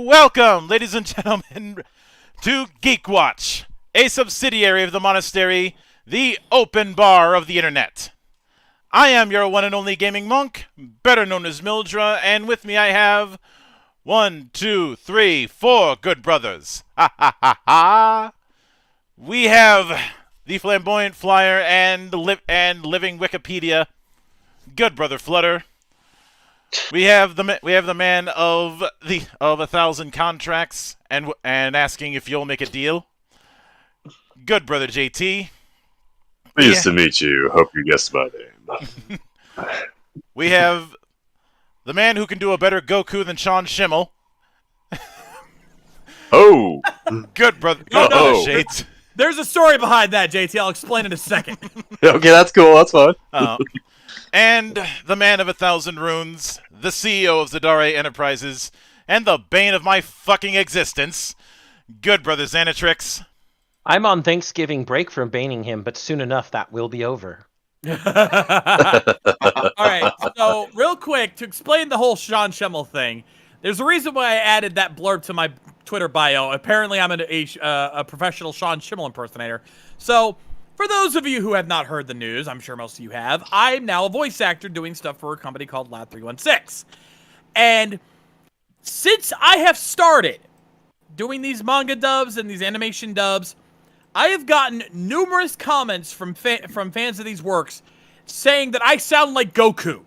Welcome, ladies and gentlemen, to GeekWatch, a subsidiary of the Monastery, the open bar of the internet. I am your one and only gaming monk, better known as Mildra, and with me I have 1, 2, 3, 4 good brothers. Ha ha ha ha! We have the flamboyant flyer and living Wikipedia, good brother Flutter. We have the man of 1,000 contracts and asking if you'll make a deal. Good brother JT. Pleased to meet you. Hope you guessed my name. We have the man who can do a better Goku than Sean Schimmel. Oh, Good brother. Oh. Shades. There's a story behind that, JT. I'll explain in a second. okay, that's cool. That's fine. And the man of 1,000 runes, the CEO of Zadare Enterprises, and the bane of my fucking existence, good brother Xanatrix. I'm on Thanksgiving break from baning him, but soon enough that will be over. Alright, so real quick, to explain the whole Sean Schimmel thing, there's a reason why I added that blurb to my Twitter bio. Apparently I'm a professional Sean Schimmel impersonator. So, for those of you who have not heard the news, I'm sure most of you have, I'm now a voice actor doing stuff for a company called Lab 316. And since I have started doing these manga dubs and these animation dubs, I have gotten numerous comments from fans of these works saying that I sound like Goku.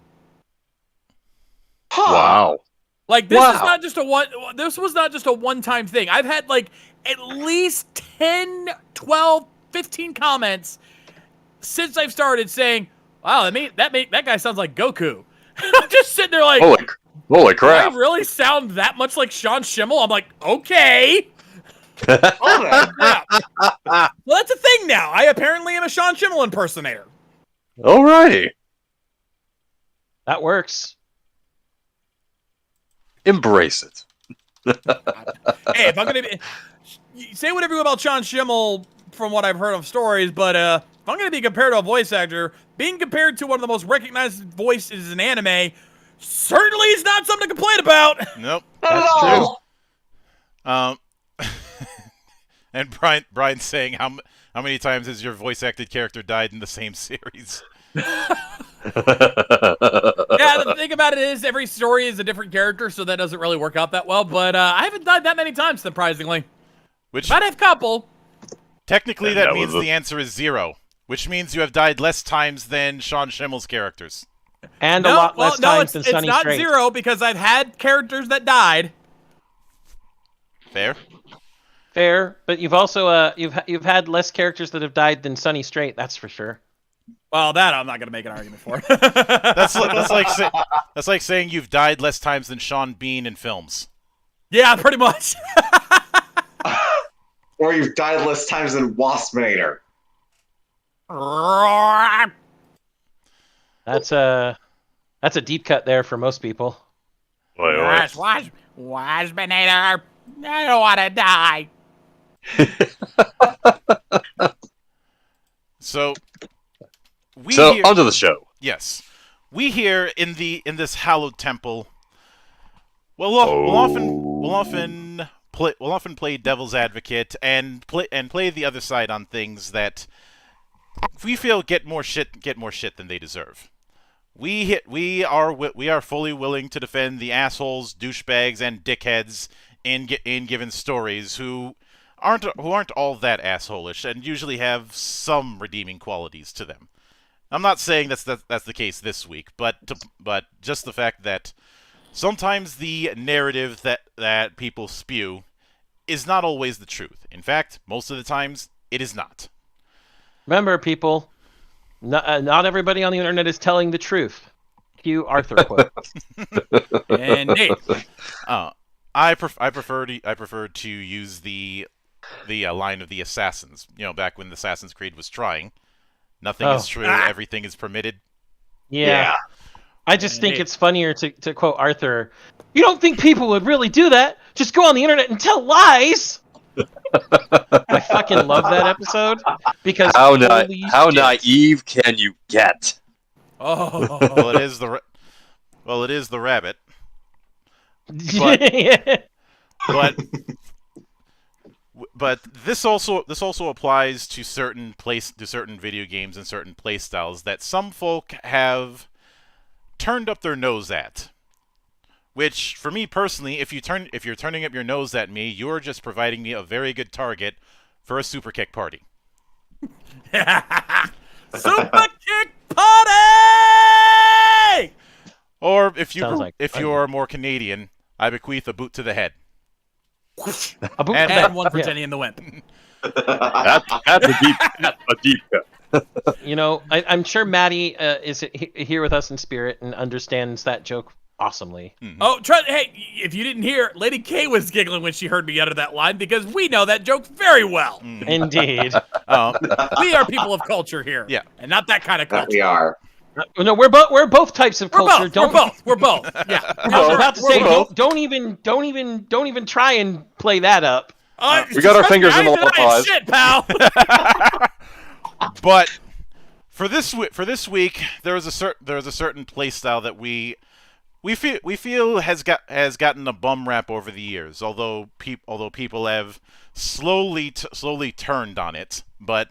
Wow. Like this Wow. is not just this was not just a one-time thing. I've had like at least 10, 12, 15 comments since I've started saying, "Wow, that guy sounds like Goku." I'm just sitting there like, Holy "Do crap!" I really sound that much like Sean Schimmel?" I'm like, "Okay." All Yeah. Well, that's a thing now. I apparently am a Sean Schimmel impersonator. right. That works. Embrace it. Hey, if I'm gonna say whatever you want about Sean Schimmel from what I've heard of stories, but if I'm gonna be compared to a voice actor, being compared to one of the most recognized voices in anime certainly is not something to complain about. Nope. That's true. And Brian's saying how many times has your voice acted character died in the same series? Yeah, the thing about it is every story is a different character, so that doesn't really work out that well. But I haven't died that many times, surprisingly. Which Might have a couple. technically And that that means was the answer is 0, which means you have died less times than Sean Schimmel's characters. And a lot less times than Sunny it's not Straight. 0 because I've had characters that died. Fair? Fair, but you've also you've had less characters that have died than Sunny Straight. That's for sure. Well, that I'm not gonna make an argument for. That's like saying you've died less times than Sean Bean in films. Yeah, pretty much. Or you've died less times than Waspinator. That's a deep cut there for most people. Wait. Waspinator. I don't want to die. So So onto the show. Yes, we here in this hallowed temple. We'll often play devil's advocate and play the other side on things that we feel get more shit than they deserve. We are fully willing to defend the assholes, douchebags, and dickheads in given stories who aren't all that assholish and usually have some redeeming qualities to them. I'm not saying that's the case this week, but just the fact that sometimes the narrative that people spew is not always the truth. In fact, most of the times it is not. Remember, people, not everybody on the internet is telling the truth. Cue Arthur quote. Indeed. I prefer to use the line of the assassins. You know, back when Assassin's Creed was trying. Nothing is true. Everything is permitted. Yeah. I just think it's funnier to quote Arthur. You don't think people would really do that? Just go on the internet and tell lies. I fucking love that episode because How naive can you get? Oh. Well, it is the rabbit. Yeah. But this also applies to certain video games and certain play styles that some folk have turned up their nose at. Which, for me personally, if you're turning up your nose at me, you're just providing me a very good target for a super kick party. Super kick party! Or if you're more Canadian, I bequeath a boot to the head. And one for Jenny in the wind. That's a deep cut. You know, I'm sure Maddie is here with us in spirit and understands that joke awesomely. Mm-hmm. Oh, hey, if you didn't hear, Lady K was giggling when she heard me utter that line because we know that joke very well. Mm. Indeed. We are people of culture here. Yeah. And not that kind of culture. We are. No, we're both types of culture. We're both. Yeah. I was about to say, don't even try and play that up. We got our fingers in all the pies. Shit, pal. But for this week, there is a certain play style that we feel has gotten a bum rap over the years. Although people have slowly turned on it, but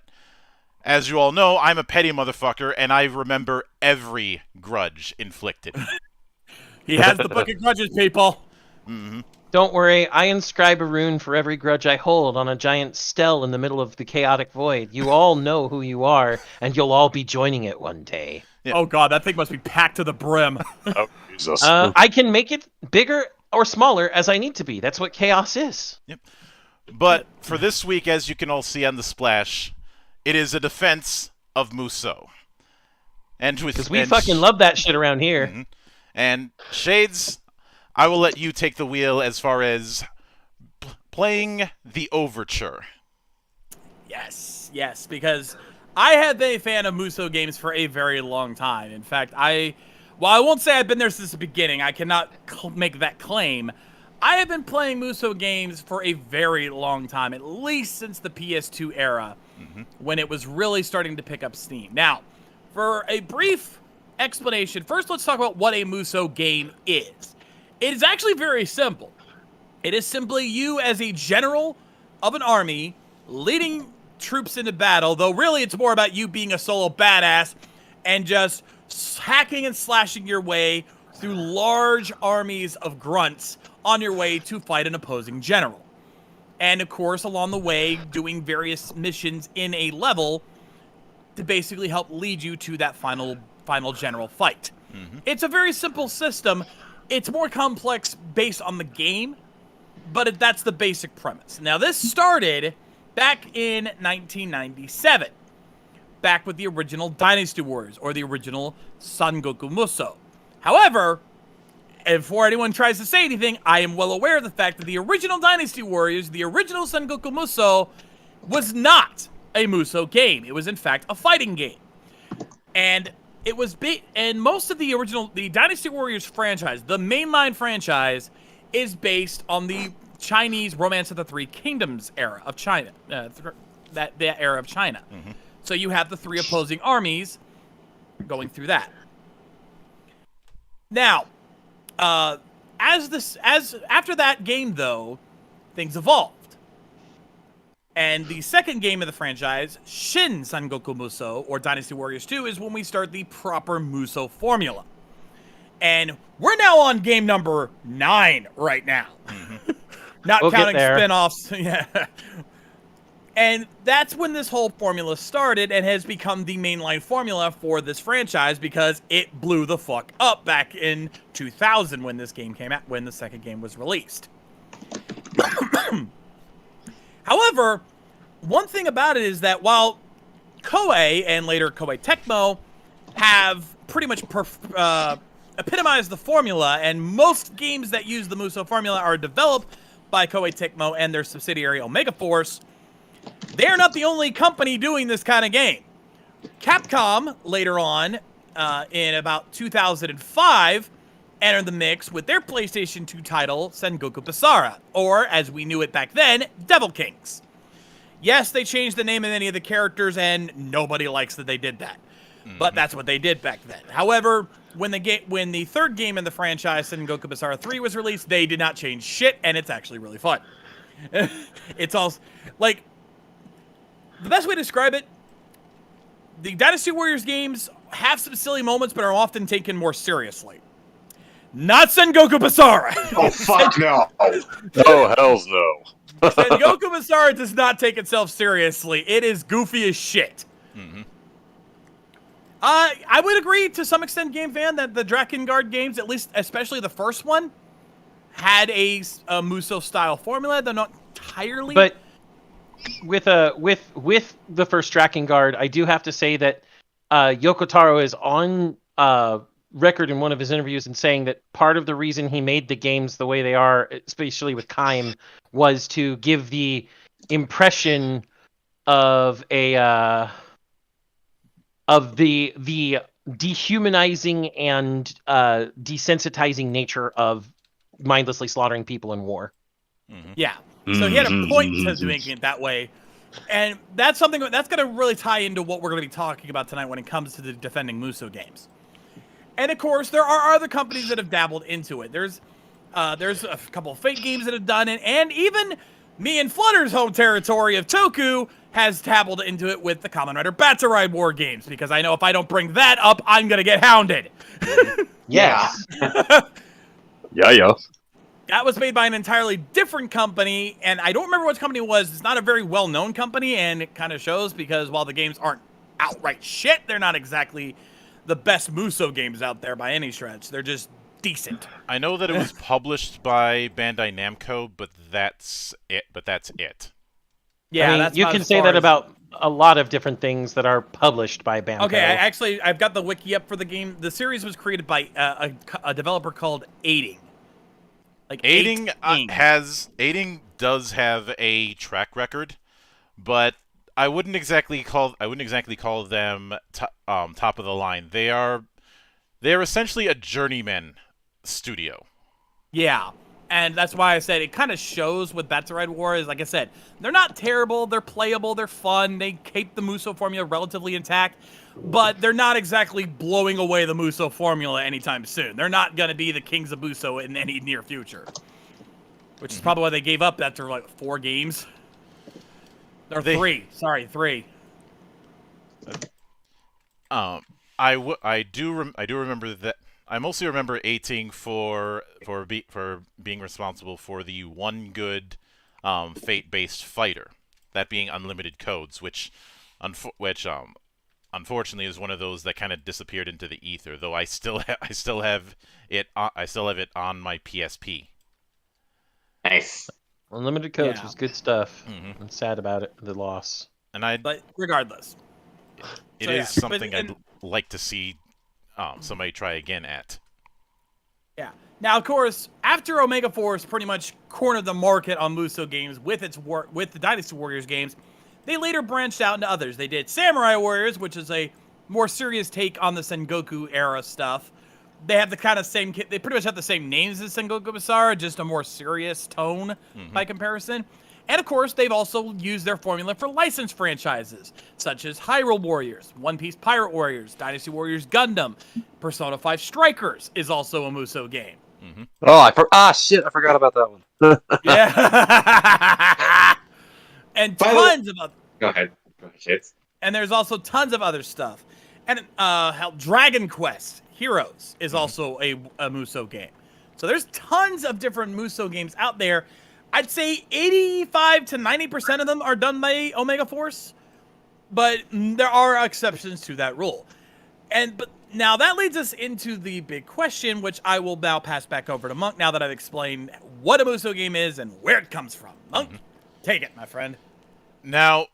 as you all know, I'm a petty motherfucker, and I remember every grudge inflicted. He has the book of grudges, people. Mm-hmm. Don't worry, I inscribe a rune for every grudge I hold on a giant stele in the middle of the chaotic void. You all know who you are, and you'll all be joining it one day. Yeah. Oh god, that thing must be packed to the brim. Oh, Jesus. I can make it bigger or smaller as I need to be. That's what chaos is. Yep. But for this week, as you can all see on the splash, it is a defense of Musou. Because we fucking love that shit around here. Mm-hmm. And Shades, I will let you take the wheel as far as playing the Overture. Yes, because I have been a fan of Musou games for a very long time. In fact, while I won't say I've been there since the beginning, I cannot make that claim. I have been playing Musou games for a very long time, at least since the PS2 era, when it was really starting to pick up steam. Now, for a brief explanation, first let's talk about what a Musou game is. It is actually very simple. It is simply you as a general of an army leading troops into battle, though really it's more about you being a solo badass and just hacking and slashing your way through large armies of grunts on your way to fight an opposing general. And of course, along the way, doing various missions in a level to basically help lead you to that final general fight. It's a very simple system. It's more complex based on the game, but that's the basic premise. Now, this started back in 1997, back with the original Dynasty Warriors, or the original Son Goku Musou. However, and before anyone tries to say anything, I am well aware of the fact that the original Dynasty Warriors, the original Son Goku Musou, was not a Musou game. It was, in fact, a fighting game. And it was and most of the Dynasty Warriors franchise, the mainline franchise, is based on the Chinese Romance of the Three Kingdoms era of China. That era of China. So you have the three opposing armies going through that. Now, after that game, though, things evolved. And the second game of the franchise, Shin Son Goku Musou, or Dynasty Warriors 2, is when we start the proper Musou formula. And we're now on game number 9 right now. Not counting spin-offs. Yeah. And that's when this whole formula started and has become the mainline formula for this franchise because it blew the fuck up back in 2000 when this game came out, when the second game was released. However, one thing about it is that while Koei and later Koei Tecmo have pretty much epitomized the formula, and most games that use the Musou formula are developed by Koei Tecmo and their subsidiary Omega Force, they're not the only company doing this kind of game. Capcom, later on, in about 2005, entered the mix with their PlayStation 2 title, Sengoku Basara, or, as we knew it back then, Devil Kings. Yes, they changed the name of many of the characters, and nobody likes that they did that. But that's what they did back then. However, when the third game in the franchise, Sengoku Basara 3, was released, they did not change shit, and it's actually really fun. It's all like the best way to describe it. The Dynasty Warriors games have some silly moments, but are often taken more seriously. Not Sengoku Basara. Oh fuck no! Oh hells no! Sengoku Basara does not take itself seriously. It is goofy as shit. I would agree to some extent, Game Fan, that the Drakengard games, at least especially the first one, had a Musou style formula. They're not entirely. But with the first Drakengard, I do have to say that Yoko Taro is on record in one of his interviews in saying that part of the reason he made the games the way they are, especially with Kaim, was to give the impression of a of the dehumanizing and desensitizing nature of mindlessly slaughtering people in war. Yeah. So he had a point to making it that way. And that's something that's going to really tie into what we're going to be talking about tonight when it comes to the defending Musou games. And of course, there are other companies that have dabbled into it. There's a couple of Fate games that have done it, and even me and Flutter's home territory of Toku has dabbled into it with the Kamen Rider Batsarai War games, because I know if I don't bring that up, I'm going to get hounded. Yeah. Yeah. That was made by an entirely different company, and I don't remember which company it was. It's not a very well-known company, and it kind of shows because while the games aren't outright shit, they're not exactly the best Musou games out there by any stretch. They're just decent. I know that it was published by Bandai Namco, but that's it. Yeah, I mean, that's you about can as say far that as- about a lot of different things that are published by Bandai. Okay, I've got the wiki up for the game. The series was created by a developer called Aiding. Like Aiding does have a track record, but I wouldn't exactly call them top of the line. They're essentially a journeyman studio. Yeah, and that's why I said it kind of shows with Batsarai War is, like I said, they're not terrible, they're playable, they're fun, they keep the Musou formula relatively intact, but they're not exactly blowing away the Musou formula anytime soon. They're not going to be the kings of Musou in any near future, which is probably why they gave up after like 4 games. Or 3. Sorry, 3. I do remember that. I mostly remember Ating for being responsible for the one good Fate-based fighter, that being Unlimited Codes, which unfortunately is one of those that kind of disappeared into the ether. Though I still have it on my PSP. Nice. Unlimited Codes Yeah. was good stuff. I'm sad about it, the loss. But regardless. It So, is yeah, something but- I'd like to see somebody try again at. Yeah. Now, of course, after Omega Force pretty much cornered the market on Musou games with the Dynasty Warriors games, they later branched out into others. They did Samurai Warriors, which is a more serious take on the Sengoku era stuff. They have the kind of same. They pretty much have the same names as Sengoku Basara, just a more serious tone by comparison. And of course, they've also used their formula for licensed franchises, such as Hyrule Warriors, One Piece Pirate Warriors, Dynasty Warriors Gundam, Persona 5 Strikers is also a Musou game. Oh, shit! I forgot about that one. Yeah. And By the way- tons of other. Go ahead, kids. And there's also tons of other stuff. And Dragon Quest Heroes is also a Musou game. So there's tons of different Musou games out there. I'd say 85 to 90% of them are done by Omega Force, but there are exceptions to that rule. But now that leads us into the big question, which I will now pass back over to Monk now that I've explained what a Musou game is and where it comes from. Monk, take it, my friend. Now,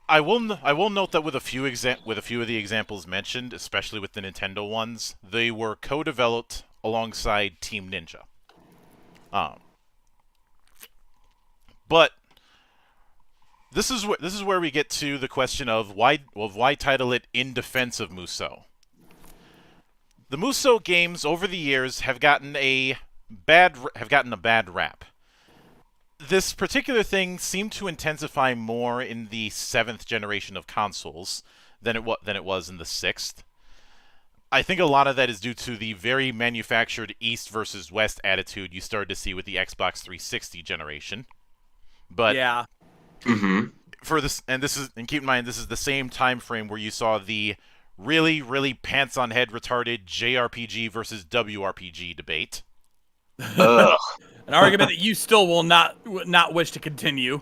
I will note that with a few of the examples mentioned, especially with the Nintendo ones, they were co-developed alongside Team Ninja. But this is where we get to the question of why title it In Defense of Musou. The Musou games over the years have gotten a bad rap. This particular thing seemed to intensify more in the 7th generation of consoles, than it was in the 6th. I think a lot of that is due to the very manufactured East versus West attitude you started to see with the Xbox 360 generation. But Yeah. for this, and keep in mind, this is the same time frame where you saw the really, really pants on head retarded JRPG versus WRPG debate. Ugh. An argument that you still will not wish to continue.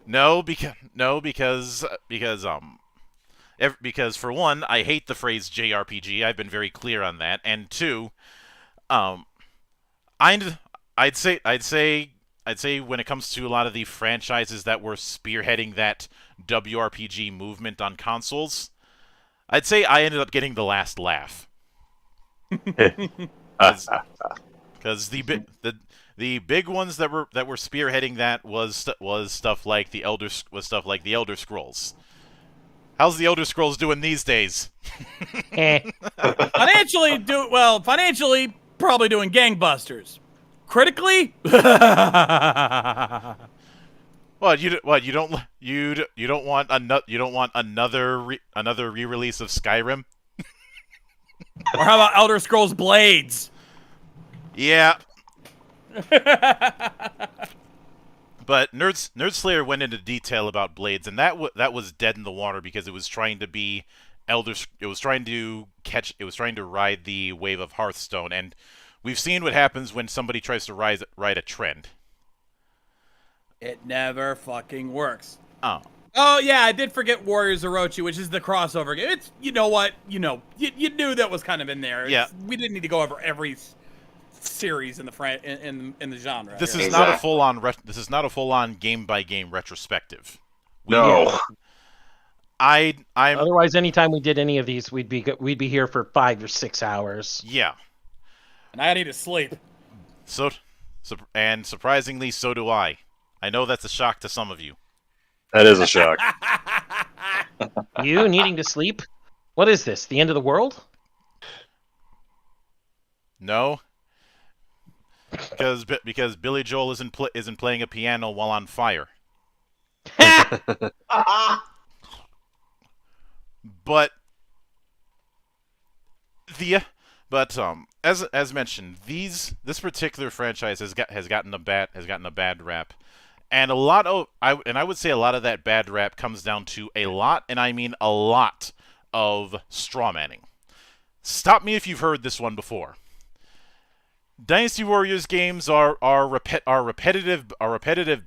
No, because for one, I hate the phrase JRPG. I've been very clear on that, and two, I'd say when it comes to a lot of the franchises that were spearheading that WRPG movement on consoles, I'd say I ended up getting the last laugh. Because the big ones that were spearheading that was stuff like the Elder Scrolls. How's the Elder Scrolls doing these days? Financially, probably doing gangbusters. Critically, What you don't want another re-release of Skyrim? or how about Elder Scrolls Blades? Yeah. But Nerdslayer went into detail about Blades, and that was dead in the water because it was trying to be It was trying to ride the wave of Hearthstone, and we've seen what happens when somebody tries to ride a trend. It never fucking works. Oh. Oh yeah, I did forget Warriors Orochi, which is the crossover game. It's you know what, you knew that was kind of in there. Yeah. We didn't need to go over every series in the in the genre. This is here. not a full on game by game retrospective. No. I'm Otherwise, anytime we did any of these, we'd be here for 5 or 6 hours. yeah. And I need to sleep. And surprisingly, so do I. I know that's a shock to some of you. That is a shock. You needing to sleep? What is this? The end of the world? No. Because Billy Joel isn't playing a piano while on fire. But as mentioned, this particular franchise has gotten a bad rap, and I would say a lot of that bad rap comes down to a lot, and I mean a lot, of strawmanning. Stop me if you've heard this one before. Dynasty Warriors games are repetitive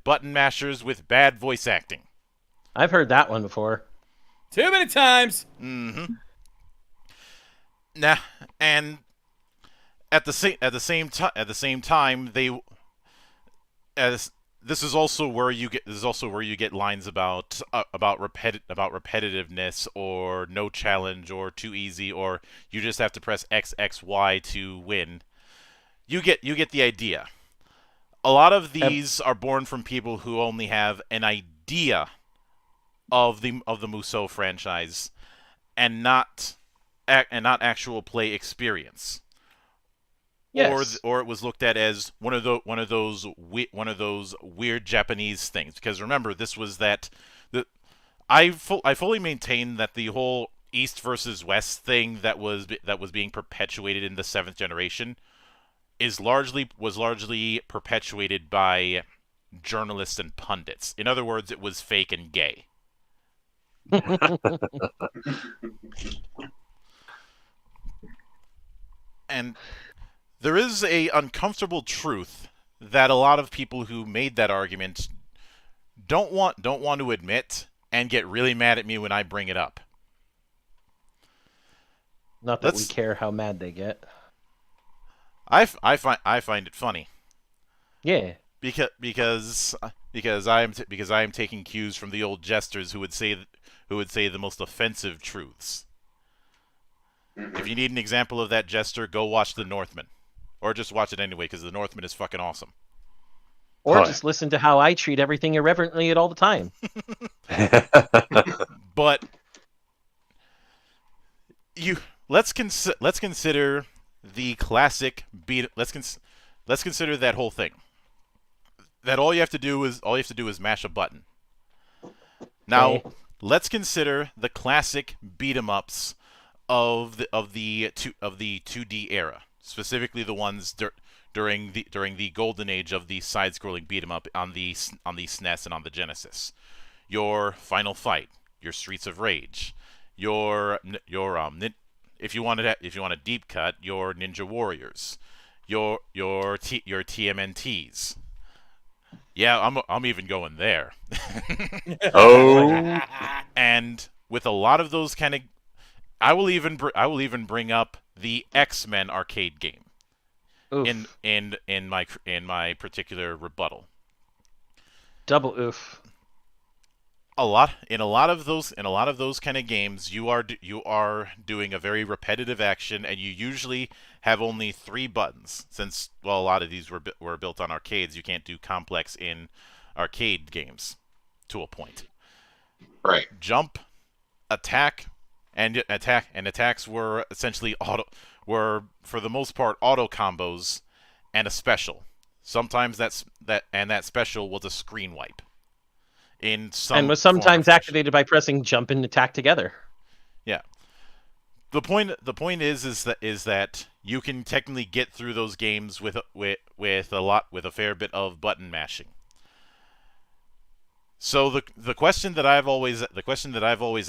button mashers with bad voice acting. I've heard that one before. Too many times. Mm-hmm. Nah, and at the same time, this is also where you get lines about repetitiveness, or no challenge, or too easy, or you just have to press XXY to win. You get the idea. A lot of these are born from people who only have an idea of the Musou franchise, and not actual play experience. Yes. Or it was looked at as one of those weird Japanese things. Because remember, this was I fully maintain that the whole East versus West thing that was being perpetuated in the 7th generation was largely perpetuated by journalists and pundits. In other words, it was fake and gay. And there is a uncomfortable truth that a lot of people who made that argument don't want to admit, and get really mad at me when I bring it up. Not that we care how mad they get. I find it funny. Yeah. Because I am taking cues from the old jesters who would say the most offensive truths. If you need an example of that jester, go watch The Northman. Or just watch it anyway, because The Northman is fucking awesome. Or just listen to how I treat everything irreverently at all the time. But let's consider the classic beat. Let's consider that whole thing. That all you have to do is mash a button. Now, let's consider the classic beat 'em ups of the 2D era, specifically the ones during the golden age of the side-scrolling beat 'em up on the SNES and on the Genesis. Your Final Fight, your Streets of Rage, if you want a deep cut, your Ninja Warriors, your TMNTs. Yeah, I'm even going there. Oh, And with a lot of those kind of, I will even bring up the X-Men arcade game Oof. in my particular rebuttal. Double oof. A lot of those kind of games, you are doing a very repetitive action, and you usually have only 3 buttons. Since a lot of these were built on arcades, you can't do complex in arcade games to a point. Right. Jump, attack, and attacks were essentially were for the most part auto combos and a special. Sometimes that special was a screen wipe. In some And was form or sometimes fashion. activated by pressing jump and attack together. Yeah. The point is that you can technically get through those games with a fair bit of button mashing. So the question that I've always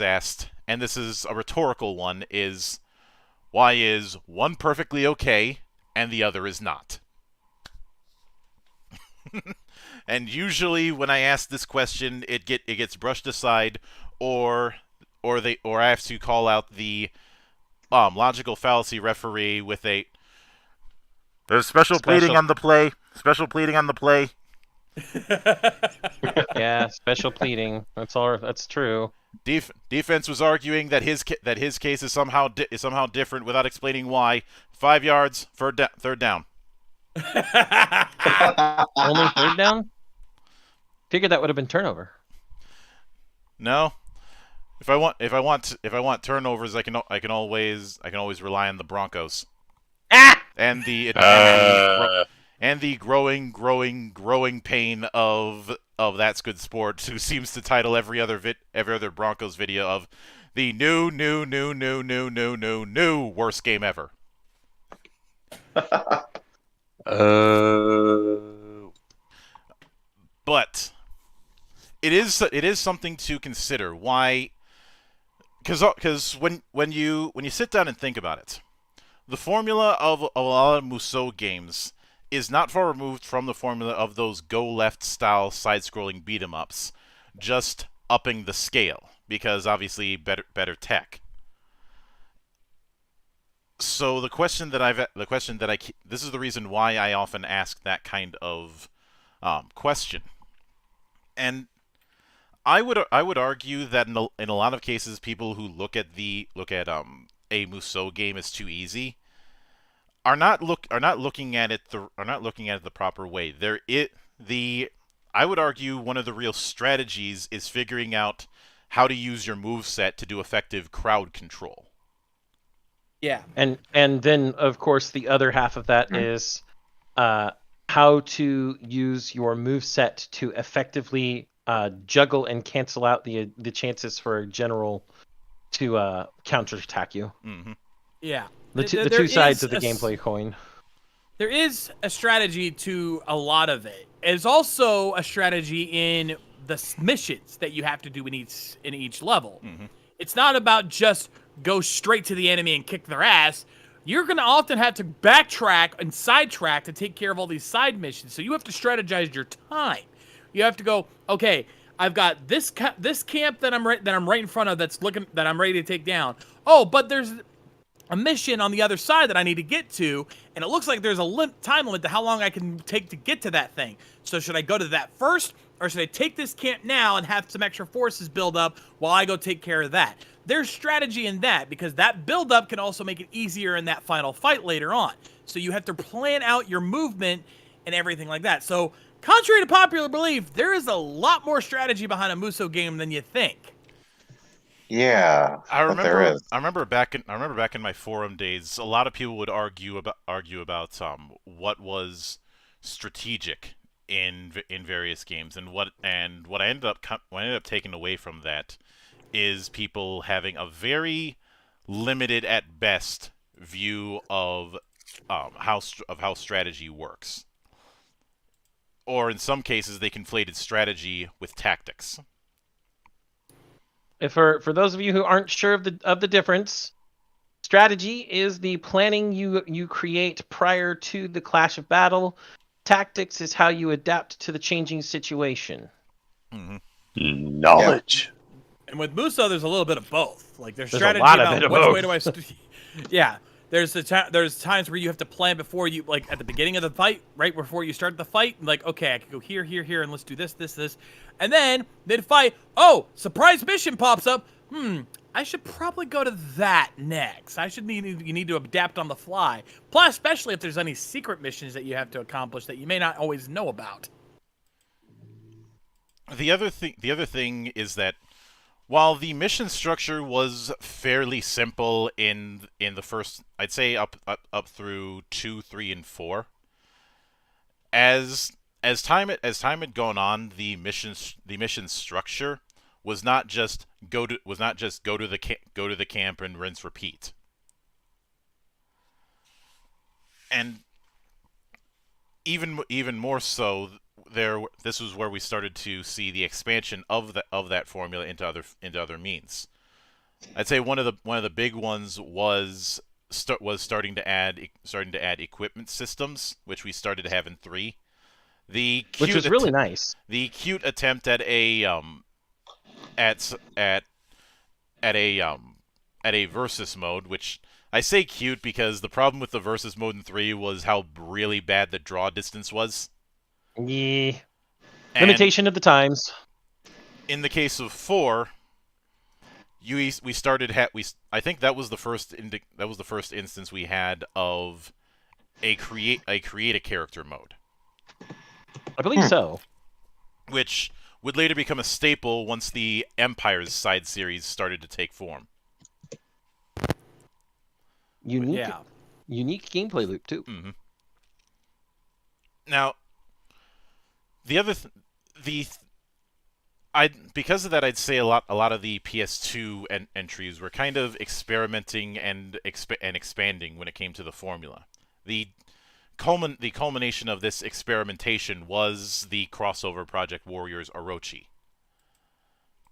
asked, and this is a rhetorical one, is why is one perfectly okay and the other is not? And usually when I ask this question, it gets brushed aside, or I have to call out the logical fallacy referee with a there's special pleading on the play. Special pleading on the play. Yeah, special pleading. That's true. Defense was arguing that his case is somehow different without explaining why. 5 yards, third down. Only third down? Figured that would have been turnover. No. If I want turnovers, I can always rely on the Broncos. Ah! And the growing pain of That's Good Sport, who seems to title every other Broncos video of the new worst game ever. But it is something to consider. Why? Because when you sit down and think about it, the formula of a lot of Musou games is not far removed from the formula of those go-left style side-scrolling beat-em-ups, just upping the scale, because obviously better tech. So this is the reason why I often ask that kind of question, and I would argue that in a lot of cases, people who look at a Musou game as too easy are not looking at it the proper way. I would argue one of the real strategies is figuring out how to use your moveset to do effective crowd control. Yeah. And then of course the other half of that is how to use your moveset to effectively juggle and cancel out the chances for a general to counterattack you. Mm-hmm. Yeah. The two sides of the gameplay coin. There is a strategy to a lot of it. There's also a strategy in the missions that you have to do in each level. Mm-hmm. It's not about just go straight to the enemy and kick their ass. You're going to often have to backtrack and sidetrack to take care of all these side missions. So you have to strategize your time. You have to go, okay, I've got this camp that I'm right in front of that I'm ready to take down. Oh, but there's a mission on the other side that I need to get to, and it looks like there's a time limit to how long I can take to get to that thing. So should I go to that first, or should I take this camp now and have some extra forces build up while I go take care of that? There's strategy in that, because that build up can also make it easier in that final fight later on. So you have to plan out your movement and everything like that. So contrary to popular belief, there is a lot more strategy behind a Musou game than you think. Yeah, I but there remember. is. I remember back in my forum days, a lot of people would argue about what was strategic in various games, and what I ended up taking away from that is people having a very limited at best view of how strategy works, or in some cases they conflated strategy with tactics. For those of you who aren't sure of the difference, strategy is the planning you create prior to the clash of battle. Tactics is how you adapt to the changing situation. Mm-hmm. Knowledge. And with Musou, there's a little bit of both. Like there's There's strategy a lot of about it of which both. way do I yeah. There's times where you have to plan before you, like at the beginning of the fight, right before you start the fight. Like, okay, I can go here, here, here, and let's do this, this, this, and then fight. Oh, surprise mission pops up. I should probably go to that next. You need to adapt on the fly. Plus, especially if there's any secret missions that you have to accomplish that you may not always know about. The other thing is that while the mission structure was fairly simple in the first, I'd say up through 2, 3, and 4, as time had gone on, the mission structure was not just go to the camp and rinse repeat. And even more so, this was where we started to see the expansion of that formula into other means. I'd say one of the big ones was starting to add equipment systems, which we started to have in 3. Which was really nice. The cute attempt at a versus mode, which I say cute because the problem with the versus mode in 3 was how really bad the draw distance was. Yeah. And limitation of the times. In the case of 4, we started I think that was the first instance we had of a create a character mode. I believe so. Which would later become a staple once the Empire's side series started to take form. Unique gameplay loop too. Mm-hmm. Now, because of that, I'd say a lot of the PS2 entries were kind of experimenting and expanding when it came to the formula. The culmination of this experimentation was the crossover Project Warriors Orochi.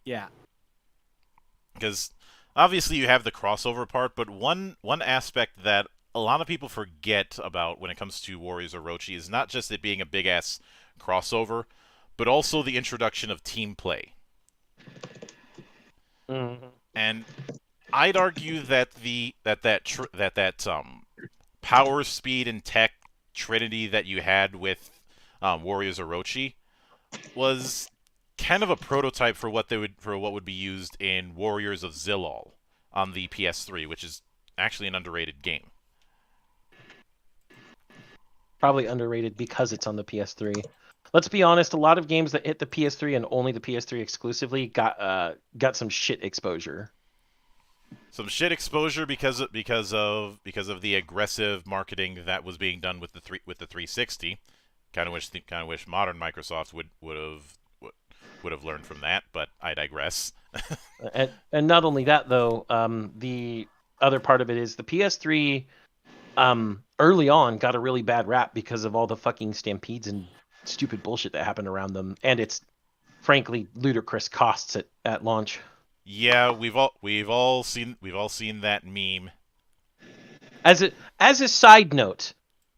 Yeah. Because obviously you have the crossover part, but one aspect that a lot of people forget about when it comes to Warriors Orochi is not just it being a big-ass crossover, but also the introduction of team play. Mm-hmm. And I'd argue that power, speed, and tech trinity that you had with Warriors Orochi was kind of a prototype for what would be used in Warriors of Zilal on the PS3, which is actually an underrated game. Probably underrated because it's on the PS3. Let's be honest, a lot of games that hit the PS3 and only the PS3 exclusively got some shit exposure. Some shit exposure because of the aggressive marketing that was being done with the 360. Kind of wish modern Microsoft would have learned from that, but I digress. and not only that though, the other part of it is the PS3 early on got a really bad rap because of all the fucking stampedes and stupid bullshit that happened around them, and it's frankly ludicrous costs at launch. Yeah, we've all seen that meme. As a side note,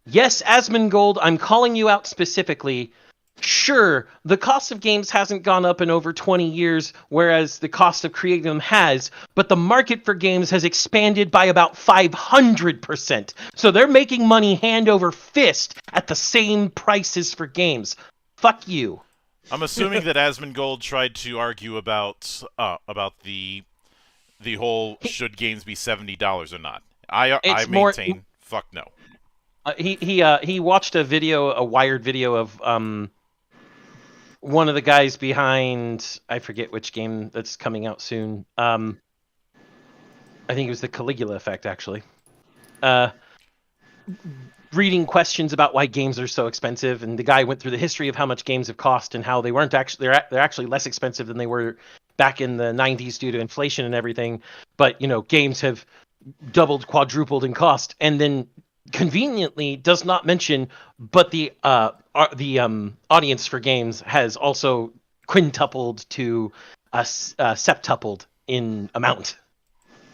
yes, Asmongold, I'm calling you out specifically. Sure, the cost of games hasn't gone up in over 20 years, whereas the cost of creating them has, but the market for games has expanded by about 500%. So they're making money hand over fist at the same prices for games. Fuck you. I'm assuming that Asmongold tried to argue about the whole should games be $70 or not. I maintain fuck no. He watched a Wired video of one of the guys behind, I forget which game that's coming out soon. I think it was the Caligula Effect, actually. Reading questions about why games are so expensive, and the guy went through the history of how much games have cost and how they weren't actually they're actually less expensive than they were back in the 90s due to inflation and everything, but games have doubled, quadrupled in cost, and then conveniently does not mention, but the audience for games has also quintupled to septupled in amount.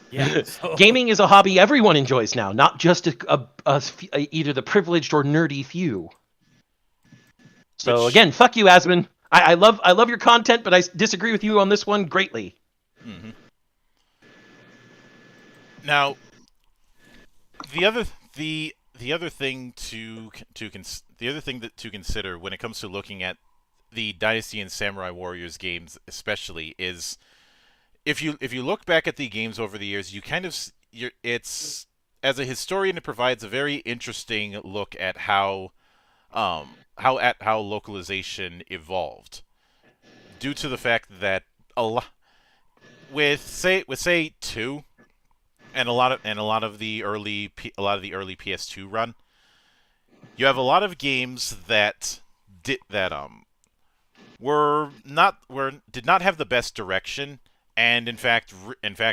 Yeah. So... Gaming is a hobby everyone enjoys now, not just either the privileged or nerdy few. So again, fuck you, Asmon. I love your content, but I disagree with you on this one greatly. Mm-hmm. Now, the other thing to consider when it comes to looking at the Dynasty and Samurai Warriors games, especially, is if you look back at the games over the years, it's as a historian, it provides a very interesting look at how localization evolved, due to the fact that with say 2 and a lot of the early PS2 run, you have a lot of games that did not have the best direction, and in fact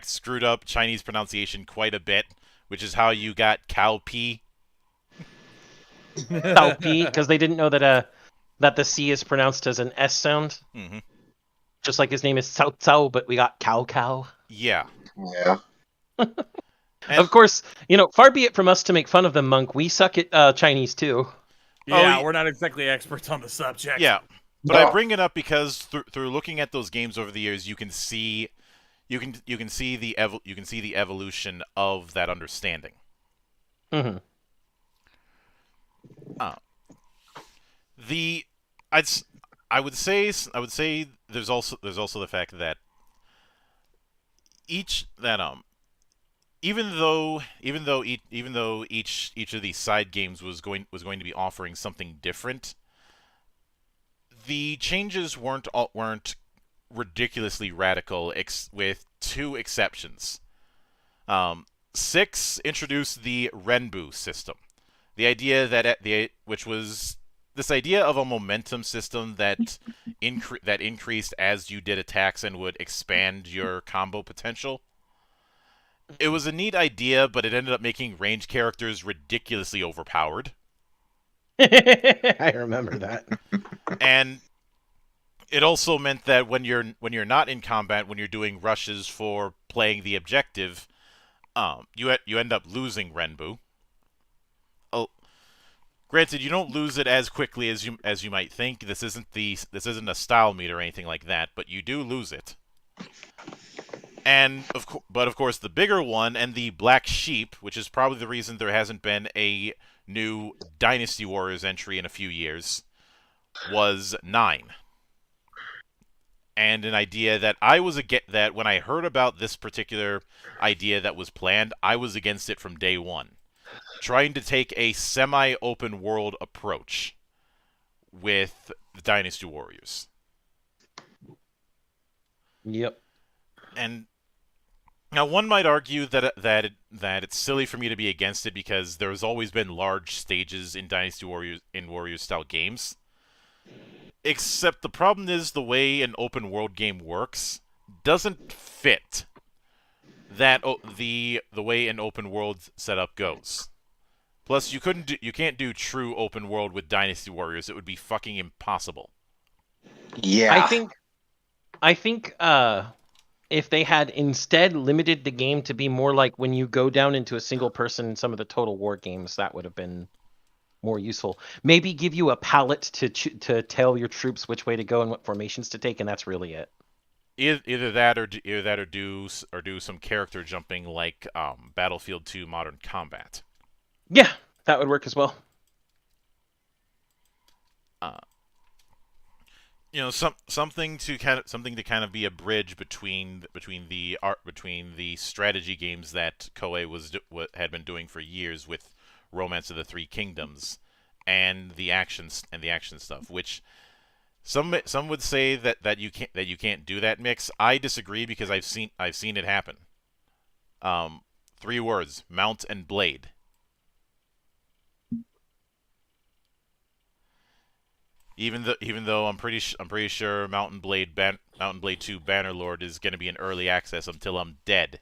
screwed up Chinese pronunciation quite a bit, which is how you got Cow P. Cao Pi, because they didn't know that the C is pronounced as an S sound. Mm-hmm. Just like his name is Cao Cao, but we got Cow Cow. Yeah. Yeah. Of course, far be it from us to make fun of them, Monk. We suck at Chinese too. Yeah, we're not exactly experts on the subject. Yeah, but I bring it up because through looking at those games over the years, you can see the evolution of that understanding. Mm-hmm. I would say there's also the fact that even though each of these side games was going to be offering something different, the changes weren't ridiculously radical, with 2 exceptions. 6 introduced the Renbu system, the idea which was this idea of a momentum system that increased as you did attacks and would expand your combo potential. It was a neat idea, but it ended up making ranged characters ridiculously overpowered. I remember that. And it also meant that when you're not in combat, when you're doing rushes for playing the objective, you end up losing Renbu. Granted, you don't lose it as quickly as you might think. This isn't a style meet or anything like that, but you do lose it. And of course, the bigger one, and the black sheep, which is probably the reason there hasn't been a new Dynasty Warriors entry in a few years, was 9. And an idea that that when I heard about this particular idea that was planned, I was against it from day one. Trying to take a semi-open world approach with the Dynasty Warriors. Yep. And now one might argue that it's silly for me to be against it, because there's always been large stages in Dynasty Warriors style games. Except the problem is the way an open world game works doesn't fit the way an open world setup goes. Plus, you can't do true open world with Dynasty Warriors. It would be fucking impossible. Yeah. I think if they had instead limited the game to be more like when you go down into a single person in some of the Total War games, that would have been more useful. Maybe give you a palette to tell your troops which way to go and what formations to take, and that's really it. Either that or do some character jumping like Battlefield 2 Modern Combat. Yeah, that would work as well. Something to kind of be a bridge between the strategy games that Koei had been doing for years with Romance of the Three Kingdoms and the action stuff, which some would say that you can't do that mix. I disagree, because I've seen it happen. 3 words: mount and blade. Even though I'm pretty sure Mount and Blade Mountain Blade 2 Bannerlord is going to be in early access until I'm dead.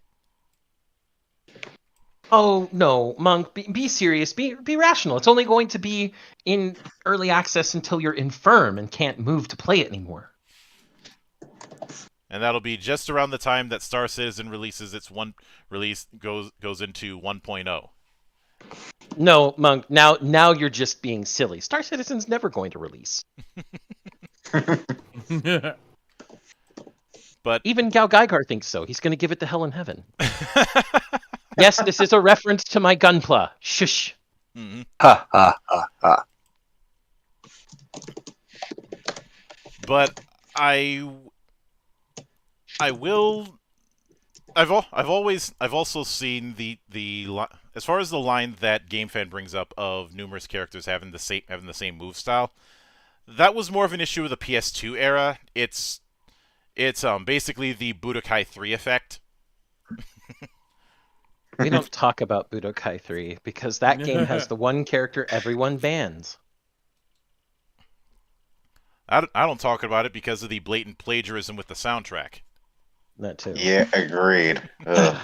Oh no, Monk, be serious. Be rational. It's only going to be in early access until you're infirm and can't move to play it anymore. And that'll be just around the time that Star Citizen releases its goes into 1.0. No, Monk. Now you're just being silly. Star Citizen's never going to release. But even Gao Geigar thinks so. He's going to give it to Hell in Heaven. Yes, this is a reference to my Gunpla. Shush. Mm-hmm. Ha ha ha ha. But I've also seen the as far as the line that GameFan brings up of numerous characters having the same move style. That was more of an issue with the PS2 era. It's basically the Budokai 3 effect. We don't talk about Budokai 3 because that game has the one character everyone bans. I don't talk about it because of the blatant plagiarism with the soundtrack. That too. Yeah, agreed. Ugh.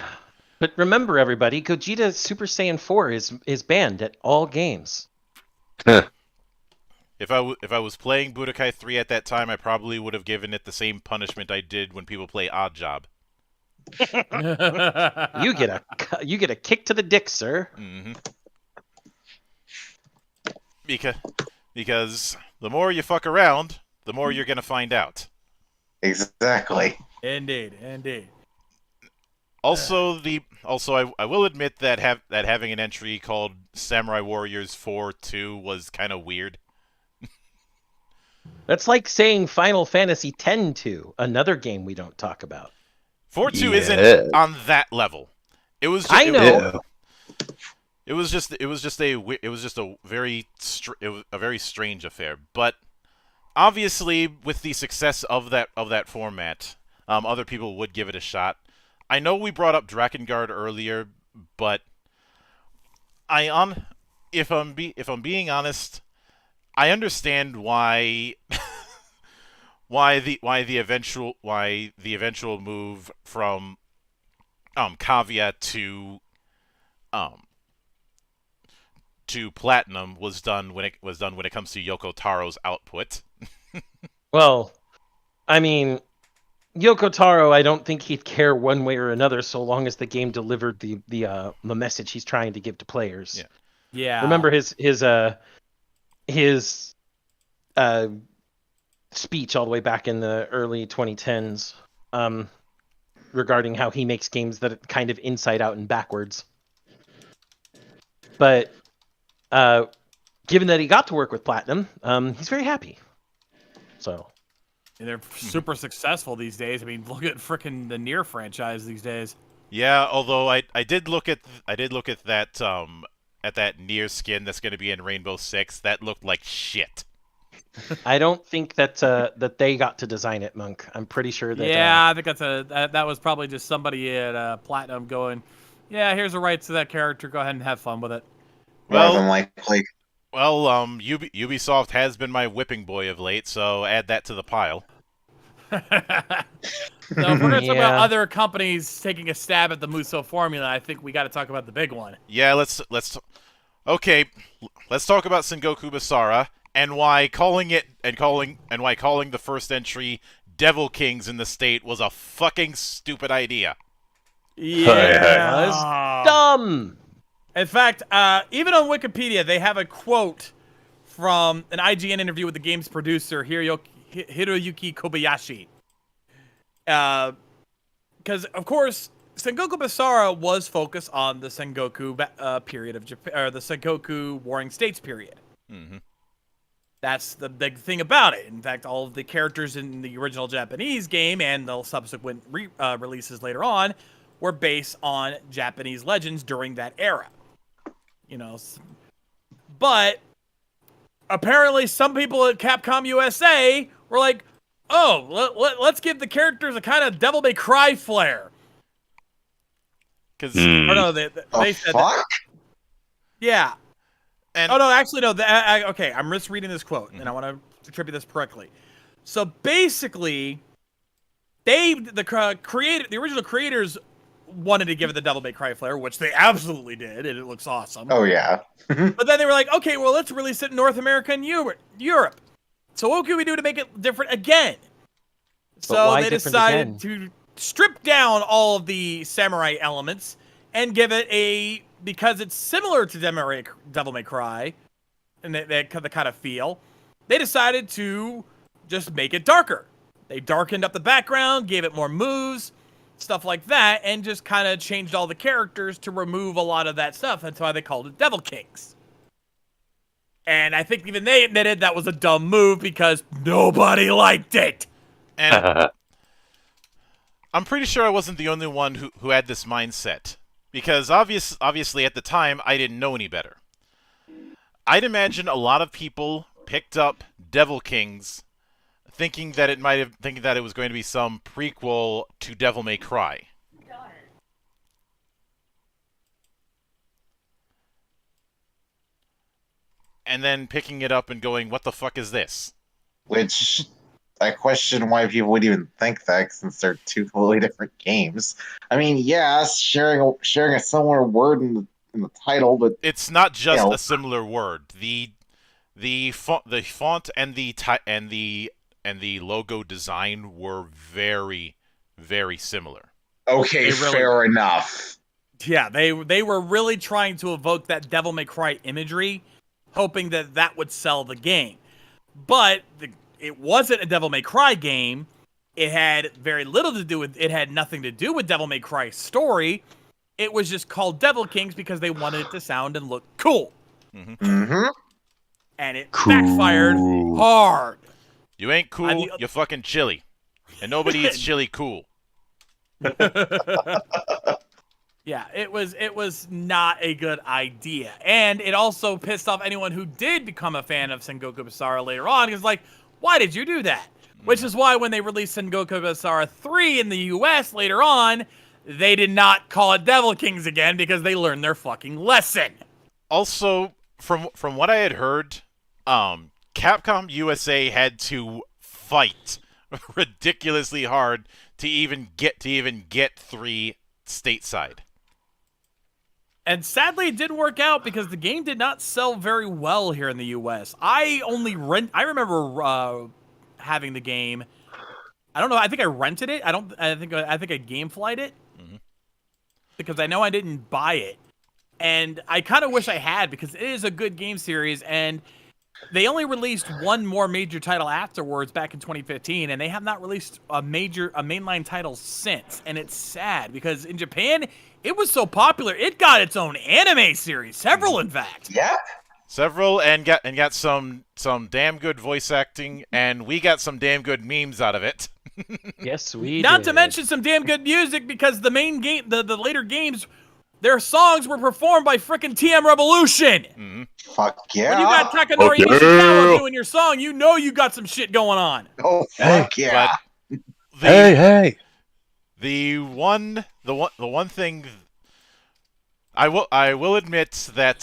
But remember, everybody, Gogeta Super Saiyan 4 is banned at all games. If I was playing Budokai 3 at that time, I probably would have given it the same punishment I did when people play Odd Job. You get a kick to the dick, sir. Mm-hmm. Because the more you fuck around, the more you're gonna find out. Exactly. Indeed. Also, I will admit that having an entry called Samurai Warriors 4-2 was kind of weird. That's like saying Final Fantasy X-2, another game we don't talk about. 4-2 isn't on that level. It was. I know. It was just a very strange affair. But obviously, with the success of that format, other people would give it a shot. I know we brought up Drakengard earlier, but if I'm being honest, I understand why the eventual move from Kavya to Platinum was done when it comes to Yoko Taro's output. Well, I mean, Yoko Taro, I don't think he'd care one way or another so long as the game delivered the message he's trying to give to players. Yeah. Remember his speech all the way back in the early 2010s regarding how he makes games that are kind of inside out and backwards. But given that he got to work with Platinum, he's very happy. So. And they're super successful these days. I mean, look at frickin' the Nier franchise these days. Yeah, although I did look at that Nier skin that's going to be in Rainbow Six. That looked like shit. I don't think that they got to design it, Monk. I'm pretty sure that. Yeah, I think that was probably just somebody at Platinum going, yeah, here's the rights to that character. Go ahead and have fun with it. More than likely. Well, Ubisoft has been my whipping boy of late, so add that to the pile. So if we're going to talk about other companies taking a stab at the Musou formula, I think we got to talk about the big one. Yeah, let's talk about Sengoku Basara and why calling the first entry Devil Kings in the state was a fucking stupid idea. Yeah, That's dumb. In fact, even on Wikipedia, they have a quote from an IGN interview with the game's producer, Hiroyuki Kobayashi. Because, of course, Sengoku Basara was focused on the Sengoku period of Japan, or the Sengoku Warring States period. Mm-hmm. That's the big thing about it. In fact, all of the characters in the original Japanese game and the subsequent releases later on were based on Japanese legends during that era. You know, but apparently some people at Capcom USA were like, oh, let's give the characters a kind of Devil May Cry flair. Because they said that, yeah. And Actually, no. Okay, I'm just reading this quote, and I want to attribute this correctly. So basically, the original creators wanted to give it the Devil May Cry flair, which they absolutely did, and it looks awesome. Oh yeah. But then they were like, okay, well, let's release it in North America and Europe. So what can we do to make it different again? So why they different decided to strip down all of the samurai elements and give it because it's similar to Devil May Cry, and the kind of feel, they decided to just make it darker. They darkened up the background, gave it more moves, stuff like that, and just kind of changed all the characters to remove a lot of that stuff. That's why they called it Devil Kings. And I think even they admitted that was a dumb move because nobody liked it. And I'm pretty sure I wasn't the only one who had this mindset. Because obviously at the time, I didn't know any better. I'd imagine a lot of people picked up Devil Kings thinking that it was going to be some prequel to Devil May Cry. And then picking it up and going, what the fuck is this? Which I question why people would even think that, since they're two completely different games. I mean, yeah, sharing a similar word in the title, but it's not just a similar word. The font and the logo design were very, very similar. Okay, fair enough. Yeah, they were really trying to evoke that Devil May Cry imagery, hoping that would sell the game. But it wasn't a Devil May Cry game. It had very little to do with. It had nothing to do with Devil May Cry's story. It was just called Devil Kings because they wanted it to sound and look cool. Mm-hmm. And it backfired hard. You ain't cool, you're fucking chili. And nobody eats chili cool. Yeah, it was not a good idea. And it also pissed off anyone who did become a fan of Sengoku Basara later on. It's like, why did you do that? Which is why when they released Sengoku Basara 3 in the US later on, they did not call it Devil Kings again because they learned their fucking lesson. Also, from what I had heard, Capcom USA had to fight ridiculously hard to even get 3 stateside. And sadly, it didn't work out because the game did not sell very well here in the U.S. I remember having the game. I don't know. I think I rented it. I think I GameFlyed it because I know I didn't buy it, and I kind of wish I had because it is a good game series. And they only released one more major title afterwards back in 2015, and they have not released a mainline title since. And it's sad because in Japan, it was so popular, it got its own anime series, several in fact. Yeah. Several, and got some damn good voice acting, and we got some damn good memes out of it. Yes, we Not did. to mention some damn good music because the main game, the later games, their songs were performed by frickin' TM Revolution. Fuck yeah. When you got Takanori Nishikawa doing your song, you know you got some shit going on. Oh fuck yeah. Hey. The one thing I will admit that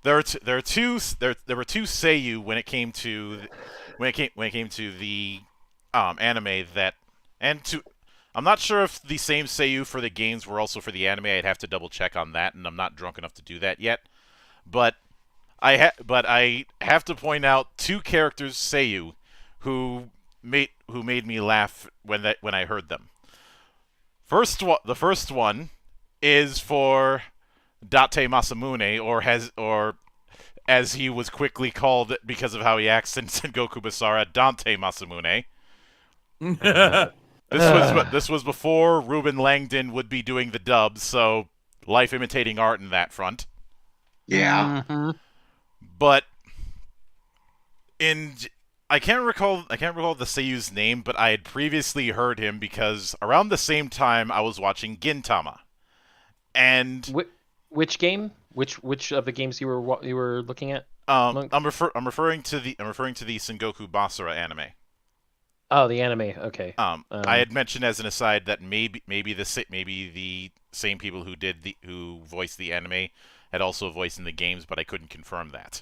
there were two seiyuu when it came to the anime I'm not sure if the same seiyuu for the games were also for the anime. I'd have to double check on that, and I'm not drunk enough to do that yet. But I have to point out 2 characters seiyuu who made me laugh when I heard them. The first one is for Date Masamune, or as he was quickly called because of how he acts in Sengoku Basara, Dante Masamune. This was before Ruben Langdon would be doing the dubs, so life imitating art in that front. Yeah. Mm-hmm. But I can't recall the seiyu's name, but I had previously heard him because around the same time I was watching Gintama. And which game? Which of the games you were looking at? I'm referring to the Sengoku Basara anime. Oh, the anime. Okay. I had mentioned as an aside that maybe the same people who voiced the anime had also voiced in the games, but I couldn't confirm that.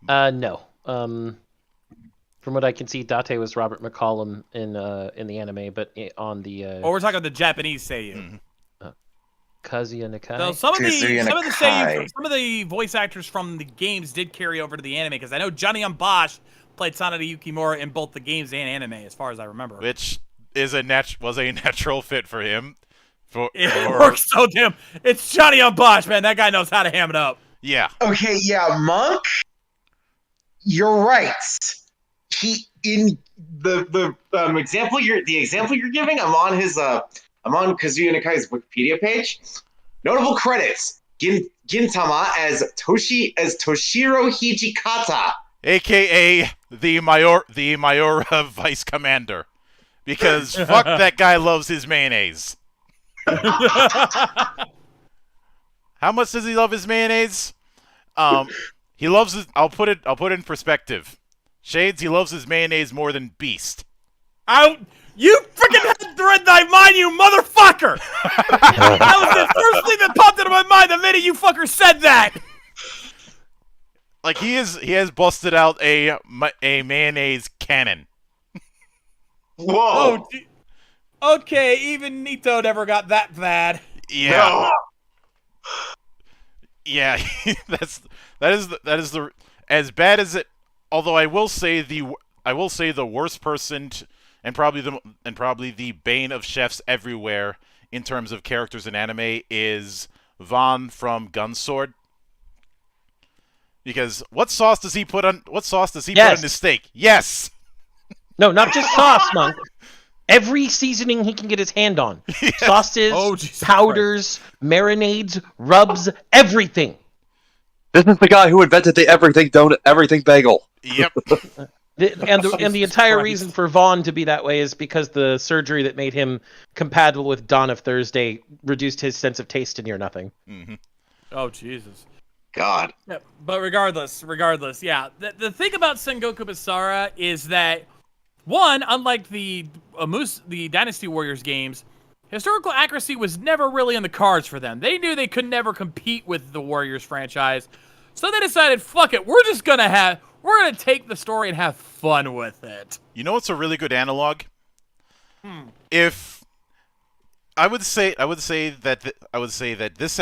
No. From what I can see, Date was Robert McCollum in the anime, but on the Oh, we're talking about the Japanese Seiyu. Mhm. Kazuya Nakai. So some of the Kazuya Seiyu, Nakai. some of the voice actors from the games did carry over to the anime because I know Johnny Bosch played Sanada Yukimura in both the games and anime, as far as I remember. Which is was a natural fit for him. It works so damn. It's Johnny Bosch, man. That guy knows how to ham it up. Yeah. Okay, yeah, Monk. You're right. He in the example you're giving. I'm on Kazuya Nakai's Wikipedia page. Notable credits: Gintama as Toshiro Hijikata, AKA the Mayora Vice Commander. Because fuck that guy loves his mayonnaise. How much does he love his mayonnaise? He loves his, I'll put it in perspective. Shades, he loves his mayonnaise more than Beast. You freaking had read thy mind, you motherfucker! That was the first thing that popped into my mind the minute you fucker said that. Like he has busted out a mayonnaise cannon. Whoa! Oh, okay, even Nito never got that bad. Yeah. No. Yeah, that is the as bad as it. Although I will say the worst person and probably the bane of chefs everywhere in terms of characters in anime is Vaughn from Gunsword. Because what sauce does he put on his steak? Yes. No, not just sauce, Monk. Every seasoning he can get his hand on. Yes. Sauces, powders, marinades, rubs, everything. This is the guy who invented the everything bagel. Yep. And the entire reason for Vaughn to be that way is because the surgery that made him compatible with Dawn of Thursday reduced his sense of taste to near nothing. Mm-hmm. Oh, Jesus. God. Yeah, but regardless, yeah. The thing about Sengoku Basara is that, one, unlike the Dynasty Warriors games, historical accuracy was never really in the cards for them. They knew they could never compete with the Warriors franchise, so they decided, fuck it, we're gonna take the story and have fun with it. You know what's a really good analog? If I would say that this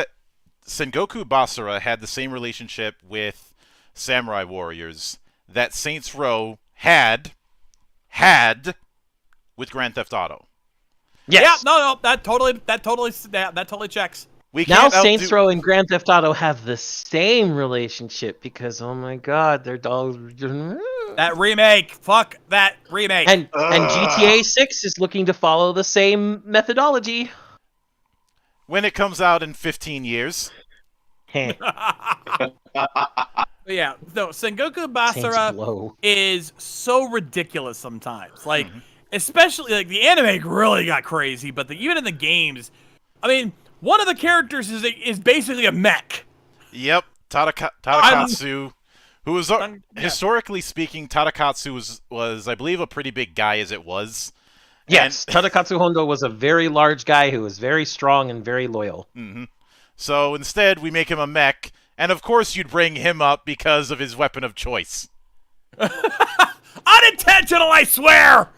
Sengoku Basara had the same relationship with Samurai Warriors that Saints Row had with Grand Theft Auto. Yes. Yeah, no, that totally checks. We Now can't Saints outdo- Row and Grand Theft Auto have the same relationship because, oh my god, they're dolls. That remake, fuck that remake. And GTA 6 is looking to follow the same methodology. when it comes out in 15 years. Heh. Yeah, no, Sengoku Saints Basara blow. is so ridiculous sometimes. Like, especially, like, the anime really got crazy, but even in the games, I mean, one of the characters is basically a mech. Yep, Tadakatsu, who was historically speaking, Tadakatsu was I believe a pretty big guy as it was. Yes, Tadakatsu Hondo was a very large guy who was very strong and very loyal. Mm-hmm. So instead, we make him a mech, and of course you'd bring him up because of his weapon of choice. Unintentional, I swear!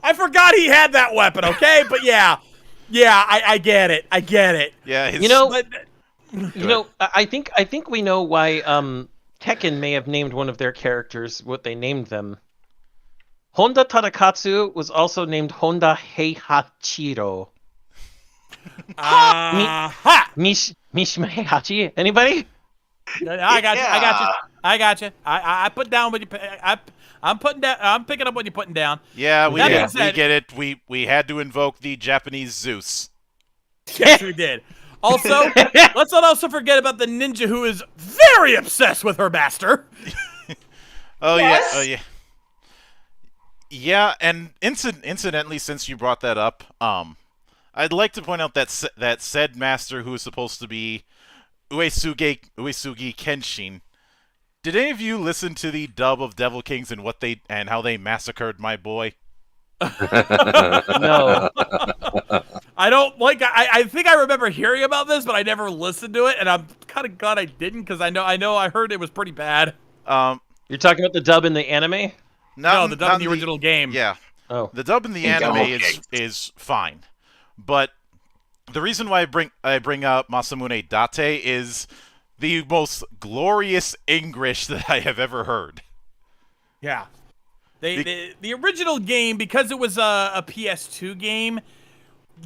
I forgot he had that weapon, okay? But yeah, I get it. Yeah, his, You know, ahead. I think we know why Tekken may have named one of their characters what they named them. Honda Tadakatsu was also named Honda Heihachiro. Mishima Heihachi? Anybody? I got you. I put down what you. I'm picking up what you're putting down. Yeah, we That get, being we said- get it. We had to invoke the Japanese Zeus. Yes, we did. Also, let's not also forget about the ninja who is very obsessed with her master. Oh Yes? yeah, oh yeah. Yeah, and incidentally, since you brought that up, I'd like to point out that that said master who is supposed to be Uesugi Kenshin. Did any of you listen to the dub of Devil Kings and how they massacred my boy? No. I don't like. I think I remember hearing about this, but I never listened to it, and I'm kind of glad I didn't because I heard it was pretty bad. You're talking about the dub in the anime? No, the dub not in the original game. Yeah, Oh. the dub in the In anime double is fine, but the reason why I bring up Masamune Date is the most glorious English that I have ever heard. Yeah. The original game, because it was a PS2 game,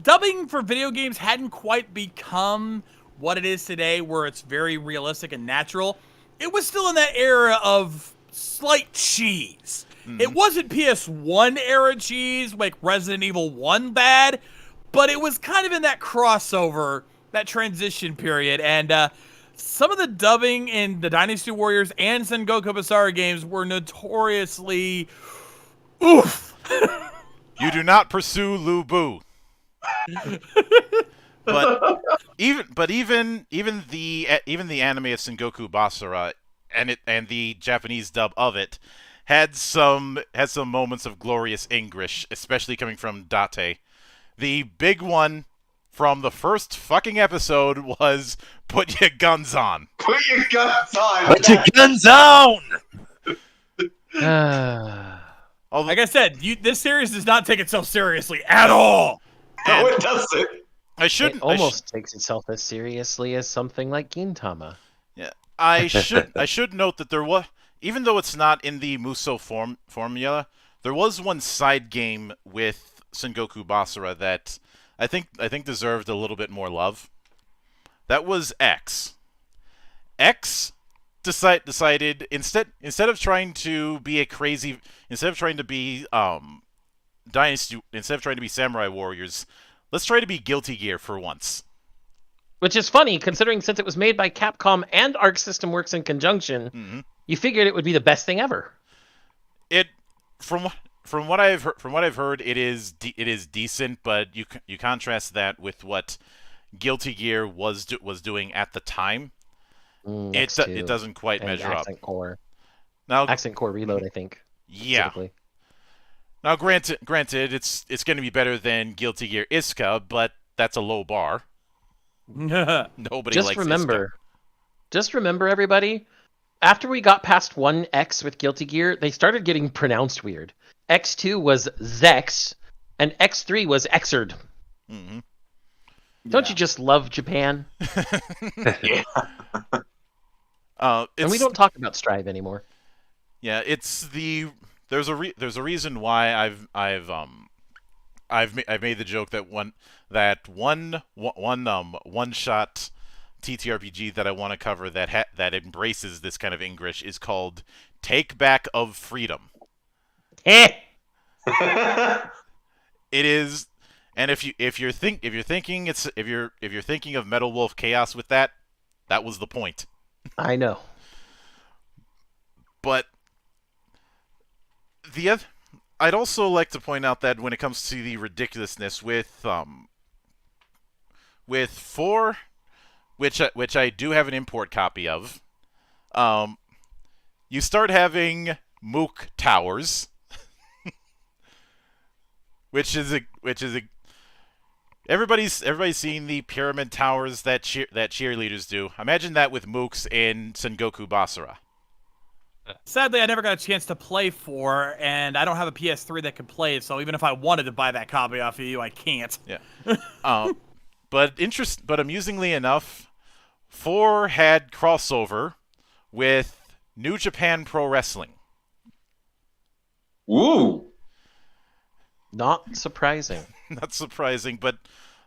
dubbing for video games hadn't quite become what it is today, where it's very realistic and natural. It was still in that era of slight cheese. It wasn't PS1 era cheese, like Resident Evil 1 bad, but it was kind of in that crossover, that transition period, and some of the dubbing in the Dynasty Warriors and Sengoku Basara games were notoriously oof. You do not pursue Lu Bu. But even the anime of Sengoku Basara and the Japanese dub of it had some moments of glorious English, especially coming from Date. The big one from the first fucking episode was "Put your guns on." Put your guns on. Put your guns on! Although, Like I said, this series does not take itself seriously at all. No, it doesn't. I shouldn't. It almost takes itself as seriously as something like Gintama. Yeah, I should note that there was, even though it's not in the Musou formula, there was one side game with Sengoku Basara that I think deserved a little bit more love. That was X. X decided instead of trying to be Samurai Warriors, let's try to be Guilty Gear for once. Which is funny, considering since it was made by Capcom and Arc System Works in conjunction, you figured it would be the best thing ever. It from what I've heard, it is decent, but you contrast that with what Guilty Gear was doing at the time. It doesn't quite measure up. Core. Now, Accent Core Reload, I think. Yeah. Now, granted, it's going to be better than Guilty Gear Iska, but that's a low bar. Nobody likes Iska. Just remember, everybody, after we got past 1X with Guilty Gear, they started getting pronounced weird. X2 was Zex, and X3 was Xerd. Mm-hmm. Don't you just love Japan? Yeah. And we don't talk about Strive anymore. Yeah, there's a reason why I've made the joke that one shot TTRPG that I want to cover that embraces this kind of English is called Take Back of Freedom. It is, and if you're thinking of Metal Wolf Chaos with that was the point. I know. But I'd also like to point out that when it comes to the ridiculousness with 4, which I do have an import copy of, you start having Mook Towers, which is everybody's seen the pyramid towers that cheerleaders do. Imagine that with Mooks in Sengoku Basara. Sadly, I never got a chance to play 4, and I don't have a PS3 that can play it, so even if I wanted to buy that copy off of you, I can't. Yeah. But amusingly enough, 4 had crossover with New Japan Pro Wrestling. Ooh. Not surprising. Not surprising, but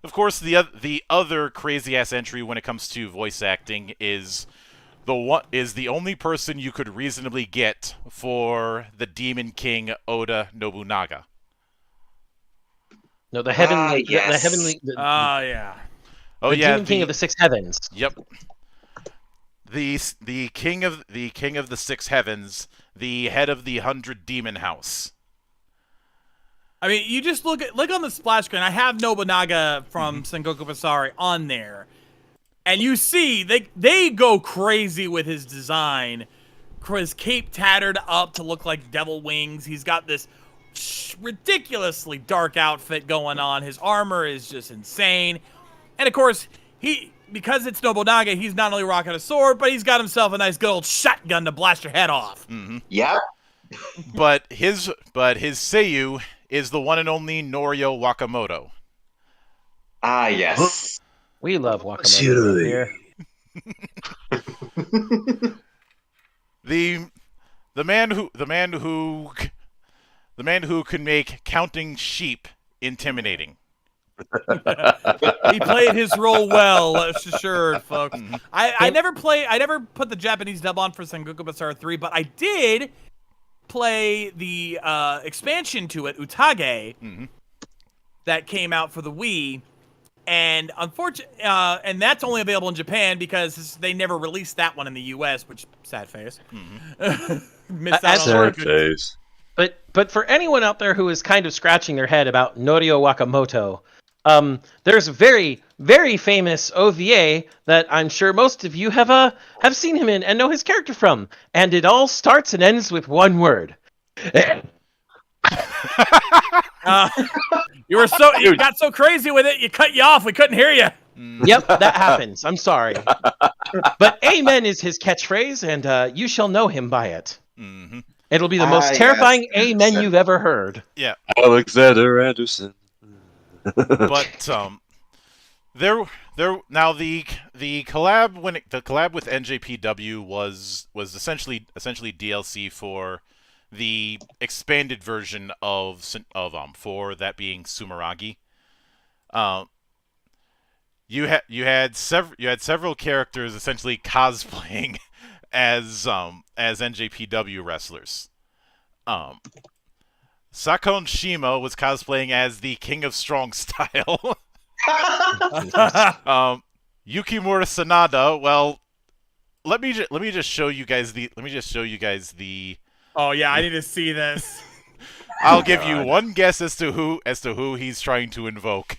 of course the other crazy ass entry when it comes to voice acting is the only person you could reasonably get for the Demon King Oda Nobunaga. No, the heavenly, yes. the heavenly. Yeah. Oh the yeah, Demon King of the Six Heavens. Yep. The king of the Six Heavens, the head of the 100 Demon House. I mean, you just look on the splash screen. I have Nobunaga from Sengoku Basara on there, and you see they go crazy with his design. His cape tattered up to look like devil wings. He's got this ridiculously dark outfit going on. His armor is just insane, and of course he because it's Nobunaga, he's not only rocking a sword, but he's got himself a nice good old shotgun to blast your head off. Mm-hmm. Yep. But his Seiyu is the one and only Norio Wakamoto. Ah, yes. We love Wakamoto around here. The man who can make counting sheep intimidating. He played his role well, that's assured, folks. Mhm. I never put the Japanese dub on for Sengoku Basara 3, but I did play the expansion to it, Utage, Mhm. that came out for the Wii. And and that's only available in Japan because they never released that one in the US, which sad face. Missed out on Sad the- face. But for anyone out there who is kind of scratching their head about Norio Wakamoto, there's a very, very famous OVA that I'm sure most of you have seen him in and know his character from, and it all starts and ends with one word. You got so crazy with it, you cut you off. We couldn't hear you. Yep, that happens. I'm sorry. But amen is his catchphrase, and you shall know him by it. Mm-hmm. It'll be the most yes, terrifying 100%. amen you've ever heard. Yeah, Alexander Anderson. but now the collab with NJPW was essentially DLC for the expanded version of for that being Sumeragi. You had several characters essentially cosplaying as NJPW wrestlers. Sakon Shima was cosplaying as the King of Strong Style. Yukimura Sanada. Well, let me just show you guys the. Oh yeah, I need to see this. I'll give you one guess as to who he's trying to invoke.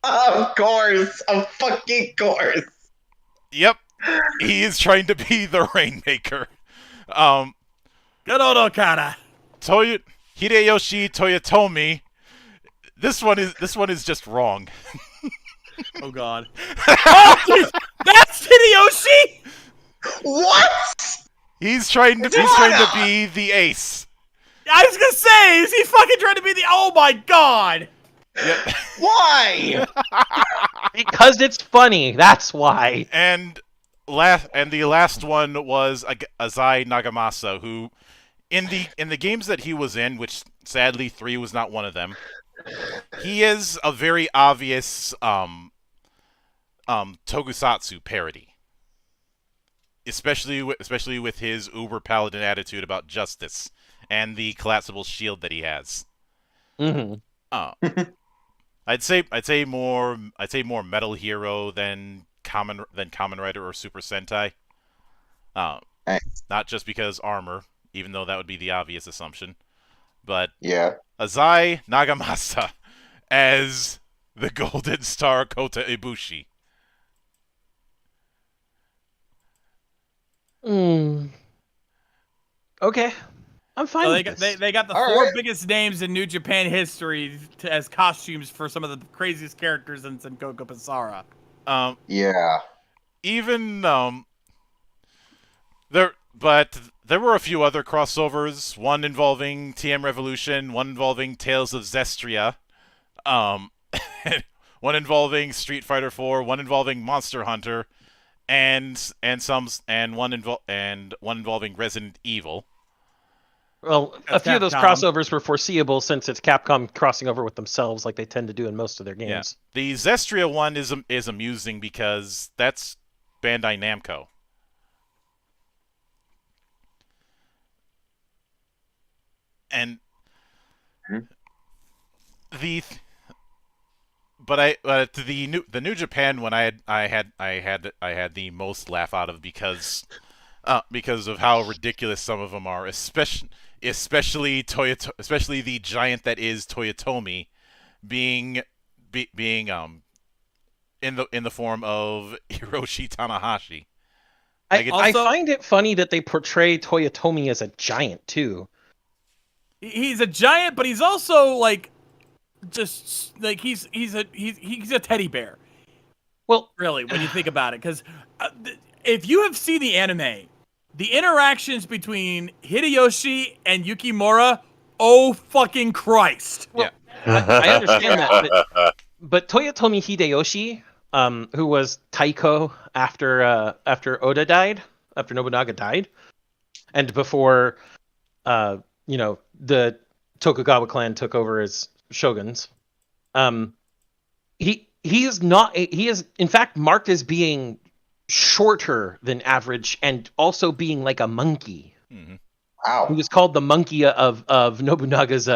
Of course. Of fucking course. Yep, he is trying to be the Rainmaker. Good old Okada. Hideyoshi Toyotomi. This one is just wrong. Oh god. Oh, geez, that's Hideyoshi. What? He's trying to be the ace. I was gonna say, is he fucking trying to be the? Oh my god. Yep. Why? Because it's funny, that's why. And the last one was Azai Nagamasa, who in the games that he was in, which sadly 3 was not one of them, he is a very obvious tokusatsu parody. Especially with his uber paladin attitude about justice and the collapsible shield that he has. Mm-hmm. I'd say more Metal Hero than Kamen Rider or Super Sentai. Not just because armor, even though that would be the obvious assumption, but Yeah. Azai Nagamasa as the Golden Star Kota Ibushi. Okay. I'm fine So with this. they got the All four right. biggest names in New Japan history as costumes for some of the craziest characters in Sengoku Basara. Yeah. Even there were a few other crossovers. One involving TM Revolution, one involving Tales of Zestria, one involving Street Fighter 4, one involving Monster Hunter, and one involving Resident Evil. Well, a That's few of those Capcom. crossovers were foreseeable since it's Capcom crossing over with themselves like they tend to do in most of their games. The Zestria one is amusing because that's Bandai Namco. And the New Japan one I had the most laugh out of because of how ridiculous some of them are, especially the giant that is Toyotomi being in the form of Hiroshi Tanahashi. I find it funny that they portray Toyotomi as a giant too. He's a giant, but he's also like just like he's a teddy bear. Well, Really, when you think about it, because if you have seen the anime, the interactions between Hideyoshi and Yukimura, oh fucking Christ! well, I understand that, but Toyotomi Hideyoshi, who was Taiko after Oda died, after Nobunaga died, and before the Tokugawa clan took over as shoguns, he is in fact marked as being shorter than average and also being like a monkey. Mm-hmm. Wow. He was called the monkey of Nobunaga's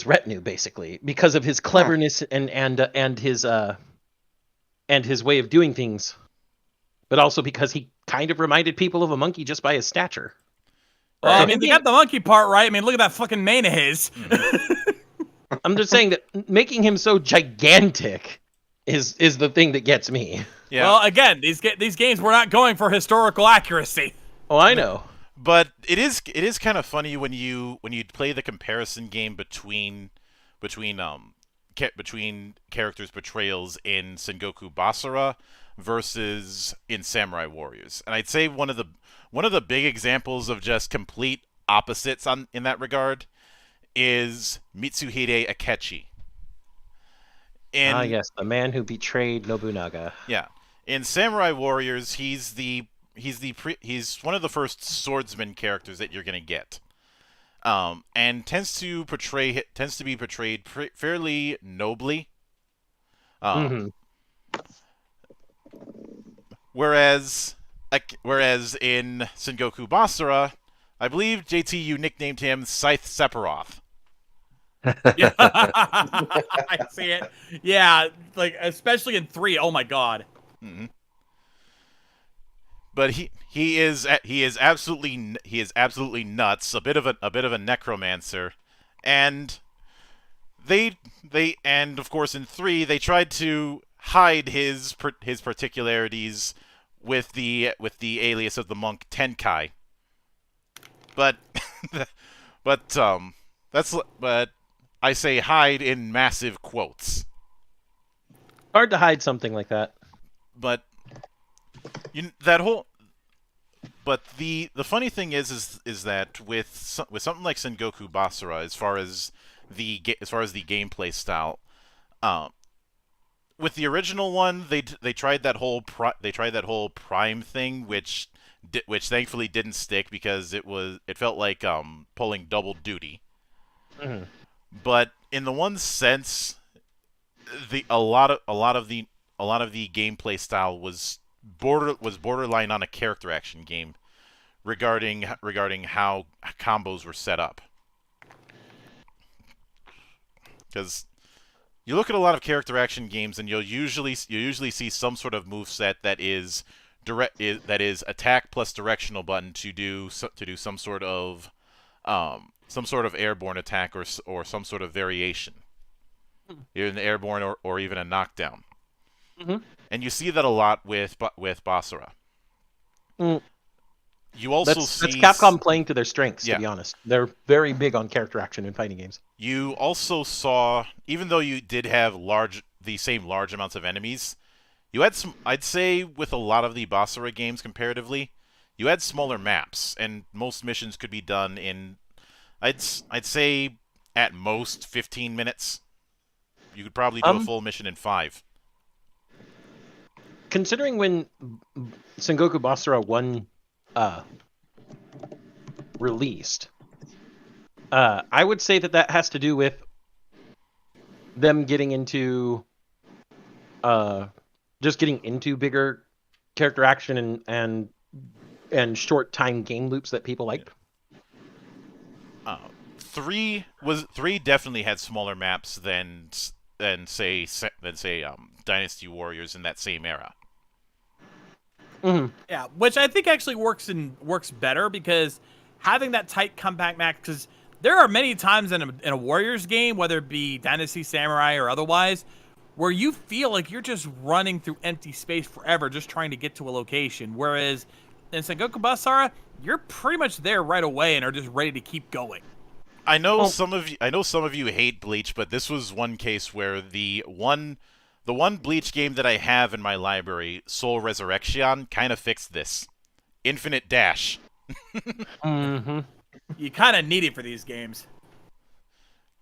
retinue, basically, because of his cleverness and his way of doing things, but also because he kind of reminded people of a monkey just by his stature. Well, I mean, they got the monkey part right. I mean, look at that fucking mane of his. I'm just saying that making him so gigantic is the thing that gets me. Yeah. Well, again, these games were not going for historical accuracy. Oh, I know. But it is kind of funny when you play the comparison game between characters' portrayals in Sengoku Basara versus in Samurai Warriors. And I'd say one of the big examples of just complete opposites in that regard is Mitsuhide Akechi. Yes, the man who betrayed Nobunaga. Yeah. In Samurai Warriors, he's one of the first swordsman characters that you're going to get. And tends to be portrayed fairly nobly. Whereas in Sengoku Basara, I believe JT, you nicknamed him Scythe Sephiroth. Yeah, I see it. Yeah, like especially in 3. Oh my god. Mm-hmm. But he is absolutely nuts. A bit of a necromancer, and and of course in 3 they tried to hide his particularities with the alias of the monk Tenkai. But I say hide in massive quotes. Hard to hide something like that. But the funny thing is that with something like Sengoku Basara, as far as the gameplay style, with the original one, they tried that whole prime thing, which thankfully didn't stick because it felt like pulling double duty. Mm-hmm. But in the one sense, a lot of the gameplay style was borderline on a character action game regarding how combos were set up. Because you look at a lot of character action games and you'll usually see some sort of moveset that is attack plus directional button to do some sort of airborne attack or some sort of variation, either an airborne or even a knockdown. Mm-hmm. And you see that a lot with Basara. Mm. You also That's Capcom playing to their strengths, to be honest. They're very big on character action in fighting games. You also saw, even though you did have the same large amounts of enemies, you had some, I'd say with a lot of the Basara games comparatively, you had smaller maps, and most missions could be done in, I'd say at most 15 minutes. You could probably do a full mission in 5. Considering when Sengoku Basara 1 released, I would say that has to do with them getting into just getting into bigger character action and short time game loops that people liked. 3 definitely had smaller maps than say Dynasty Warriors in that same era. Mm-hmm. Yeah, which I think actually works better because having that tight comeback map, because there are many times in a Warriors game, whether it be Dynasty, Samurai, or otherwise, where you feel like you're just running through empty space forever just trying to get to a location. Whereas in Sengoku Basara, you're pretty much there right away and are just ready to keep going. I know some of you hate Bleach, but this was one case where the one Bleach game that I have in my library, Soul Resurrection, kind of fixed this. Infinite Dash. Mm-hmm. You kind of need it for these games.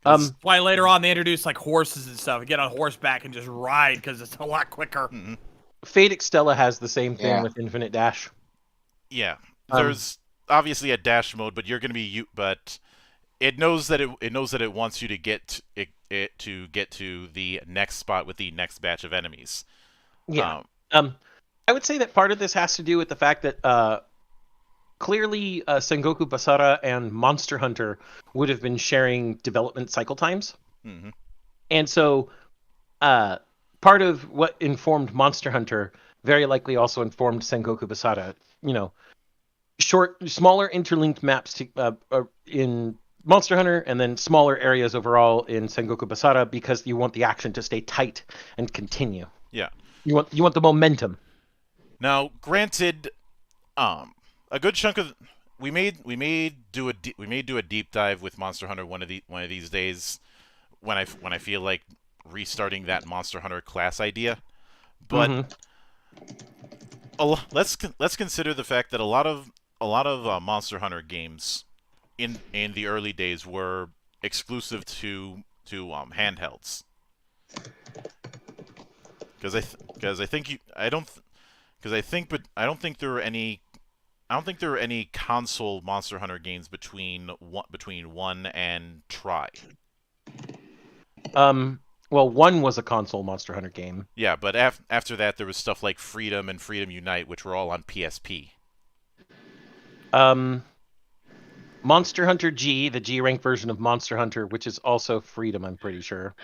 Um, That's why later on they introduce like horses and stuff. You get on horseback and just ride because it's a lot quicker. Mm-hmm. Fate Extella has the same thing Yeah. with Infinite Dash. Yeah, there's obviously a dash mode, but you're going to be but it knows that it wants you to get to the next spot with the next batch of enemies. Yeah. I would say that part of this has to do with the fact that clearly Sengoku Basara and Monster Hunter would have been sharing development cycle times. Mm-hmm. And so part of what informed Monster Hunter very likely also informed Sengoku Basara. You know, smaller interlinked maps in Monster Hunter, and then smaller areas overall in Sengoku Basara, because you want the action to stay tight and continue. Yeah. You want the momentum. Now, granted, a good chunk of we may do a deep dive with Monster Hunter one of these days when I feel like restarting that Monster Hunter class idea. But let's consider the fact that a lot of Monster Hunter games in the early days were exclusive to handhelds. Because I don't think there were any console Monster Hunter games between 1 and Try. Well, 1 was a console Monster Hunter game. Yeah, but after that there was stuff like Freedom and Freedom Unite, which were all on PSP. Monster Hunter G, the G rank version of Monster Hunter, which is also Freedom, I'm pretty sure.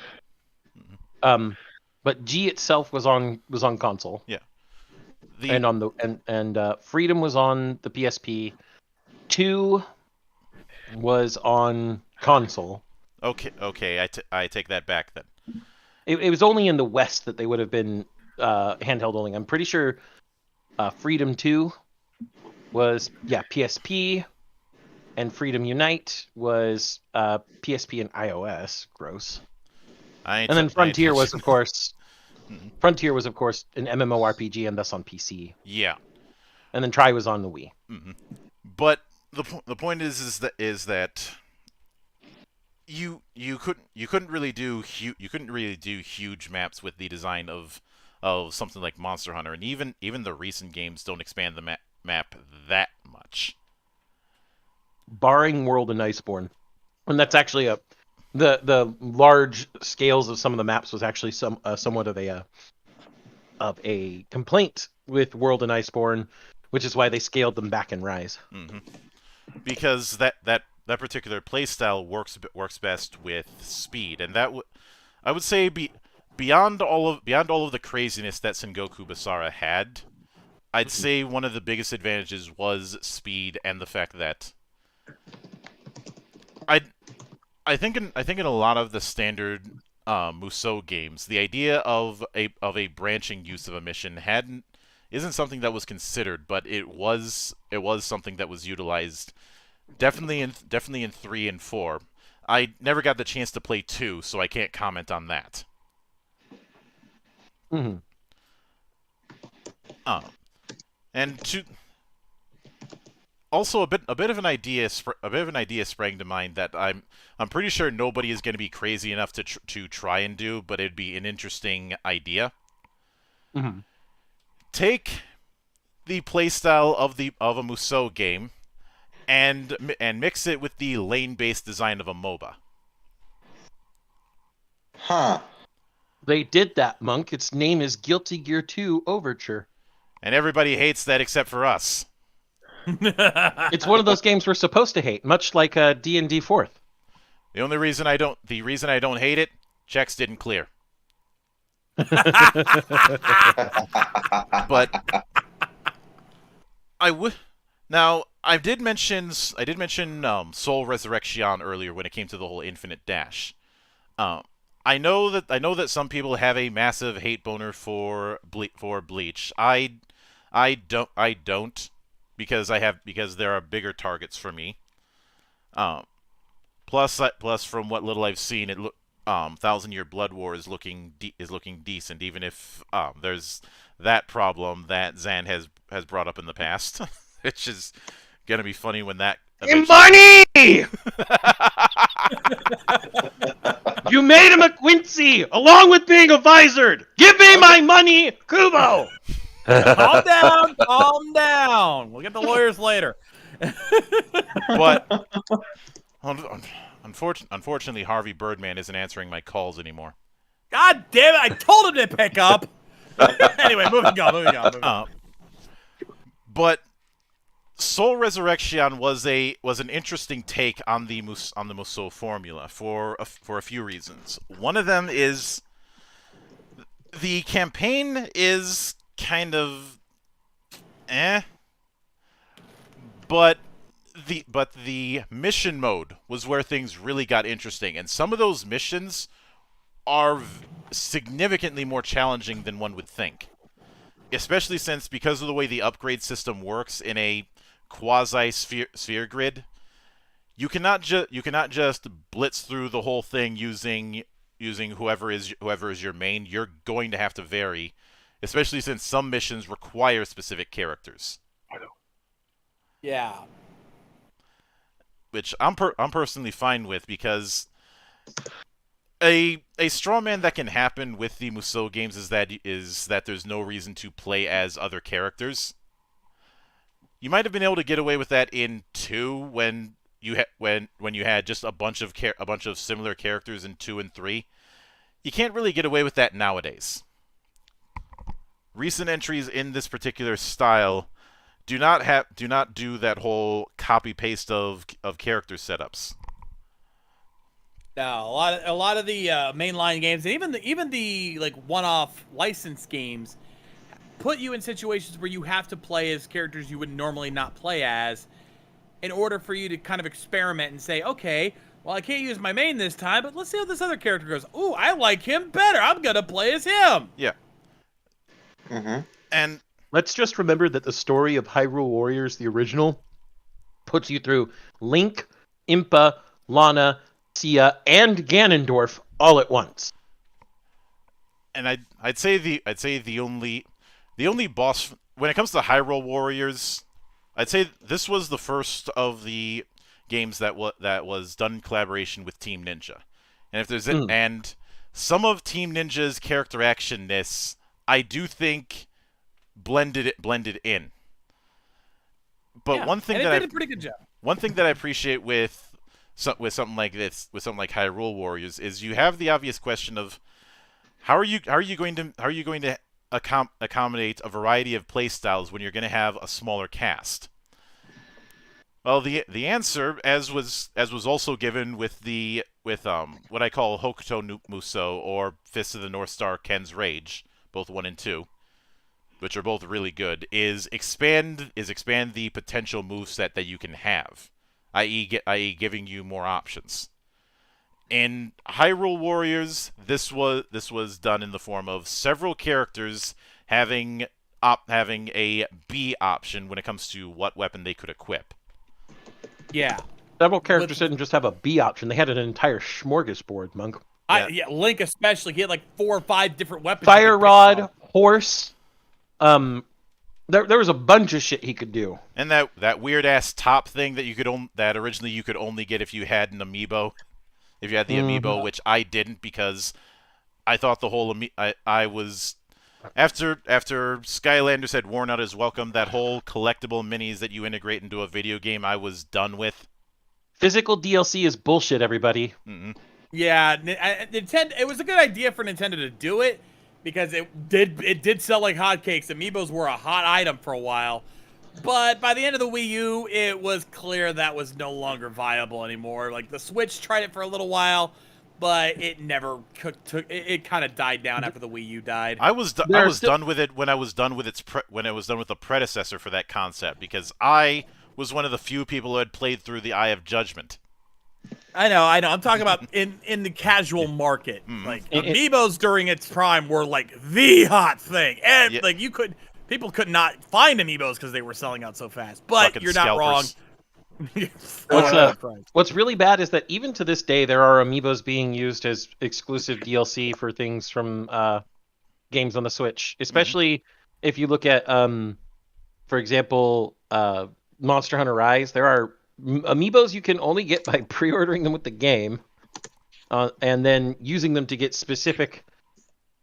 But G itself was on console. Yeah. And on the Freedom was on the PSP. 2 was on console. Okay, I take that back then. It was only in the West that they would have been handheld only. I'm pretty sure Freedom 2 was PSP, and Freedom Unite was PSP and iOS. Gross. And then Frontier was, of course, an MMORPG and thus on PC. Yeah. And then Try was on the Wii. Mm-hmm. But the point is that you couldn't really do huge maps with the design of something like Monster Hunter, and even the recent games don't expand the map that much. Barring World and Iceborne, and that's actually the large scales of some of the maps was actually somewhat of a complaint with World and Iceborne, which is why they scaled them back in Rise. Mm-hmm. Because that particular playstyle works best with speed, and I would say beyond all of the craziness that Sengoku Basara had, I'd say one of the biggest advantages was speed and the fact that I think in a lot of the standard Musou games, the idea of a branching use of a mission isn't something that was considered, but it was something that was utilized definitely in 3 and 4. I never got the chance to play 2, so I can't comment on that. Mm-hmm. And also a bit of an idea sprang to mind that I'm pretty sure nobody is going to be crazy enough to try and do, but it'd be an interesting idea. Mm-hmm. Take the playstyle of a Musou game and mix it with the lane-based design of a MOBA. Huh. They did that, Monk. Its name is Guilty Gear 2 Overture. And everybody hates that except for us. It's one of those games we're supposed to hate, much like D&D 4th. The reason I don't hate it, checks didn't clear. But I did mention Soul Resurrection earlier when it came to the whole Infinite Dash. I know that some people have a massive hate boner for Bleach. I don't, because there are bigger targets for me. Plus from what little I've seen, Thousand Year Blood War is looking decent, even if there's that problem that Zan has brought up in the past, which is gonna be funny when that. Money! You made him a Quincy, along with being a Visored. Give me my money, Kubo. Calm down, calm down. We'll get the lawyers later. But unfortunately, Harvey Birdman isn't answering my calls anymore. God damn it! I told him to pick up. Anyway, moving on. But Soul Resurrection was an interesting take on the Musou formula for a few reasons. One of them is the campaign is kind of but the mission mode was where things really got interesting, and some of those missions are significantly more challenging than one would think. Especially since, because of the way the upgrade system works in a quasi-sphere grid, you cannot just blitz through the whole thing using whoever is your main. You're going to have to vary, especially since some missions require specific characters. I know. Yeah. Which I'm personally fine with, because a straw man that can happen with the Musou games is that there's no reason to play as other characters. You might have been able to get away with that in 2 when you had just a bunch of similar characters in 2 and 3. You can't really get away with that nowadays. Recent entries in this particular style do not do that whole copy paste of character setups. No, a lot of the mainline games, and even the like one-off licensed games, put you in situations where you have to play as characters you would normally not play as, in order for you to kind of experiment and say, okay, well, I can't use my main this time, but let's see how this other character goes. Ooh, I like him better. I'm gonna play as him. Yeah. Mm-hmm. And Let's just remember that the story of Hyrule Warriors, the original, puts you through Link, Impa, Lana, Sia, and Ganondorf all at once. And I'd say the only boss when it comes to Hyrule Warriors, I'd say this was the first of the games that was done in collaboration with Team Ninja. And if there's and some of Team Ninja's character actionness, I do think blended in. But Yeah, one thing and that it did a pretty good job. One thing that I appreciate with something like this, with something like Hyrule Warriors, is you have the obvious question of how are you going to accommodate a variety of playstyles when you're going to have a smaller cast? Well, the answer, as was also given with what I call Hokuto Musou or Fist of the North Star Ken's Rage, both 1 and 2, which are both really good, is expand the potential moveset that you can have, i.e. giving you more options. In Hyrule Warriors, this was done in the form of several characters having a B option when it comes to what weapon they could equip. Yeah. Several characters didn't just have a B option; they had an entire smorgasbord, Monk. Yeah, Link especially. He had like 4 or 5 different weapons. Fire rod, horse. There was a bunch of shit he could do. And that weird ass top thing that originally you could only get if you had an amiibo, if you had the amiibo, which I didn't, because I thought the whole I was after Skylanders had worn out his welcome, that whole collectible minis that you integrate into a video game, I was done with. Physical DLC is bullshit, everybody. Mm-mm. Yeah, Nintendo. It was a good idea for Nintendo to do it, because it did sell like hotcakes. Amiibos were a hot item for a while, but by the end of the Wii U, it was clear that was no longer viable anymore. Like the Switch tried it for a little while, but it never took. It kind of died down after the Wii U died. I was done with it when I was done with the predecessor for that concept, because I was one of the few people who had played through the Eye of Judgment. I know. I'm talking about in the casual market. Like Amiibos during its prime were like the hot thing, and like People could not find amiibos because they were selling out so fast. But Fucking you're not wrong. What's really bad is that even to this day, there are amiibos being used as exclusive DLC for things from games on the Switch. Especially if you look at, for example, Monster Hunter Rise. There are amiibos you can only get by pre-ordering them with the game, and then using them to get specific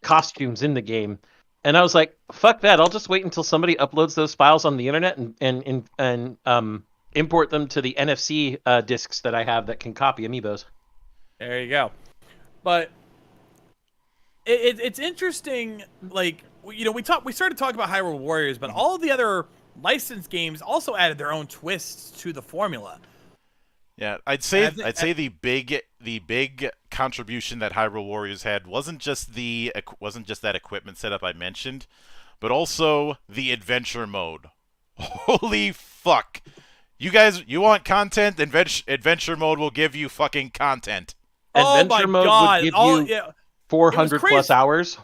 costumes in the game. And I was like, fuck that! I'll just wait until somebody uploads those files on the internet and import them to the NFC discs that I have that can copy amiibos. There you go. But it's interesting. Like, you know, we started talking about Hyrule Warriors, but all of the other licensed games also added their own twists to the formula. Yeah, I'd say the big contribution that Hyrule Warriors had wasn't just that equipment setup I mentioned, but also the adventure mode. Holy fuck! You guys, you want content? Adventure mode will give you fucking content. Adventure mode would give you 400 plus hours.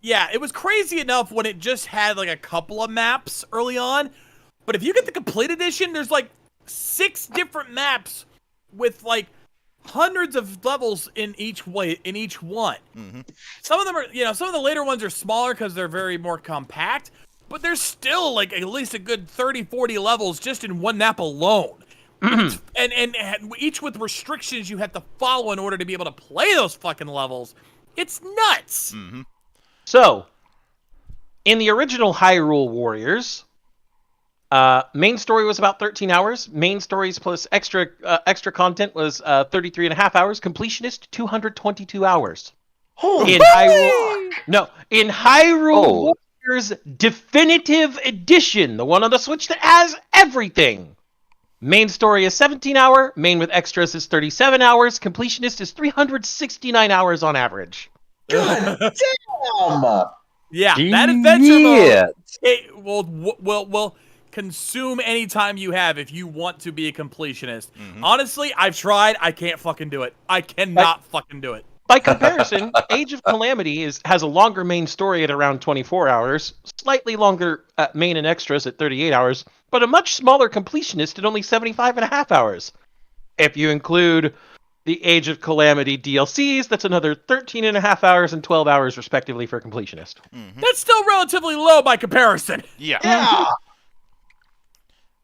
Yeah, it was crazy enough when it just had like a couple of maps early on, but if you get the complete edition, there's like 6 different maps with like hundreds of levels in each one. Mm-hmm. Some of them are, some of the later ones are smaller because they're very more compact, but there's still like at least a good 30-40 levels just in one map alone. and each with restrictions you have to follow in order to be able to play those fucking levels. It's nuts. Mm-hmm. So, in the original Hyrule Warriors, main story was about 13 hours. Main stories plus extra content was 33 and a half hours. Completionist, 222 hours. In Hyrule Warriors Definitive Edition, the one on the Switch that has everything. Main story is 17 hour. Main with extras is 37 hours. Completionist is 369 hours on average. God damn! Yeah, that adventure mode, it will consume any time you have if you want to be a completionist. Mm-hmm. Honestly, I've tried. I can't fucking do it. I cannot fucking do it. By comparison, Age of Calamity has a longer main story at around 24 hours, slightly longer main and extras at 38 hours, but a much smaller completionist at only 75 and a half hours. If you include the Age of Calamity DLCs, that's another 13 and a half hours and 12 hours respectively for completionist. Mm-hmm. That's still relatively low by comparison. Yeah.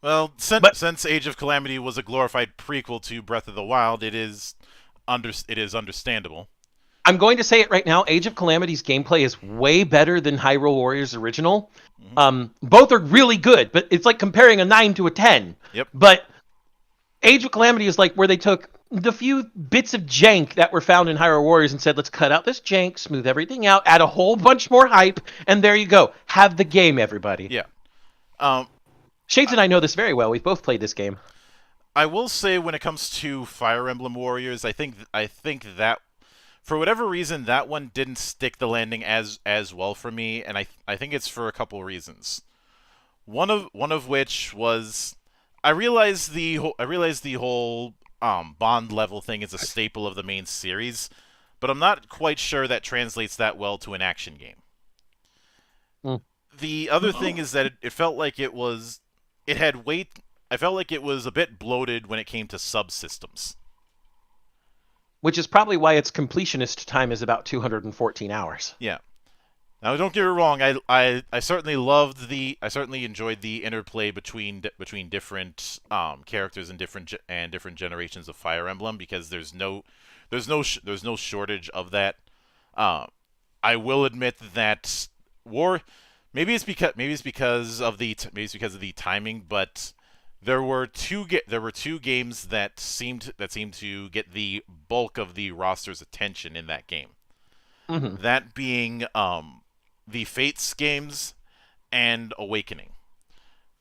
Well, since Age of Calamity was a glorified prequel to Breath of the Wild, it is understandable. I'm going to say it right now. Age of Calamity's gameplay is way better than Hyrule Warriors original. Mm-hmm. Both are really good, but it's like comparing a 9 to a 10. Yep. But Age of Calamity is like where they took the few bits of jank that were found in Hyrule Warriors and said, let's cut out this jank, smooth everything out, add a whole bunch more hype, and there you go. Have the game, everybody. Yeah. Shades and I know this very well. We've both played this game. I will say when it comes to Fire Emblem Warriors, I think that for whatever reason that one didn't stick the landing as well for me, and I think it's for a couple reasons. One of which was I realized the whole bond level thing is a staple of the main series, but I'm not quite sure that translates that well to an action game. The other thing is that it felt like it had weight. I felt like it was a bit bloated when it came to subsystems. Which is probably why its completionist time is about 214 hours. Yeah. Now, don't get me wrong. I certainly enjoyed the interplay between different characters and different generations of Fire Emblem, because there's no shortage of that. I will admit that maybe it's because of the timing, but there were two games that seemed to get the bulk of the roster's attention in that game. Mm-hmm. That being the Fates games and Awakening.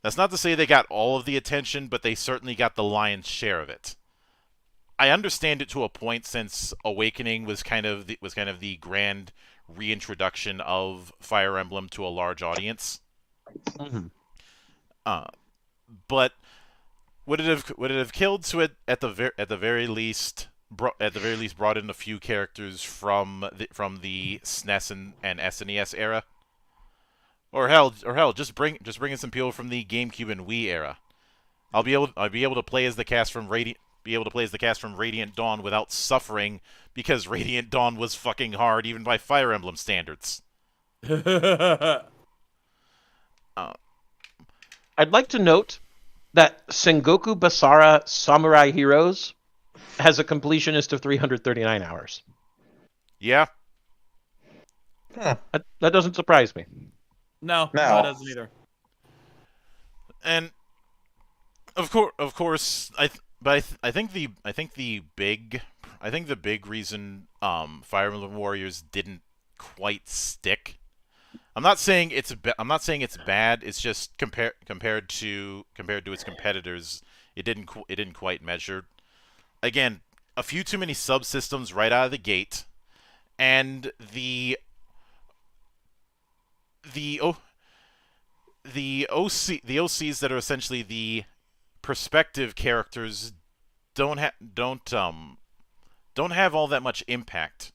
That's not to say they got all of the attention, but they certainly got the lion's share of it. I understand it to a point, since Awakening was kind of the grand reintroduction of Fire Emblem to a large audience. Mm-hmm. But would it have killed to it at the very least brought in a few characters from the SNES and SNES era? or hell, just bring in some people from the GameCube and Wii era. I'll be able to play as the cast from Radiant Dawn without suffering because Radiant Dawn was fucking hard even by Fire Emblem standards. I'd like to note that Sengoku Basara Samurai Heroes has a completionist of 339 hours. Yeah. That doesn't surprise me. No, it doesn't either. And of course, I think the big reason Fire Emblem Warriors didn't quite stick. I'm not saying it's bad. It's just compared to its competitors, it didn't quite measure. Again, a few too many subsystems right out of the gate, and the OCs that are essentially the perspective characters don't have all that much impact.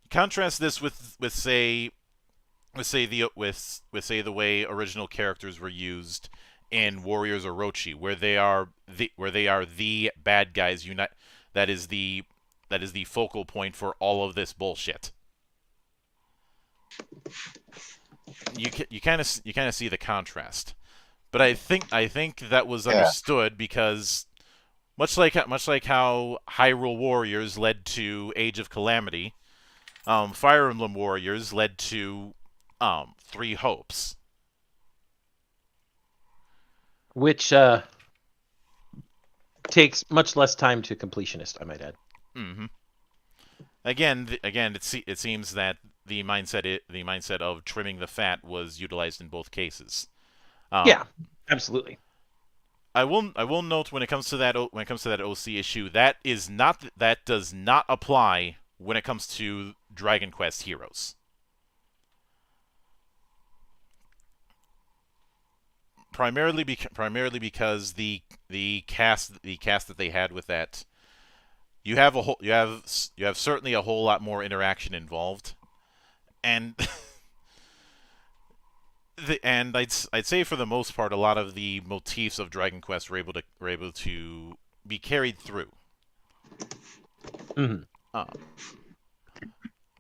Contrast this with say the way original characters were used in Warriors Orochi, where they are the bad guys unite. That is the focal point for all of this bullshit. You kind of see the contrast, but I think that was understood because much like how Hyrule Warriors led to Age of Calamity, Fire Emblem Warriors led to Three Hopes, which takes much less time to completionist, I might add. Mm-hmm. Again, it seems that the mindset of trimming the fat was utilized in both cases. Yeah, absolutely. I will note when it comes to that OC issue, that does not apply when it comes to Dragon Quest Heroes. Primarily because the cast that they had with that, you have certainly a whole lot more interaction involved, and I'd say for the most part, a lot of the motifs of Dragon Quest were able to be carried through. Mm-hmm.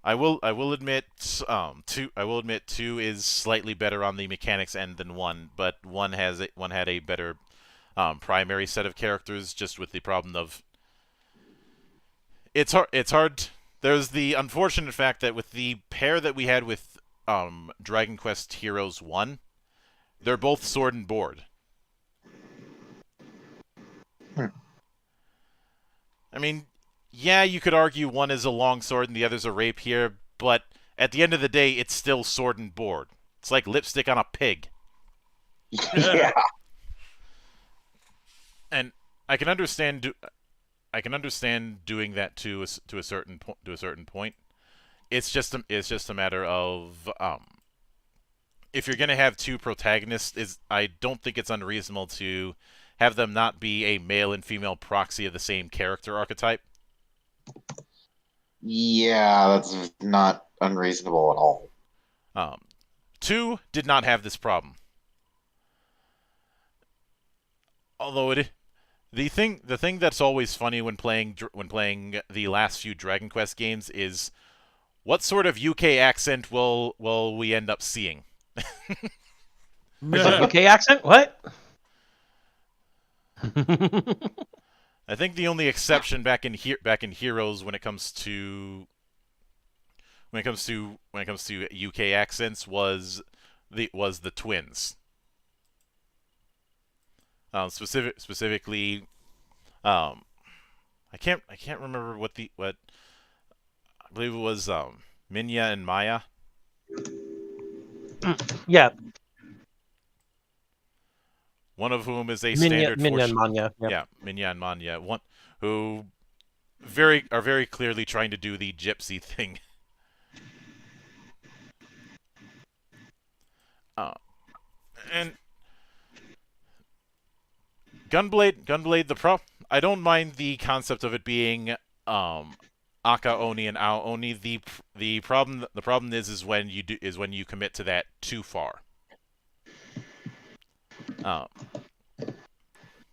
I will admit 2 is slightly better on the mechanics end than 1, but 1 had a better primary set of characters, just with the problem of it's hard. There's the unfortunate fact that with the pair that we had with Dragon Quest Heroes 1, they're both sword and board. I mean, yeah, you could argue one is a long sword and the other's a rapier, but at the end of the day, it's still sword and board. It's like lipstick on a pig. Yeah. And I can understand doing that to a certain point. It's just a matter of if you're gonna have 2 protagonists, I don't think it's unreasonable to have them not be a male and female proxy of the same character archetype. Yeah, that's not unreasonable at all. 2 did not have this problem. Although the thing that's always funny when playing the last few Dragon Quest games is what sort of UK accent will we end up seeing? UK accent? What? I think the only exception back in Heroes when it comes to UK accents was the twins. Specifically, I can't remember what I believe it was Minya and Maya. Yeah. One of whom is a standard Minya and Manya. Yep. Yeah, Minya and Manya. One who are very clearly trying to do the gypsy thing. And Gunblade, I don't mind the concept of it being Aka Oni and Ao Oni. The problem is when you commit to that too far.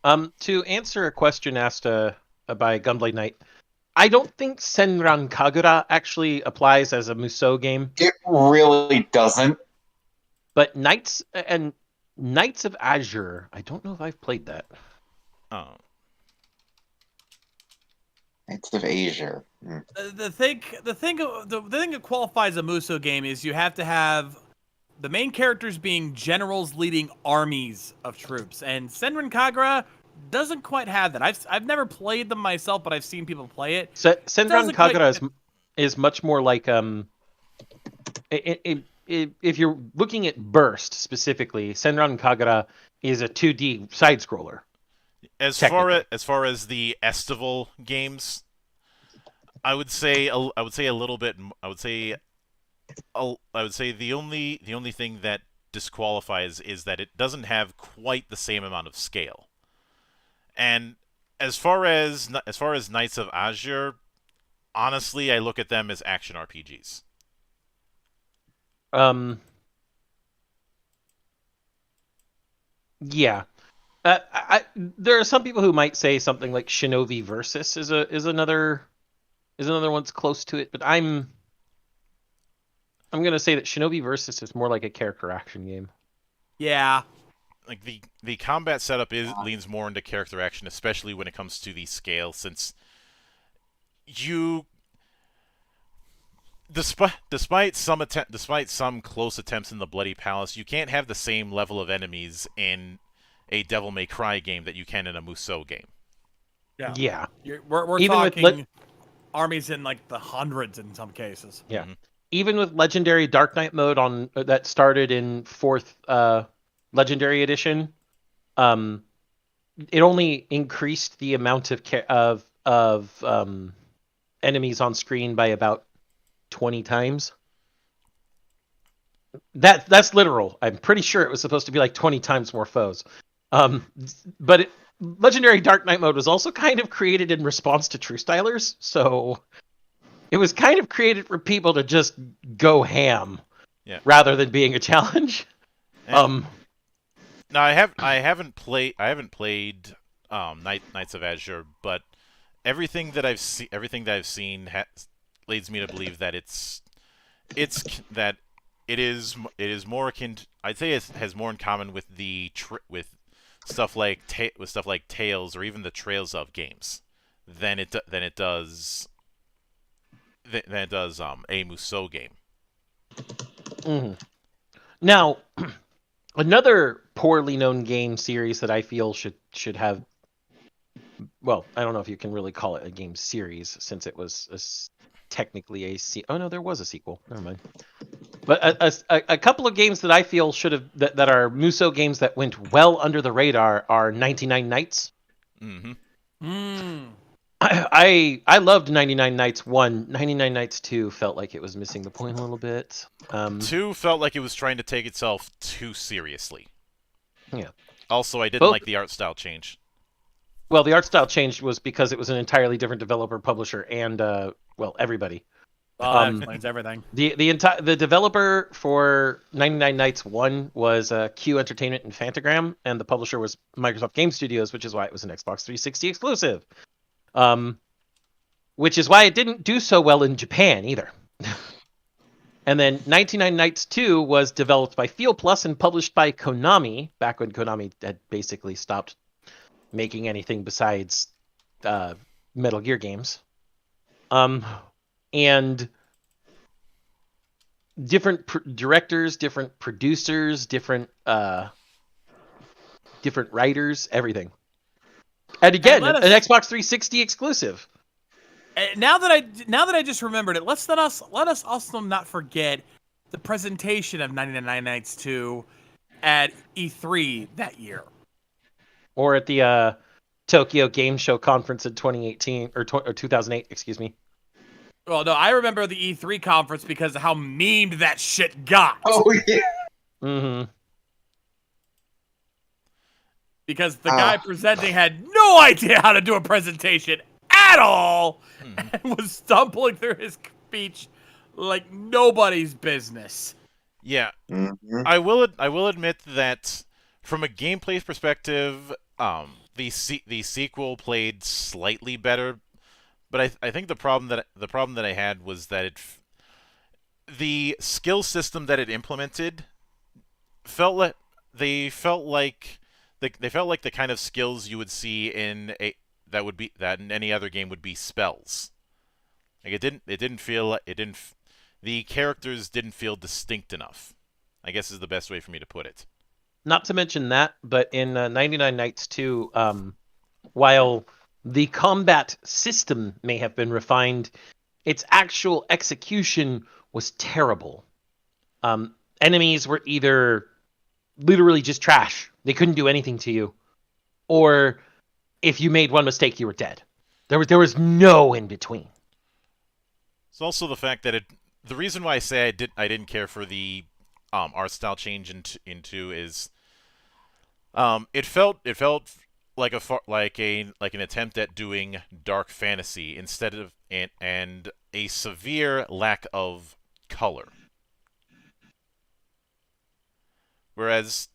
To answer a question asked by Gunblade Knight, I don't think Senran Kagura actually applies as a Musou game. It really doesn't. But Knights of Azure, I don't know if I've played that. Knights of Asia. The thing that qualifies a Musou game is you have to have the main characters being generals leading armies of troops, and Senran Kagura doesn't quite have that. I've never played them myself, but I've seen people play it. Senran Kagura is much more like if you're looking at Burst specifically, Senran Kagura is a 2D side scroller. As far as the Estival games, I would say a little bit. I would say the only thing that disqualifies is that it doesn't have quite the same amount of scale. And as far as Knights of Azure, honestly, I look at them as action RPGs. Yeah. There are some people who might say something like Shinobi Versus is another one that's close to it, but I'm gonna say that Shinobi Versus is more like a character action game. Yeah. Like the combat setup leans more into character action, especially when it comes to the scale, since despite some close attempts in the Bloody Palace, you can't have the same level of enemies in a Devil May Cry game that you can in a Musou game. Yeah. We're Even talking armies in like the hundreds in some cases. Yeah. Mm-hmm. Even with Legendary Dark Knight mode on that started in 4th Legendary Edition, it only increased the amount of enemies on screen by about 20 times. That's literal. I'm pretty sure it was supposed to be like 20 times more foes. But Legendary Dark Knight mode was also kind of created in response to True Stylers, so it was kind of created for people to just go ham, rather than being a challenge. Now I haven't played Knights of Azure, but everything that I've seen leads me to believe that it is more akin. I'd say it has more in common with with stuff like Tales or even the Trails of games than it does a Musou game. Mm-hmm. Now, another poorly known game series that I feel should have, well, I don't know if you can really call it a game series since it was technically a oh no, there was a sequel. Never mind. But a couple of games that I feel should have that are Musou games that went well under the radar are 99 Nights. Mm-hmm. I loved 99 Nights 1. 99 Nights 2 felt like it was missing the point a little bit. 2 felt like it was trying to take itself too seriously. Yeah. Also, I didn't like the art style change. Well, the art style change was because it was an entirely different developer, publisher, and everybody. That explains everything. The developer for 99 Nights 1 was Q Entertainment and Fantagram, and the publisher was Microsoft Game Studios, which is why it was an Xbox 360 exclusive. Which is why it didn't do so well in Japan either. And then 99 Nights 2 was developed by Feel Plus and published by Konami, back when Konami had basically stopped making anything besides Metal Gear games. And different directors, different producers, different writers, everything. And again, an Xbox 360 exclusive. Now that I just remembered it, let us also not forget the presentation of 99 Nights 2 at E3 that year, or at the Tokyo Game Show conference in 2018 or 2008. Excuse me. Well, no, I remember the E3 conference because of how memed that shit got. Oh yeah. Mm-hmm. Because the guy presenting had no idea how to do a presentation at all, and was stumbling through his speech like nobody's business. Yeah, Mhm. I will admit that from a gameplay perspective, the sequel played slightly better, but I think the problem that I had was that the skill system that it implemented felt like they felt like they felt like the kind of skills you would see in that in any other game would be spells. Like it didn't feel it didn't the characters didn't feel distinct enough, I guess is the best way for me to put it. Not to mention that, but in 99 Nights 2, while the combat system may have been refined, its actual execution was terrible. Enemies were either literally just trash. They couldn't do anything to you. Or if you made one mistake, you were dead. There was no in between. It's also the fact that the reason why I say I didn't care for the art style change into is it felt like an attempt at doing dark fantasy instead of and a severe lack of color. Whereas,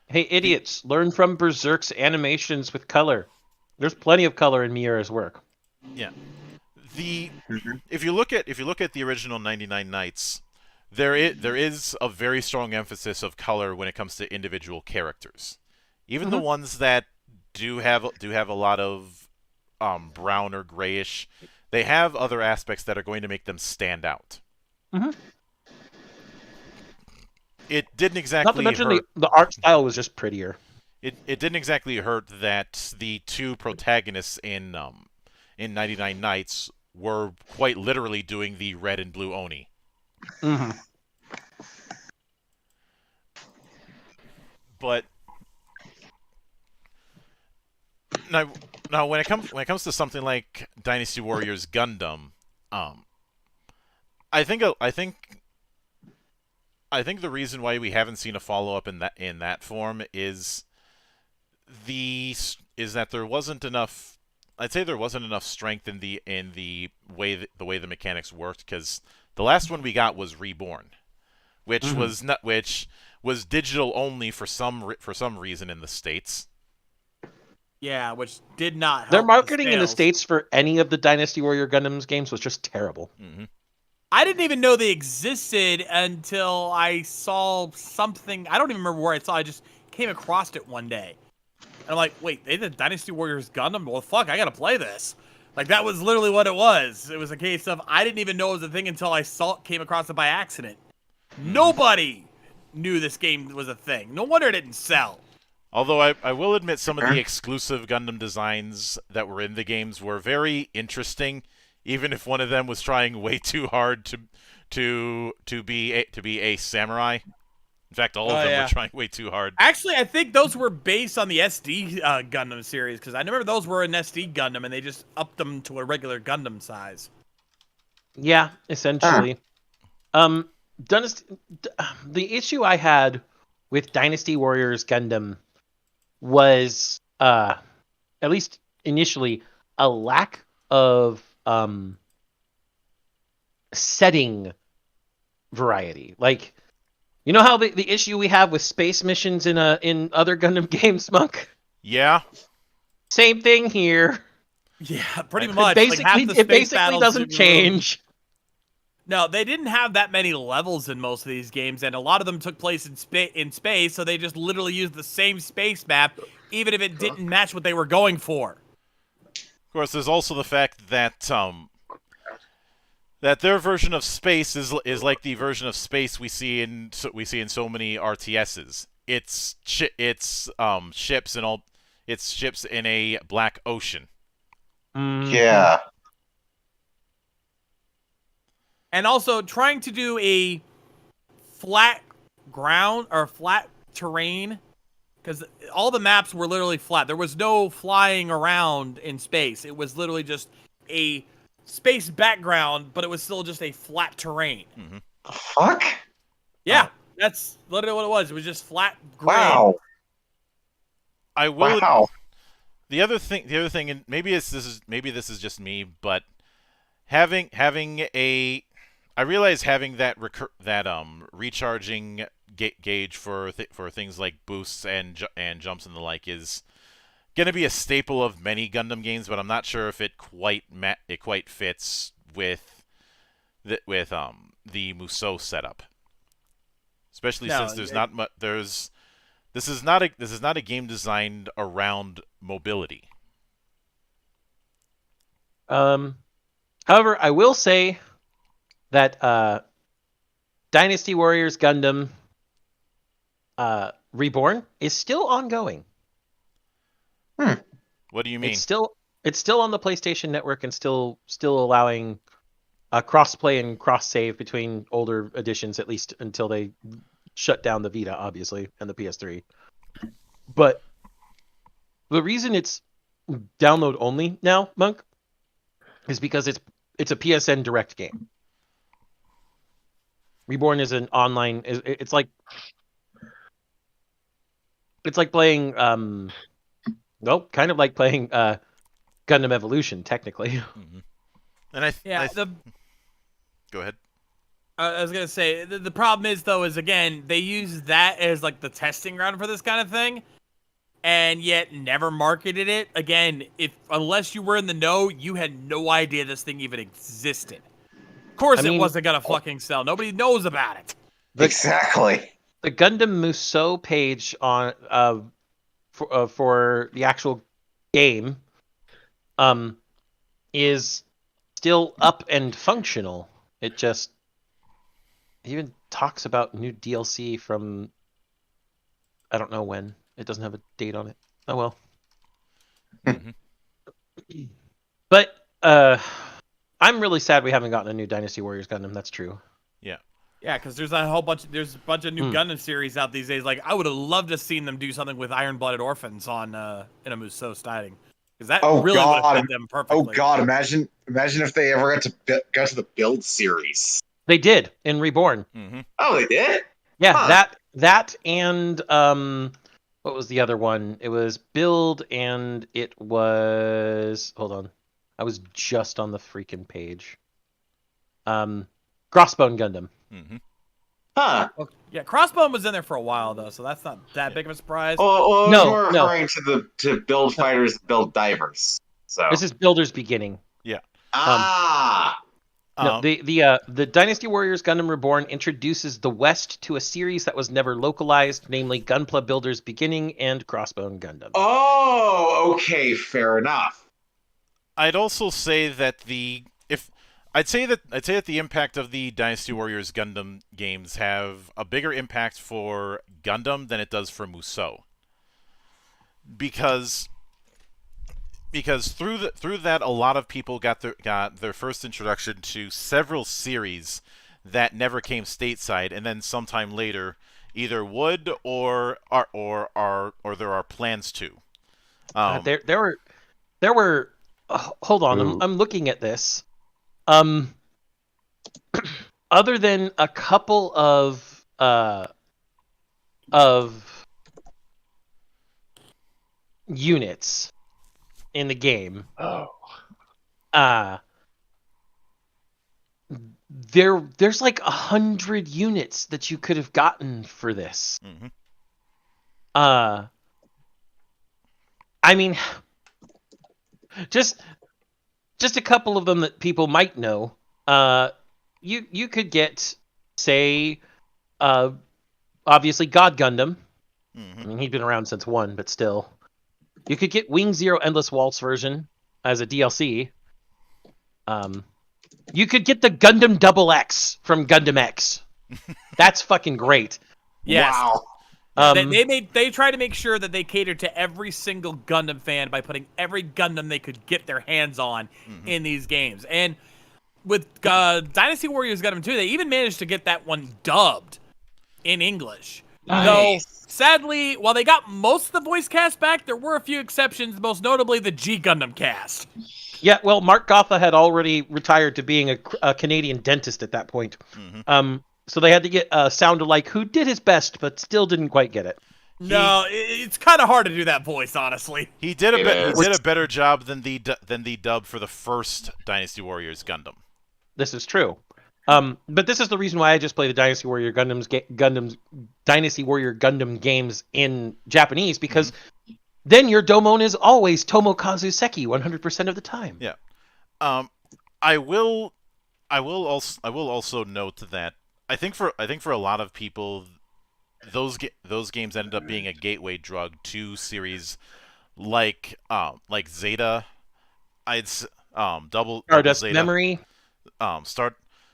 Hey, idiots, learn from Berserk's animations with color. There's plenty of color in Miura's work. yeah, if you look at the original 99 Nights, there is a very strong emphasis of color when it comes to individual characters. Even the ones that do have a lot of brown or grayish, they have other aspects that are going to make them stand out. It didn't exactly Not to mention hurt. the art style was just prettier. It didn't exactly hurt that the two protagonists in 99 Nights were quite literally doing the red and blue Oni. Mm-hmm. But now when it comes to something like Dynasty Warriors Gundam, I think the reason why we haven't seen a follow up in that form is that there wasn't enough. I'd say there wasn't enough strength in the way the mechanics worked, because the last one we got was Reborn, which was digital only for some reason in the States. Yeah, which did not help Their marketing in the sales. States for any of the Dynasty Warrior Gundams games was just terrible. Mm-hmm. I didn't even know they existed until I saw something. I don't even remember where I saw. I just came across it one day. And I'm like, wait, they did Dynasty Warriors Gundam? Well, fuck, I gotta play this. Like, that was literally what it was. It was a case of, I didn't even know it was a thing until I came across it by accident. Nobody knew this game was a thing. No wonder it didn't sell. Although I will admit some of the exclusive Gundam designs that were in the games were very interesting, even if one of them was trying way too hard to be a samurai. In fact, all of them were trying way too hard. Actually, I think those were based on the SD Gundam series, because I remember those were an SD Gundam, and they just upped them to a regular Gundam size. Yeah, essentially. The issue I had with Dynasty Warriors Gundam was, at least initially, a lack of setting variety. Like, you know how the issue we have with space missions in other Gundam games, Monk? Yeah. Same thing here. Yeah, pretty much. It basically doesn't change. No, they didn't have that many levels in most of these games, and a lot of them took place in space, so they just literally used the same space map, even if it didn't match what they were going for. Of course, there's also the fact that that their version of space is like the version of space we see in so many RTSs. It's ships and all. It's ships in a black ocean. Yeah. And also trying to do a flat ground or flat terrain, because all the maps were literally flat. There was no flying around in space. It was literally just a space background, but it was still just a flat terrain. Mm-hmm. Fuck? Yeah, that's literally what it was. It was just flat grid. Wow. I will. Wow. the other thing, and maybe this is just me, but having a, I realize having that recharging gauge for things like boosts and jumps and the like is going to be a staple of many Gundam games, but I'm not sure if it quite fits with the Musou setup, especially since there's not much. This is not a game designed around mobility. However, I will say that Dynasty Warriors Gundam Reborn is still ongoing. What do you mean? It's still on the PlayStation Network and still allowing cross-play and cross-save between older editions, at least until they shut down the Vita, obviously, and the PS3. But the reason it's download only now, Monk, is because it's a PSN Direct game. Reborn is an online. It's like playing. Well, kind of like playing Gundam Evolution, technically. Mm-hmm. And go ahead. I was gonna say the problem is though again they use that as like the testing ground for this kind of thing, and yet never marketed it. Again, unless you were in the know, you had no idea this thing even existed. Of course, it wasn't gonna fucking sell. Nobody knows about it. Exactly. The Gundam Musou page on for the actual game is still up and functional. It just even talks about new DLC from I don't know when. It doesn't have a date on it. Oh well. Mm-hmm. But I'm really sad we haven't gotten a new Dynasty Warriors Gundam. That's true. Yeah, because there's a bunch of new Gundam series out these days. Like I would have loved to seen them do something with Iron-Blooded Orphans on in a Musou styling, because that really would have fit them perfectly. Oh god, imagine if they ever got to the build series. They did in Reborn. Mm-hmm. Oh, they did? Yeah, Huh. that and what was the other one? It was Build and it was hold on. I was just on the freaking page. Crossbone Gundam. Mm-hmm. Huh. Yeah, Crossbone was in there for a while though, so that's not that big of a surprise. Well, No, we're referring to build fighters, build divers. So This is Builder's Beginning. No, the Dynasty Warriors Gundam Reborn introduces the West to a series that was never localized, namely Gunpla Builder's Beginning and Crossbone Gundam. Oh, okay, fair enough. I'd also say that the impact of the Dynasty Warriors Gundam games have a bigger impact for Gundam than it does for Musou. Because through that a lot of people got their first introduction to several series that never came stateside, and then sometime later either would or there are plans to. There were hold on, I'm looking at this. Other than a couple of units in the game, there's like 100 units that you could have gotten for this. Mm-hmm. I mean, just a couple of them that people might know. You could get, say, obviously God Gundam. Mm-hmm. I mean, he'd been around since 1, but still. You could get Wing Zero Endless Waltz version as a DLC. You could get the Gundam Double X from Gundam X. That's fucking great. Yes. Wow. They try to make sure that they cater to every single Gundam fan by putting every Gundam they could get their hands on in these games. And with Dynasty Warriors Gundam 2, they even managed to get that one dubbed in English. Nice. Though, sadly, while they got most of the voice cast back, there were a few exceptions, most notably the G Gundam cast. Yeah, well, Mark Gotha had already retired to being a Canadian dentist at that point. Mm-hmm. So they had to get a sound-alike who did his best, but still didn't quite get it. No, it's kind of hard to do that voice, honestly. He did It is. he did a better job than the dub for the first Dynasty Warriors Gundam. This is true. But this is the reason why I just play the Dynasty Warrior Dynasty Warrior Gundam games in Japanese, because then your Domon is always Tomokazu Seki 100% of the time. Yeah. I will also note that I think for a lot of people, those games ended up being a gateway drug to series like Zeta. Double Stardust Zeta. Memory.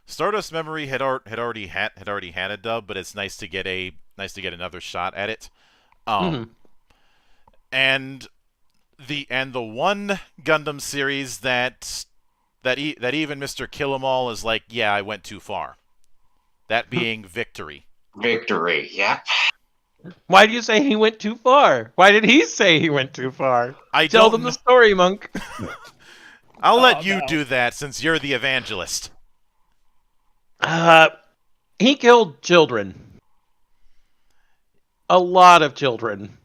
Stardust Memory had already had a dub, but it's nice to get another shot at it. And the one Gundam series that even Mr. Kill-Em-All is like, yeah, I went too far. That being Victory. Victory, yep. Why do you say he went too far? Why did he say he went too far? Tell them the story, Monk. I'll let you do that since you're the evangelist. He killed children. A lot of children.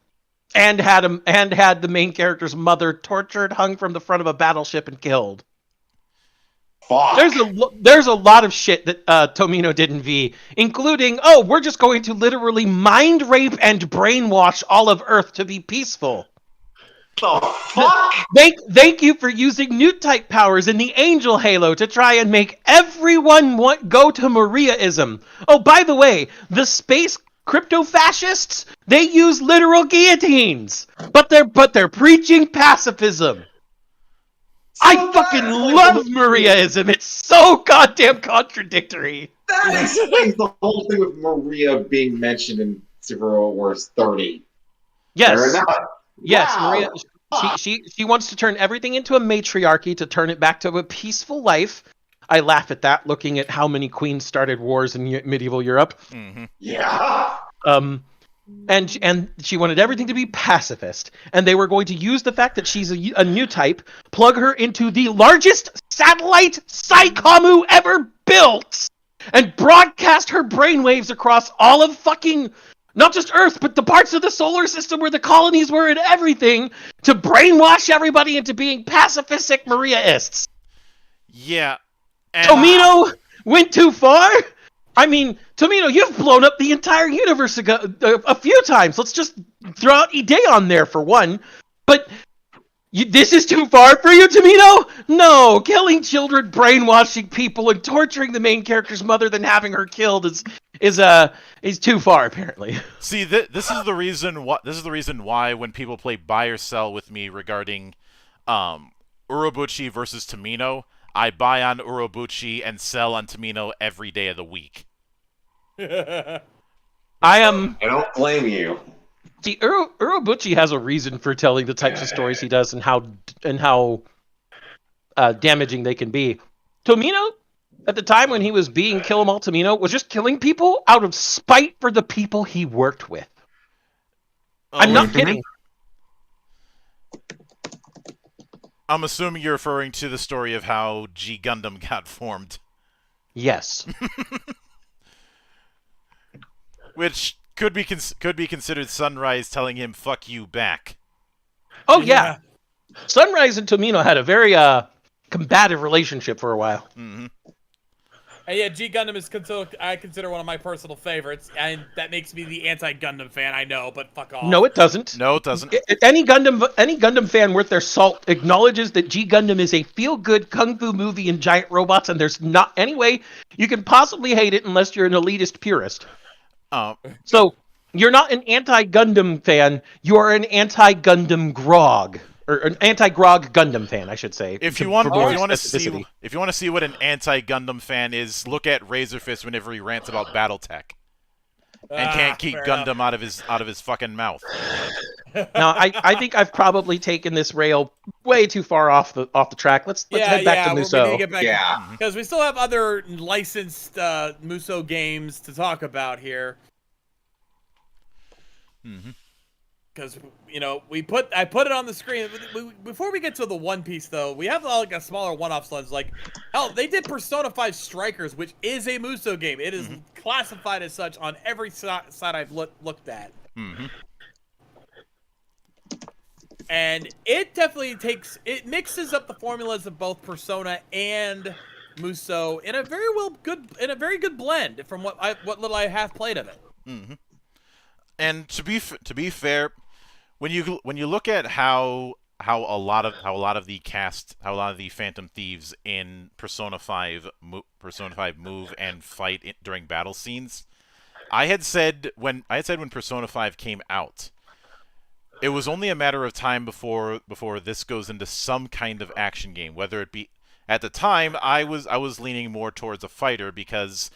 And had the main character's mother tortured, hung from the front of a battleship, and killed. Fuck. There's a lot of shit that Tomino did in V, including, we're just going to literally mind rape and brainwash all of Earth to be peaceful. The fuck? Thank you for using new type powers in the Angel Halo to try and make everyone go to Mariaism. Oh, by the way, the space crypto-fascists, they use literal guillotines, but they're preaching pacifism. I fucking love Mariaism. It's so goddamn contradictory. That explains the whole thing with Maria being mentioned in Super Robot Wars 30. Yes. Fair enough. Yes, Wow. Maria. She wants to turn everything into a matriarchy to turn it back to a peaceful life. I laugh at that, looking at how many queens started wars in medieval Europe. Mm-hmm. Yeah. And she wanted everything to be pacifist, and they were going to use the fact that she's a new type, plug her into the largest satellite Psycommu ever built, and broadcast her brainwaves across all of fucking, not just Earth, but the parts of the solar system where the colonies were and everything, to brainwash everybody into being pacifistic Mariaists. Yeah. And Tomino went too far? I mean, Tomino, you've blown up the entire universe a few times. Let's just throw out Ideon there for one. But this is too far for you, Tomino? No, killing children, brainwashing people, and torturing the main character's mother, then having her killed is too far, apparently. See, this is the reason why when people play buy or sell with me regarding Urobuchi versus Tomino, I buy on Urobuchi and sell on Tomino every day of the week. I don't blame you. See, Urobuchi has a reason for telling the types of stories he does and how damaging they can be. Tomino, at the time when he was being Kill 'Em All Tomino, was just killing people out of spite for the people he worked with. I'm not kidding. I'm assuming you're referring to the story of how G Gundam got formed. Yes. Which could be considered Sunrise telling him "fuck you" back. Oh yeah. Sunrise and Tomino had a very combative relationship for a while. Mm-hmm. And yeah, G Gundam is I consider one of my personal favorites, and that makes me the anti-Gundam fan. I know, but fuck off. No, it doesn't. No, it doesn't. Any Gundam fan worth their salt acknowledges that G Gundam is a feel-good kung fu movie in giant robots, and there's not any way you can possibly hate it unless you're an elitist purist. So you're not an anti-Gundam fan. You're an anti-Gundam grog. Or an anti-grog Gundam fan, I should say. If you want to see what an anti-Gundam fan is, look at Razorfist whenever he rants about BattleTech, and can't keep Gundam out of his fucking mouth. Now, I think I've probably taken this rail way too far off the track. Let's head back to Musou. Because we still have other licensed Musou games to talk about here. Mm-hmm. Because, you know, I put it on the screen. Before we get to the One Piece, though, we have like a smaller one-off lens. Like, hell, they did Persona 5 Strikers, which is a Musou game. It is classified as such on every site I've looked at. Mm-hmm. and it definitely mixes up the formulas of both Persona and Musou in a very good blend from what little I have played of it. Mm-hmm. And to be fair, when you look at how a lot of the Phantom Thieves in Persona 5 move and fight during battle scenes, I had said when Persona 5 came out, it was only a matter of time before this goes into some kind of action game, whether it be at the time I was leaning more towards a fighter because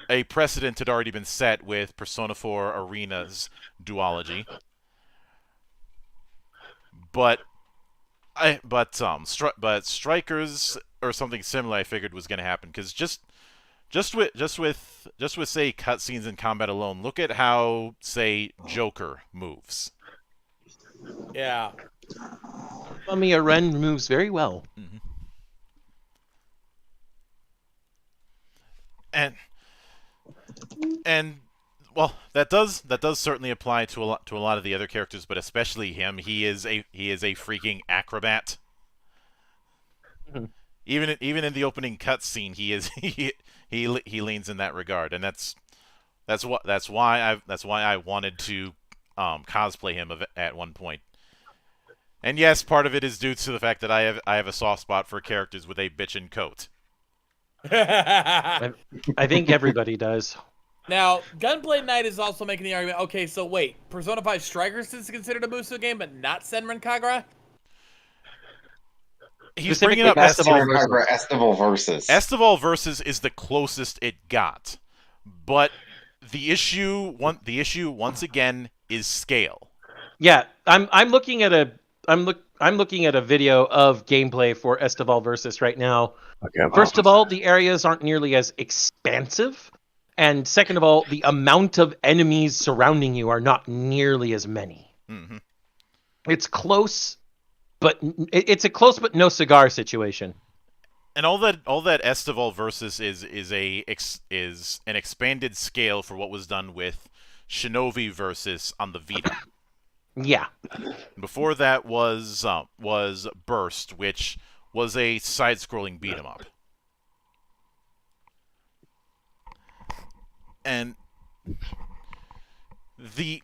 a precedent had already been set with Persona 4 Arena's duology. But Strikers or something similar I figured was going to happen, because just with say cutscenes and combat alone, look at how say Joker moves. Yeah. Mamiya Ren moves very well. Mm-hmm. And well, that does certainly apply to a lot of the other characters, but especially him. He is a freaking acrobat. Mm-hmm. Even in the opening cutscene, he leans in that regard, and that's why I wanted to cosplay him at one point. And yes, part of it is due to the fact that I have a soft spot for characters with a bitchin' coat. I think everybody does. Now, Gunblade Knight is also making the argument, okay, so wait, Persona 5 Strikers is considered a Musou game, but not Senran Kagura? He's bringing up Estival Versus. Estival Versus is the closest it got, but the issue once again is scale. Yeah, I'm looking at a video of gameplay for Estival Versus right now. Okay, First of all, the areas aren't nearly as expansive, and second of all, the amount of enemies surrounding you are not nearly as many. Mm-hmm. It's close, but it's a close but no cigar situation. And all that Estival Versus is an expanded scale for what was done with Shinobi Versus on the Vita. Yeah. Before that was Burst, which was a side-scrolling beat 'em up. And there's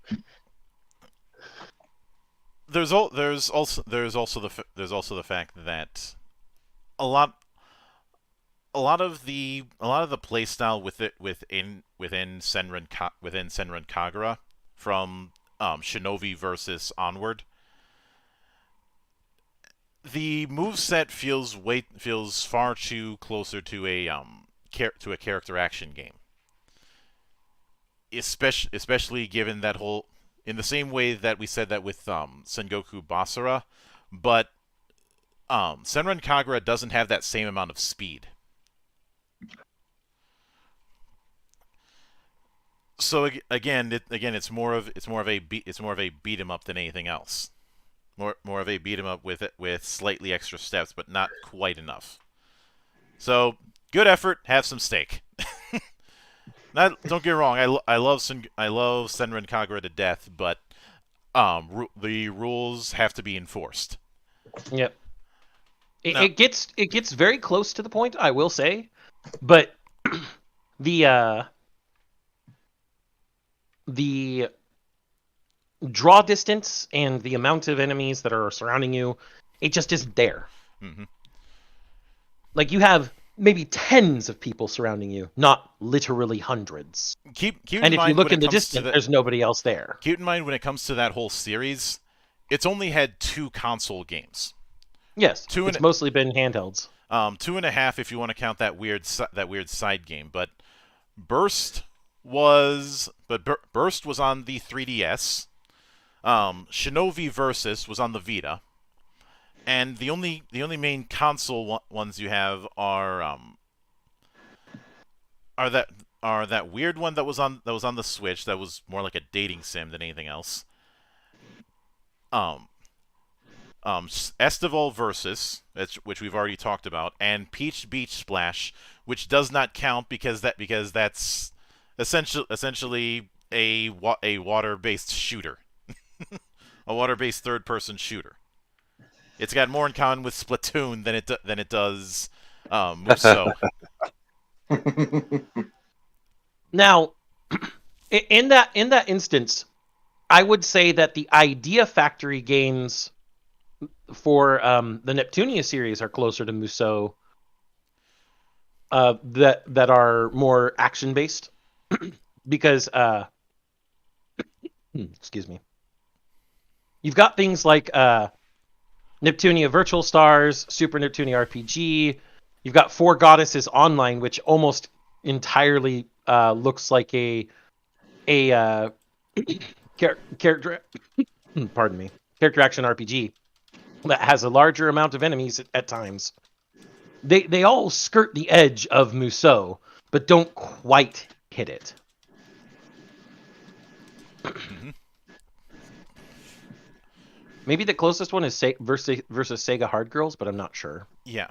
also the fact that a lot of the playstyle within Senran Kagura from Shinobi Versus onward, the moveset feels far too closer to a character action game. Especially given that whole, in the same way that we said that with Sengoku Basara, but Senran Kagura doesn't have that same amount of speed. So again, it's more of a beat 'em up than anything else. More of a beat 'em up with slightly extra steps, but not quite enough. So good effort, have some steak. Don't get me wrong, I love Senran Kagura to death, but the rules have to be enforced. Yep. It gets very close to the point, I will say, but the draw distance and the amount of enemies that are surrounding you, it just isn't there. Mm-hmm. Like, you have maybe tens of people surrounding you, not literally hundreds. And if you look in the distance, there's nobody else there. Keep in mind, when it comes to that whole series, it's only had 2 console games. Yes, it's mostly been handhelds. 2.5 if you want to count that weird side game. But Burst was on the 3DS. Shinobi Versus was on the Vita. And the only main console ones you have are that weird one that was on the Switch that was more like a dating sim than anything else. Estival Versus, which we've already talked about, and Peach Beach Splash, which does not count because that's essentially a water-based shooter, a water-based third-person shooter. It's got more in common with Splatoon than it does Musou. Now, in that instance, I would say that the Idea Factory games for the Neptunia series are closer to Musou. That are more action based, because excuse me. You've got things like Neptunia Virtual Stars, Super Neptunia RPG. You've got Four Goddesses Online, which almost entirely looks like a character pardon me, character action RPG that has a larger amount of enemies at times. They all skirt the edge of Musou, but don't quite hit it. Mm-hmm. Maybe the closest one is versus Sega Hard Girls, but I'm not sure. Yeah.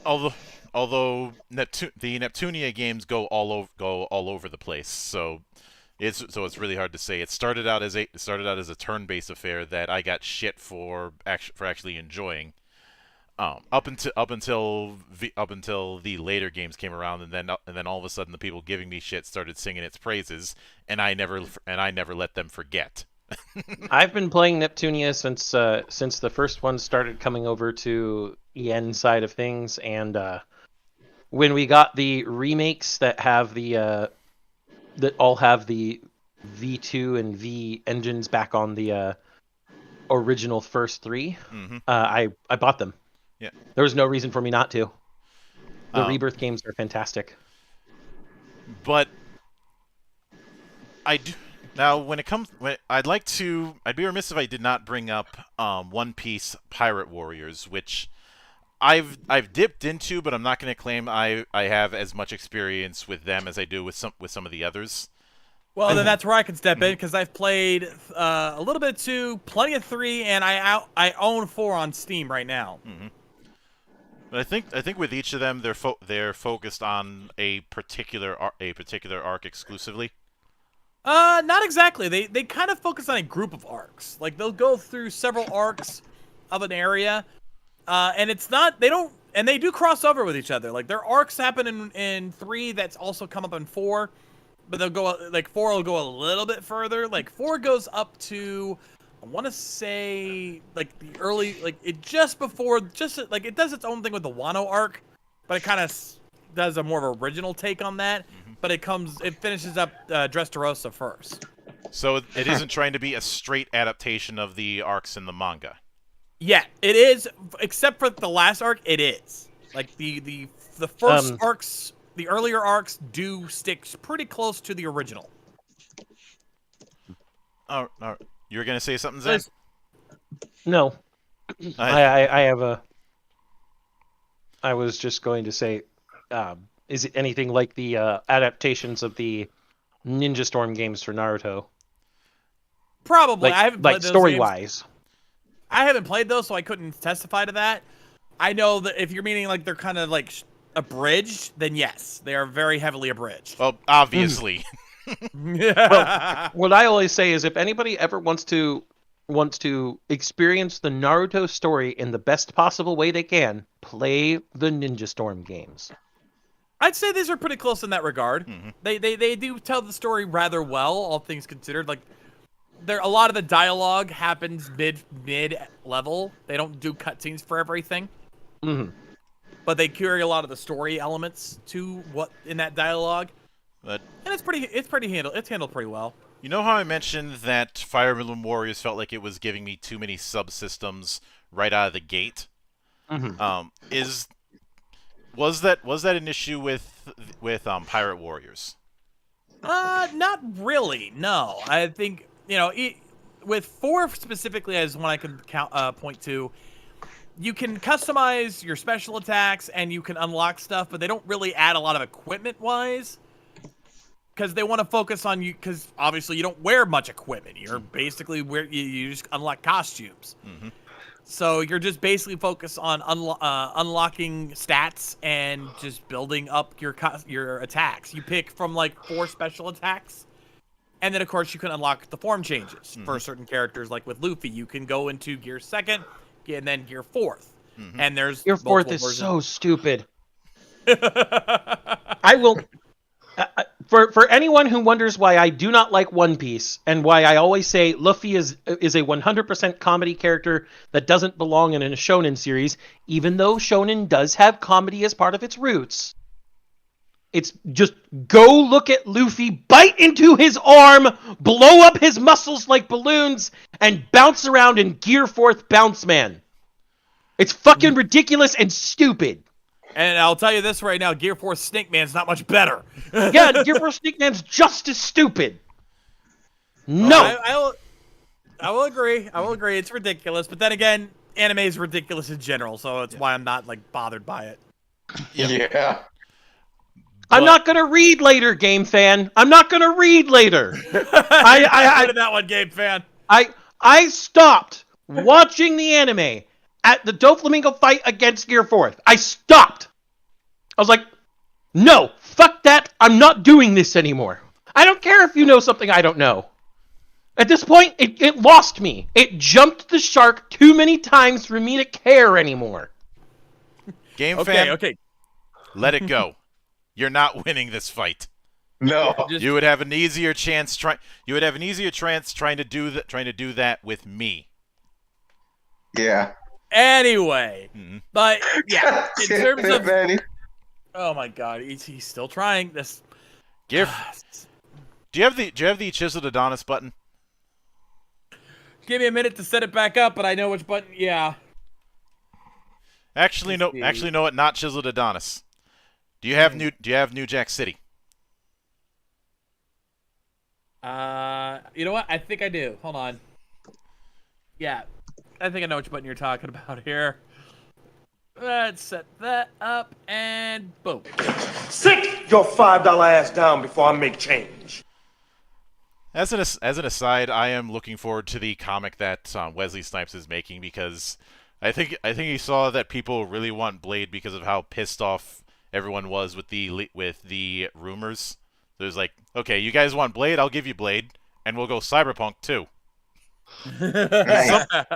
Although the Neptunia games go all over the place, so it's really hard to say. It started out as a turn-based affair that I got shit for actually enjoying. Up until the later games came around, and then all of a sudden the people giving me shit started singing its praises, and I never let them forget. I've been playing Neptunia since the first one started coming over to EN side of things, and when we got the remakes that have that all have the V2 and V engines back on the original first three, I bought them. Yeah. There was no reason for me not to. The Rebirth games are fantastic. But I do now I'd be remiss if I did not bring up One Piece Pirate Warriors, which I've dipped into, but I'm not going to claim I have as much experience with them as I do with some of the others. Well, then that's where I can step in, because I've played a little bit 2, plenty of 3, and I own 4 on Steam right now. Mm-hmm. But I think with each of them, they're focused on a particular arc exclusively. Not exactly. They kind of focus on a group of arcs. Like, they'll go through several arcs of an area, and they do cross over with each other. Like, their arcs happen in 3 that's also come up in 4, but they'll go, like, 4 will go a little bit further. Like, 4 goes up to, I want to say, like, the early, like, it does its own thing with the Wano arc, but it kind of does a more of original take on that. But it finishes up Dressrosa first. So it isn't trying to be a straight adaptation of the arcs in the manga. Yeah, it is, except for the last arc. It is like the first arcs, the earlier arcs do stick pretty close to the original. Oh, you were gonna say something, Zen? No, I was just going to say, is it anything like the adaptations of the Ninja Storm games for Naruto? Probably. Like, I haven't played those story-wise. I haven't played those, so I couldn't testify to that. I know that if you're meaning like they're kind of like abridged, then yes, they are very heavily abridged. Well, obviously. Well, what I always say is, if anybody ever wants to experience the Naruto story in the best possible way they can, play the Ninja Storm games. I'd say these are pretty close in that regard. Mm-hmm. They do tell the story rather well, all things considered. Like, a lot of the dialogue happens mid level. They don't do cutscenes for everything. Mm-hmm. But they carry a lot of the story elements to what in that dialogue. But And it's handled pretty well. you know how I mentioned that Fire Emblem Warriors felt like it was giving me too many subsystems right out of the gate? Mm-hmm. Was that an issue with Pirate Warriors? Not really. No, I think with 4 specifically as one I can point to. You can customize your special attacks and you can unlock stuff, but they don't really add a lot of equipment-wise. Because they want to focus on you, because obviously you don't wear much equipment. You're basically you just unlock costumes. Mm-hmm. So you're just basically focused on unlocking stats and just building up your attacks. You pick from like 4 special attacks, And then, of course, you can unlock the form changes for certain characters. Like with Luffy, you can go into Gear 2nd and then Gear 4th. And there's Gear 4th is so stupid. I will... For anyone who wonders why I do not like One Piece and why I always say Luffy is a 100% comedy character that doesn't belong in a shonen series, even though shonen does have comedy as part of its roots. It's just go look at Luffy, bite into his arm, blow up his muscles like balloons, and bounce around in Gear 4th Bounce Man. It's fucking ridiculous and stupid. And I'll tell you this right now, Gear 4 Snake Man's not much better. Yeah, Gear 4 Snake Man's just as stupid. No. I will agree. I will agree. It's ridiculous. But then again, anime is ridiculous in general, so it's why I'm not, like, bothered by it. Yeah. I'm not gonna read later, game fan. I'm not gonna read later. I that one, game fan. I stopped watching the anime at the Doflamingo fight against Gear 4th. I stopped. I was like, no, fuck that. I'm not doing this anymore. I don't care if you know something I don't know. At this point, it lost me. It jumped the shark too many times for me to care anymore. Game fan, Okay. let it go. You're not winning this fight. No. You would have an easier chance trying to do that with me. Yeah. Anyway, but yeah, in terms of Manny. oh my god, he's still trying this. Do you have the chiseled Adonis button? Give me a minute to set it back up, but I know which button. Yeah. Actually, no. Actually, no. What? Not chiseled Adonis. Do you have New Jack City? You know what? I think I do. Hold on. Yeah, I think I know which button you're talking about here. Let's set that up, and boom. Sit your $5 ass down before I make change. As an aside, I am looking forward to the comic that Wesley Snipes is making because I think he saw that people really want Blade because of how pissed off everyone was with the rumors. So it was like, okay, you guys want Blade? I'll give you Blade, and we'll go Cyberpunk too.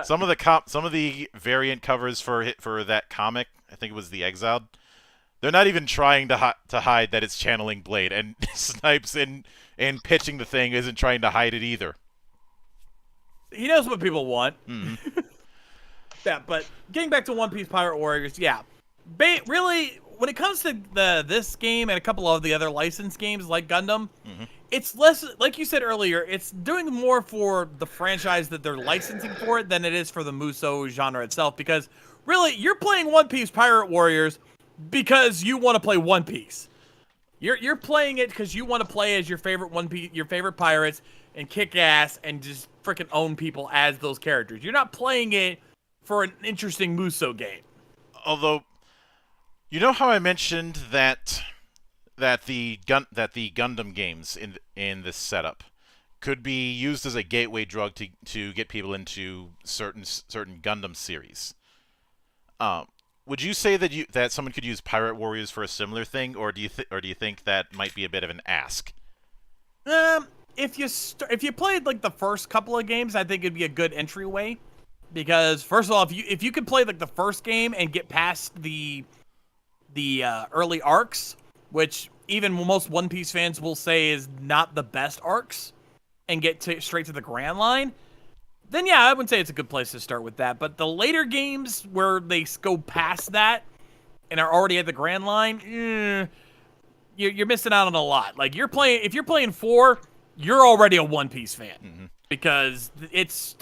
Some of the variant covers for that comic, I think it was The Exiled, they're not even trying to hide that it's channeling Blade, and Snipes in pitching the thing isn't trying to hide it either. He knows what people want. Yeah, but getting back to One Piece Pirate Warriors, yeah, really, when it comes to this game and a couple of the other licensed games like Gundam, it's less, like you said earlier, it's doing more for the franchise that they're licensing for it than it is for the Musou genre itself. Because really, you're playing One Piece Pirate Warriors because you want to play One Piece. You're playing it because you want to play as your favorite your favorite pirates and kick ass and just freaking own people as those characters. You're not playing it for an interesting Musou game. Although, you know how I mentioned that the Gundam games in this setup could be used as a gateway drug to get people into certain Gundam series. Would you say that someone could use Pirate Warriors for a similar thing, or do you think that might be a bit of an ask? If you played like the first couple of games, I think it'd be a good entryway, because first of all, if you could play like the first game and get past the early arcs, which even most One Piece fans will say is not the best arcs, and get straight to the Grand Line, then yeah, I would say it's a good place to start with that. But the later games where they go past that and are already at the Grand Line, you're missing out on a lot. Like if you're playing 4, you're already a One Piece fan because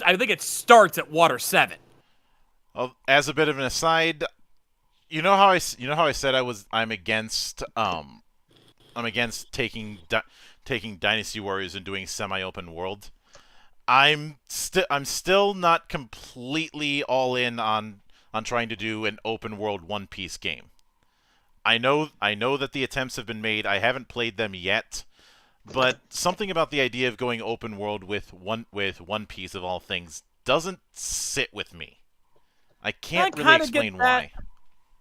I think it starts at Water 7. Well, as a bit of an aside, you know how I said I'm against taking Dynasty Warriors and doing semi-open world. I'm still not completely all in on trying to do an open world One Piece game. I know that the attempts have been made. I haven't played them yet, but something about the idea of going open world with One Piece of all things doesn't sit with me. I can't really explain why.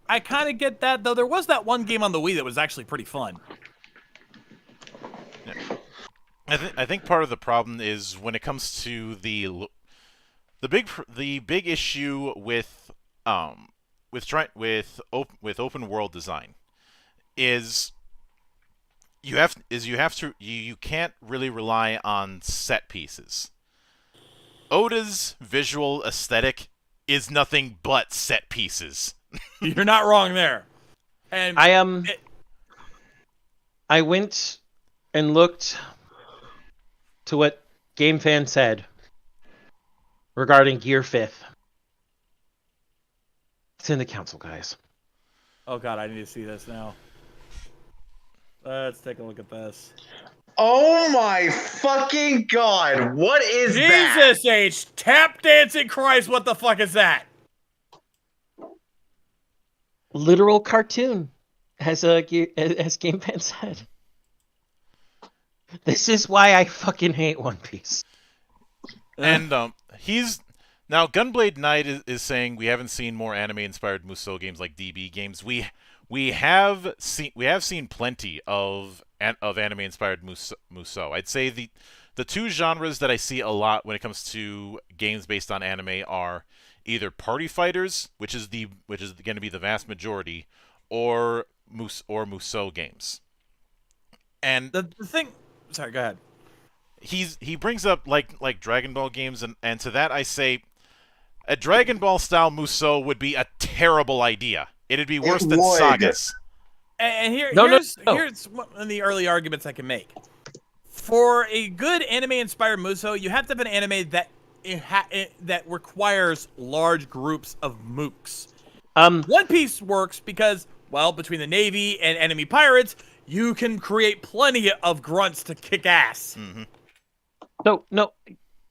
I kind of get that, though. There was that one game on the Wii that was actually pretty fun. Yeah. I think part of the problem is when it comes to the big issue with open world design is you can't really rely on set pieces. Oda's visual aesthetic is nothing but set pieces. You're not wrong there. And I went and looked to what GameFan said regarding Gear 5th. It's in the council, guys. oh god, I need to see this now. Let's take a look at this. Oh my fucking god! What is that? Jesus H. Tap dancing Christ! What the fuck is that? Literal cartoon, as GameFan said. This is why I fucking hate One Piece. And he's now Gunblade Knight is saying we haven't seen more anime-inspired Musou games like DB games. We have seen plenty of anime-inspired Musou. I'd say the two genres that I see a lot when it comes to games based on anime are either party fighters, which is going to be the vast majority, or Musou games. And The thing. Sorry, go ahead. he brings up like Dragon Ball games, and to that I say a Dragon Ball style Musou would be a terrible idea. It'd be worse than would. Sagas. And here's one of the early arguments I can make. For a good anime-inspired Musou, you have to have an anime that that requires large groups of mooks. One Piece works because, well, between the Navy and enemy pirates, you can create plenty of grunts to kick ass. Mm-hmm. No,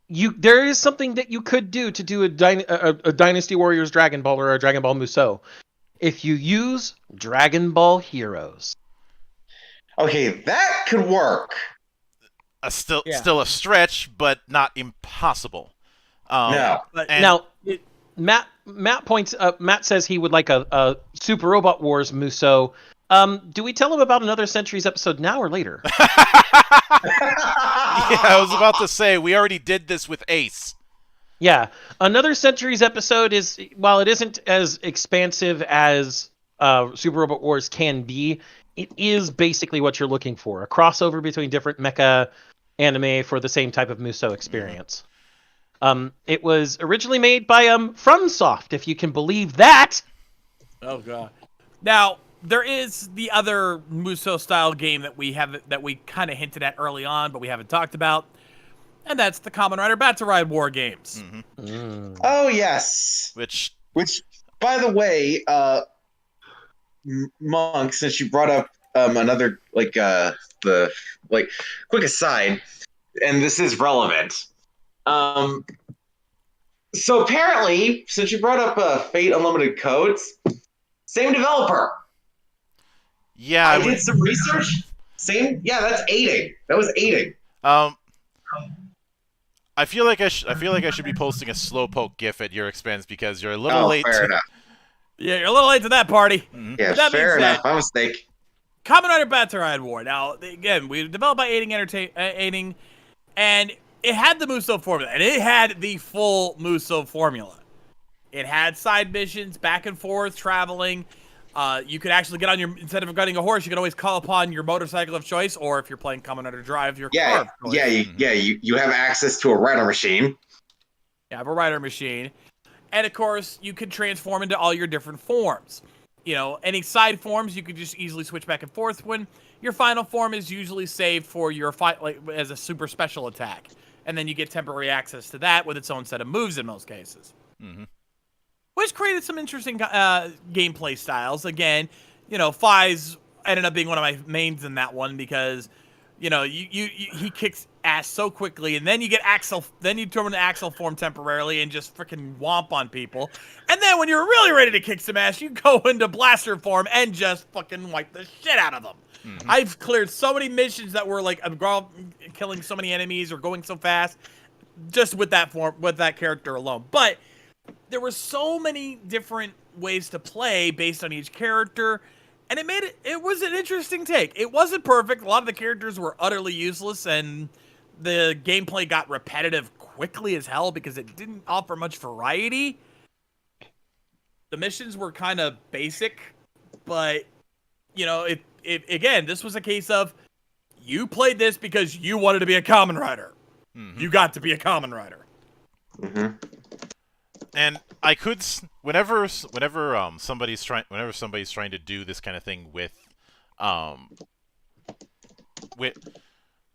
there is something that you could do to do a Dynasty Warriors Dragon Ball or a Dragon Ball Musou. If you use Dragon Ball Heroes. Okay, that could work. Still a stretch, but not impossible. No. Now, Matt says he would like a Super Robot Wars Musou. Do we tell him about Another Centuries episode now or later? Yeah, I was about to say we already did this with Ace. Yeah, Another Centuries episode is, while it isn't as expansive as Super Robot Wars can be, it is basically what you're looking for. A crossover between different mecha anime for the same type of Musou experience. It was originally made by FromSoft, if you can believe that. Oh god. Now, there is the other Musou style game that we kind of hinted at early on, but we haven't talked about. And that's the Kamen Rider Battle Ride War games. Mm-hmm. Oh yes. Which, by the way, Monk, since you brought up another quick aside, and this is relevant. So apparently, since you brought up Fate Unlimited Codes, same developer. Yeah, I did some research. Same. Yeah, that's aiding. That was aiding. I feel like I should be posting a slowpoke GIF at your expense because you're a little late. Fair enough. Yeah, you're a little late to that party. Mm-hmm. Yeah, fair enough. My mistake. Kamen Rider Battle Ride War. Now, again, we developed by Aiding, and it had the Musou formula, and it had the full Musou formula. It had side missions, back and forth, traveling. You could actually get on instead of gunning a horse, you can always call upon your motorcycle of choice, or if you're playing Kamen Rider Drive, your car of choice. You have access to a rider machine. You have a rider machine. And, of course, you could transform into all your different forms. You know, any side forms, you could just easily switch back and forth when your final form is usually saved for your fight, like as a super special attack. And then you get temporary access to that with its own set of moves in most cases. Mm-hmm. Which created some interesting gameplay styles. Again, you know, Fies ended up being one of my mains in that one because, you know, he kicks ass so quickly, and then you get Axel. Then you turn into Axel form temporarily and just freaking womp on people. And then when you're really ready to kick some ass, you go into Blaster form and just fucking wipe the shit out of them. Mm-hmm. I've cleared so many missions that were like killing so many enemies or going so fast, just with that form, with that character alone. But there were so many different ways to play based on each character, and it was an interesting take. It wasn't perfect. A lot of the characters were utterly useless, and the gameplay got repetitive quickly as hell because it didn't offer much variety. The missions were kind of basic, but you know, again, this was a case of you played this because you wanted to be a Kamen Rider. Mhm. You got to be a Kamen Rider. Mm-hmm. And I could, whenever somebody's trying to do this kind of thing with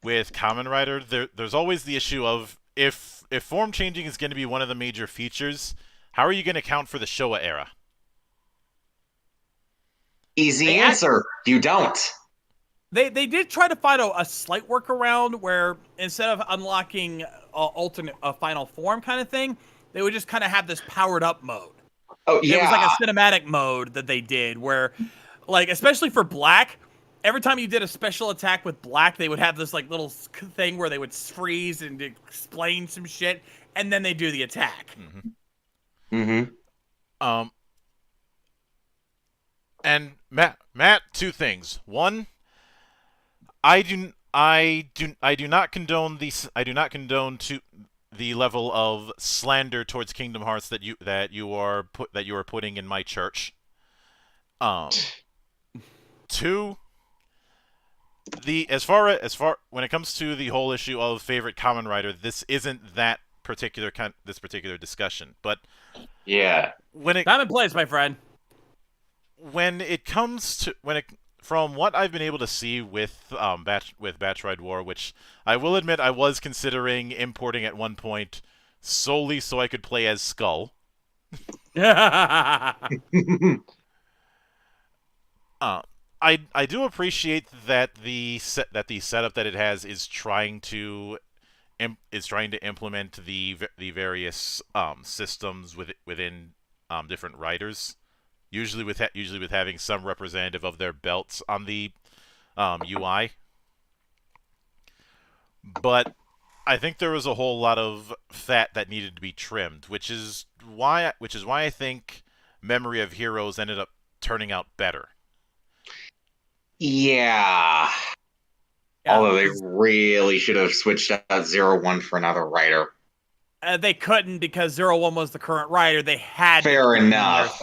Kamen Rider, there's always the issue of if form changing is going to be one of the major features, how are you going to account for the Showa era? Easy answer. You don't. They did try to find a slight workaround where instead of unlocking alternate final form kind of thing, they would just kind of have this powered up mode. Oh yeah. It was like a cinematic mode that they did where, like, especially for Black, every time you did a special attack with Black, they would have this like little thing where they would freeze and explain some shit, and then they do the attack. Mm-hmm. And Matt, two things. One, I do not condone the level of slander towards Kingdom Hearts that you are putting in my church. Two, as far when it comes to the whole issue of favorite Kamen Rider, this isn't that particular discussion. But Yeah. Time and place, my friend. When it comes to from what I've been able to see with Batch Ride War, which I will admit I was considering importing at one point solely so I could play as Skull. I do appreciate that the setup that it has is trying to implement the various systems within different riders. Usually with having some representative of their belts on the UI. But I think there was a whole lot of fat that needed to be trimmed, which is why I think Memory of Heroes ended up turning out better. Yeah. Although they really should have switched out 01 for another writer. They couldn't because 01 was the current writer. They had Fair to enough.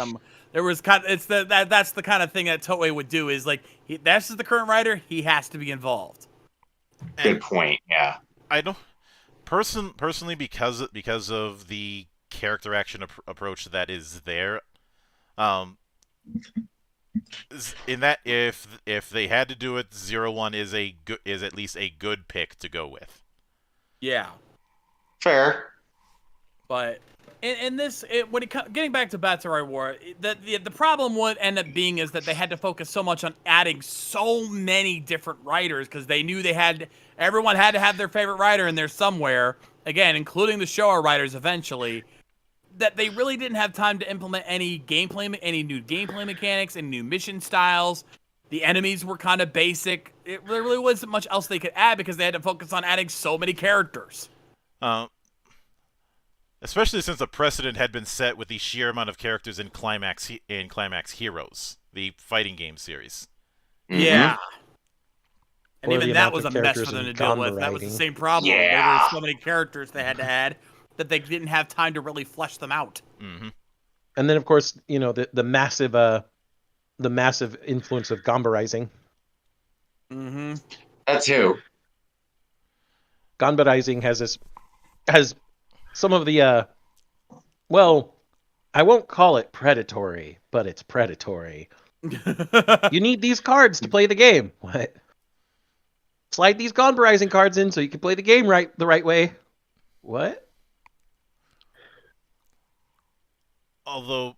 There was that's the kind of thing that Toei would do is like this is the current writer, he has to be involved. Good point. Yeah. I don't personally because of the character action approach that is there. In that if they had to do it, 01 is at least a good pick to go with. Yeah. Fair. But in this, getting back to Battle Ride War, the problem would end up being is that they had to focus so much on adding so many different writers because they knew everyone had to have their favorite writer in there somewhere. Again, including the Showa writers eventually. That they really didn't have time to implement any new gameplay mechanics and new mission styles. The enemies were kind of basic. There really wasn't much else they could add because they had to focus on adding so many characters. Especially since a precedent had been set with the sheer amount of characters in Climax Heroes, the fighting game series. Mm-hmm. Yeah. And Or even the that amount was a of mess characters for them to in deal with. That was the Gamba same problem. Yeah. There were so many characters they had to add that they didn't have time to really flesh them out. Mm-hmm. And then, of course, you know, the massive influence of Gambarizing. Mm-hmm. That too. Ganbarizing has some of the well, I won't call it predatory, but it's predatory. You need these cards to play the game. What? Slide these Ganbarizing cards in so you can play the game the right way. What? Although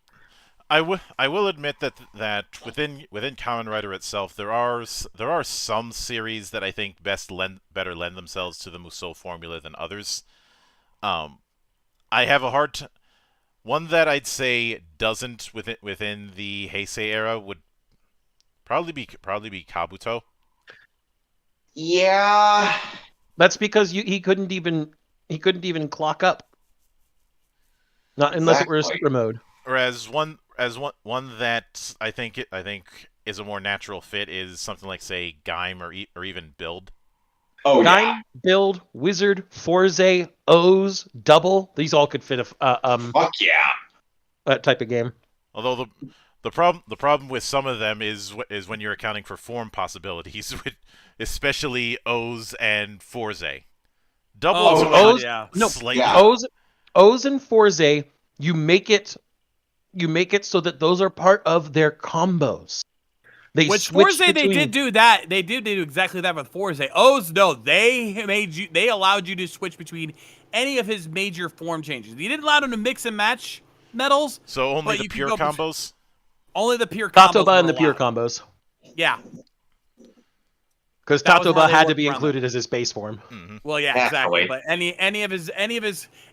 I will admit that within Kamen Rider itself there are some series that I think better lend themselves to the Musou formula than others. I have a hard one that I'd say doesn't within the Heisei era would probably be Kabuto. Yeah. That's because he couldn't even clock up. Not unless it were a super mode. Whereas one that I think is a more natural fit is something like, say, Gaim or even Build. Oh Dime, yeah. Build, Wizard, Forze, O's, Double. These all could fit Fuck yeah. that type of game. Although the problem with some of them is when you're accounting for form possibilities, especially O's and Forze. Double Oh, is God, O's, yeah. no, slightly. Yeah. O's and Forze, you make it so that those are part of their combos. They Which switch Forze, they between... did do that. They did do exactly that with Forze. O's, no, they allowed you to switch between any of his major form changes. You didn't allow them to mix and match metals. So only but the you could pure go combos? Only the pure combos. Tatoba and the were pure allowed. combos. Yeah. Because That was how Tatoba they had to worked be around included as his base form. Well, yeah, Naturally. exactly. But any of his,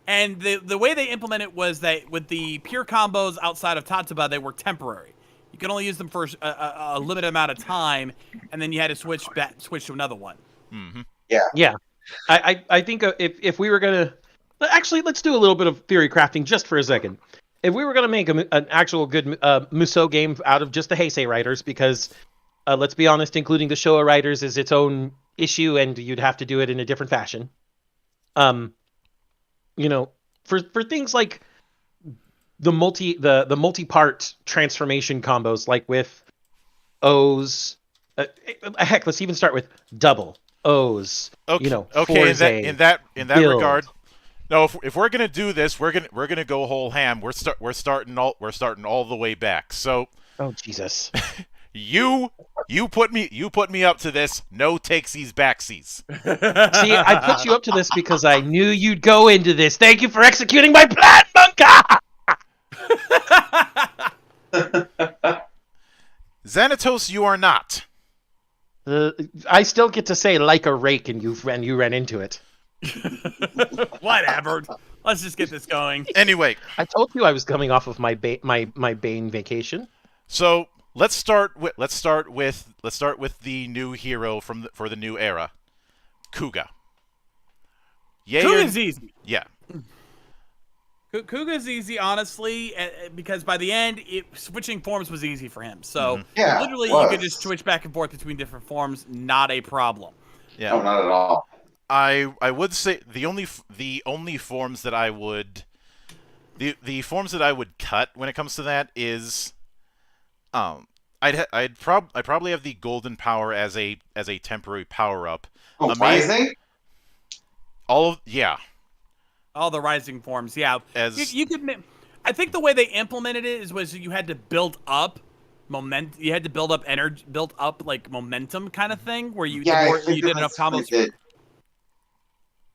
and the way they implement it was that with the pure combos outside of Tatoba, they were temporary. You could only use them for a limited amount of time, and then you had to switch to another one. Yeah. I think if we were going to... Actually, let's do a little bit of theory crafting just for a second. If we were going to make an actual good Musou game out of just the Heisei writers, because let's be honest, including the Showa writers is its own issue, and you'd have to do it in a different fashion. For things like the multi-part transformation combos, like with O's, heck, let's even start with double O's. Okay, Forze, in that Build. regard. No, if we're gonna do this, we're gonna go whole ham. We're starting all the way back. So Oh Jesus! you put me up to this. No takesies backsies. See, I put you up to this because I knew you'd go into this. Thank you for executing my plan, Monka! Xanatos, you are not. I still get to say like a rake, and you ran into it. Whatever. Let's just get this going. Anyway, I told you I was coming off of my Bane vacation. so let's start with the new hero for the new era, Kuga. Yay or- Kuga's easy. Yeah. Kuga's easy, honestly, because by the end, switching forms was easy for him. So Yeah, literally, it you was. could just switch back and forth between different forms, not a problem. Yeah. No, not at all. I would say the only forms that I would the forms that I would cut when it comes to that is I'd probably have the golden power as a temporary power up. Oh, Rising? All the rising forms, yeah. As- You could. I think the way they implemented it was you had to build up momentum. You had to build up energy, build up like momentum kind of thing, where you Yeah, the I more think you did enough that's what combos. they did.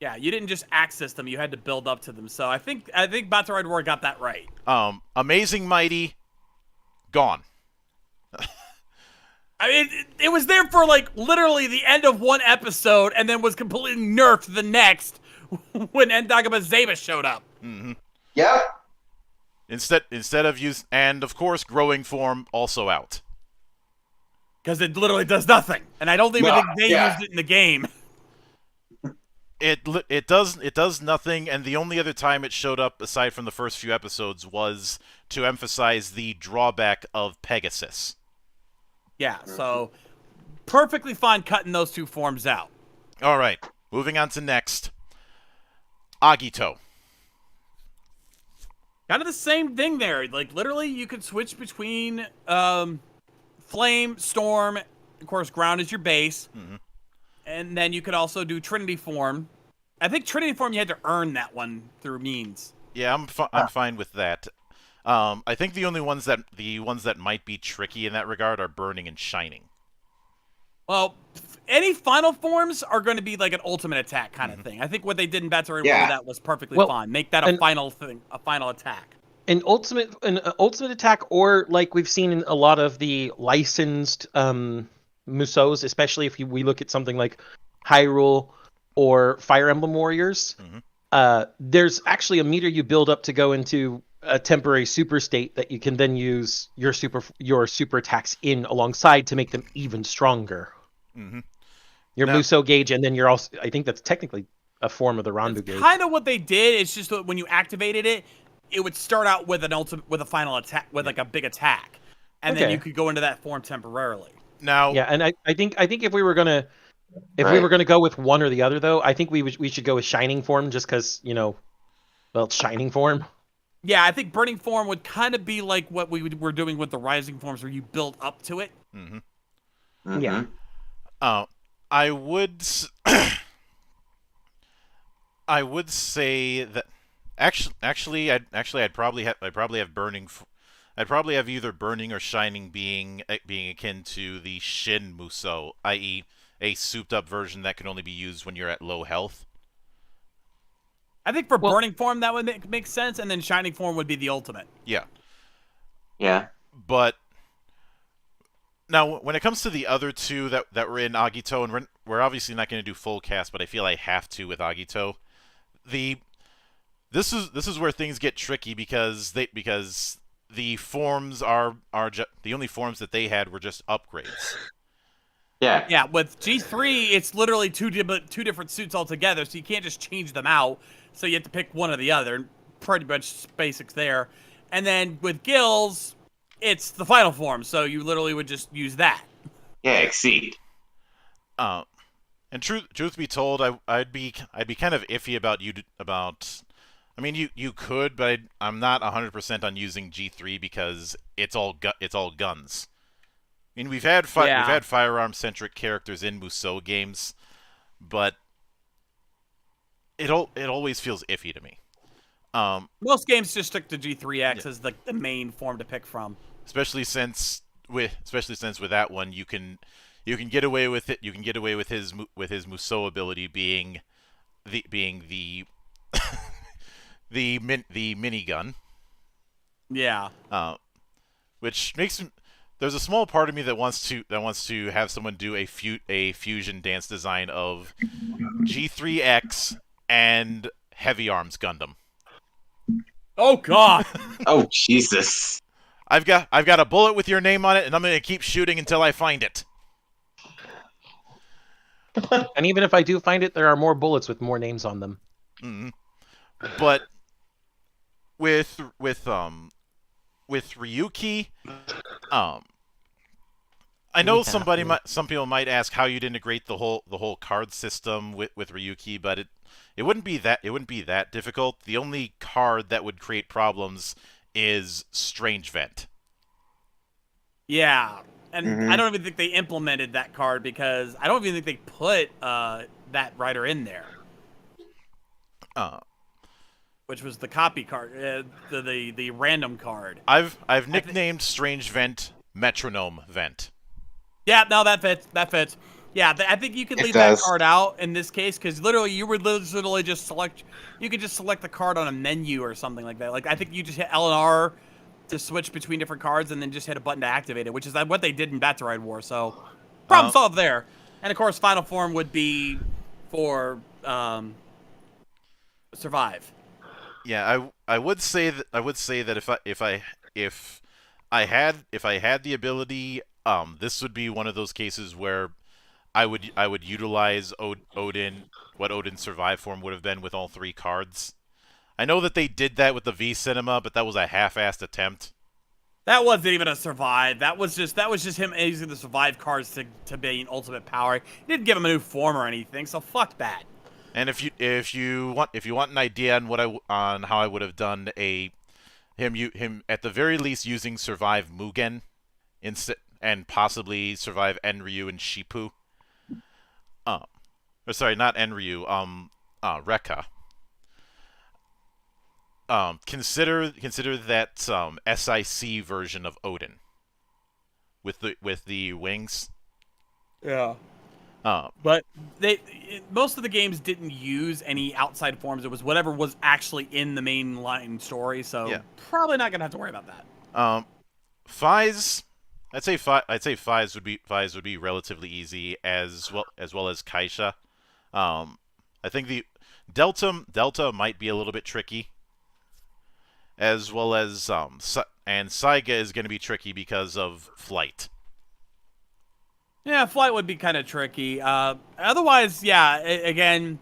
Yeah, you didn't just access them; you had to build up to them. So I think Battle War got that right. Amazing Mighty, gone. I mean, it was there for like literally the end of one episode, and then was completely nerfed the next when Endagama Zeba showed up. Yep. Instead of use, and of course growing form also out. Because it literally does nothing, and I don't even think they used it in the game. It does nothing, and the only other time it showed up aside from the first few episodes was to emphasize the drawback of Pegasus. Yeah, so perfectly fine cutting those two forms out. All right, moving on to next. Agito. Kind of the same thing there. Like literally, you could switch between Flame, Storm, of course, Ground is your base, and then you could also do Trinity Form. I think Trinity Form you had to earn that one through means. Yeah, I'm fine with that. I think the ones that might be tricky in that regard are Burning and Shining. Well, any final forms are going to be like an ultimate attack kind of thing. I think what they did in Battle Royale with that was perfectly fine. Make that a final thing, a final attack. An ultimate attack, or like we've seen in a lot of the licensed Musous, especially if we look at something like Hyrule or Fire Emblem Warriors. There's actually a meter you build up to go into a temporary super state that you can then use your super attacks in alongside to make them even stronger. Your Musou gauge, and then you're also, I think that's technically a form of the Ranbu gauge. Kind of what they did. It's just that when you activated it, it would start out with a final attack, with like a big attack, and then you could go into that form temporarily. Now, yeah, and I think if we were gonna If we Right. were going to go with one or the other, though, I think we should go with Shining Form just because, well, it's Shining Form. Yeah, I think Burning Form would kind of be like what were doing with the Rising Forms, where you build up to it. Mm-hmm. Mhm. Yeah. I would I would say that I'd probably have burning. I'd probably have either burning or shining being akin to the Shin Musou, i.e., a souped-up version that can only be used when you're at low health. I think for Well- Burning Form that would make sense, and then Shining Form would be the ultimate. Yeah, Yeah. but now when it comes to the other two that were in Agito, and we're obviously not going to do full cast, but I feel I have to with Agito. This is where things get tricky because the forms are the only forms that they had were just upgrades. Yeah. Yeah, with G3, it's literally two different suits altogether, so you can't just change them out. So you have to pick one or the other. Pretty much basics there. And then with Gills, it's the final form, so you literally would just use that. Yeah, exceed. And truth be told, I'd be kind of iffy about. I mean, you could, but I'm not 100% on using G3 because it's all guns. I mean, we've had firearm centric characters in Musou games, but it always feels iffy to me. Most games just stick to G3X as the main form to pick from. Especially since with that one you can get away with it. You can get away with his Musou ability being the the minigun. Yeah. Which makes there's a small part of me that wants to have someone do a fusion dance design of G3X and Heavy Arms Gundam. Oh God. Oh Jesus. I've got a bullet with your name on it, and I'm gonna keep shooting until I find it. And even if I do find it, there are more bullets with more names on them. Mm-hmm. But with Ryuki, I know some people might ask how you'd integrate the whole card system with Ryuki, but it wouldn't be that difficult. The only card that would create problems is Strange Vent. Yeah. And I don't even think they implemented that card because I don't even think they put that rider in there. Which was the copy card, the random card. I've nicknamed Strange Vent Metronome Vent. Yeah, no, that fits. That fits. Yeah, I think you could leave that card out in this case because literally you would literally just select. You could just select the card on a menu or something like that. Like I think you just hit L and R to switch between different cards and then just hit a button to activate it, which is what they did in Bataride War. So problem solved there. And of course, final form would be for survive. Yeah, I would say that if I had the ability, this would be one of those cases where I would utilize Odin, what Odin's survive form would have been with all three cards. I know that they did that with the V Cinema, but that was a half-assed attempt. That wasn't even a survive. That was just him using the survive cards to be an ultimate power. He didn't give him a new form or anything, so fuck that. And if you want an idea on how I would have done him at the very least using survive Mugen instead and possibly survive Enryu and Shippu. Or sorry, not Enryu. Rekka. Consider that SIC version of Odin with the wings. Yeah. But most of the games didn't use any outside forms. It was whatever was actually in the main line story. So probably not gonna have to worry about that. Fies, I'd say Fies would be relatively easy as well as Kaisha. I think the Delta might be a little bit tricky. As well as and Saiga is going to be tricky because of flight. Yeah, flight would be kind of tricky. Otherwise, yeah. Again,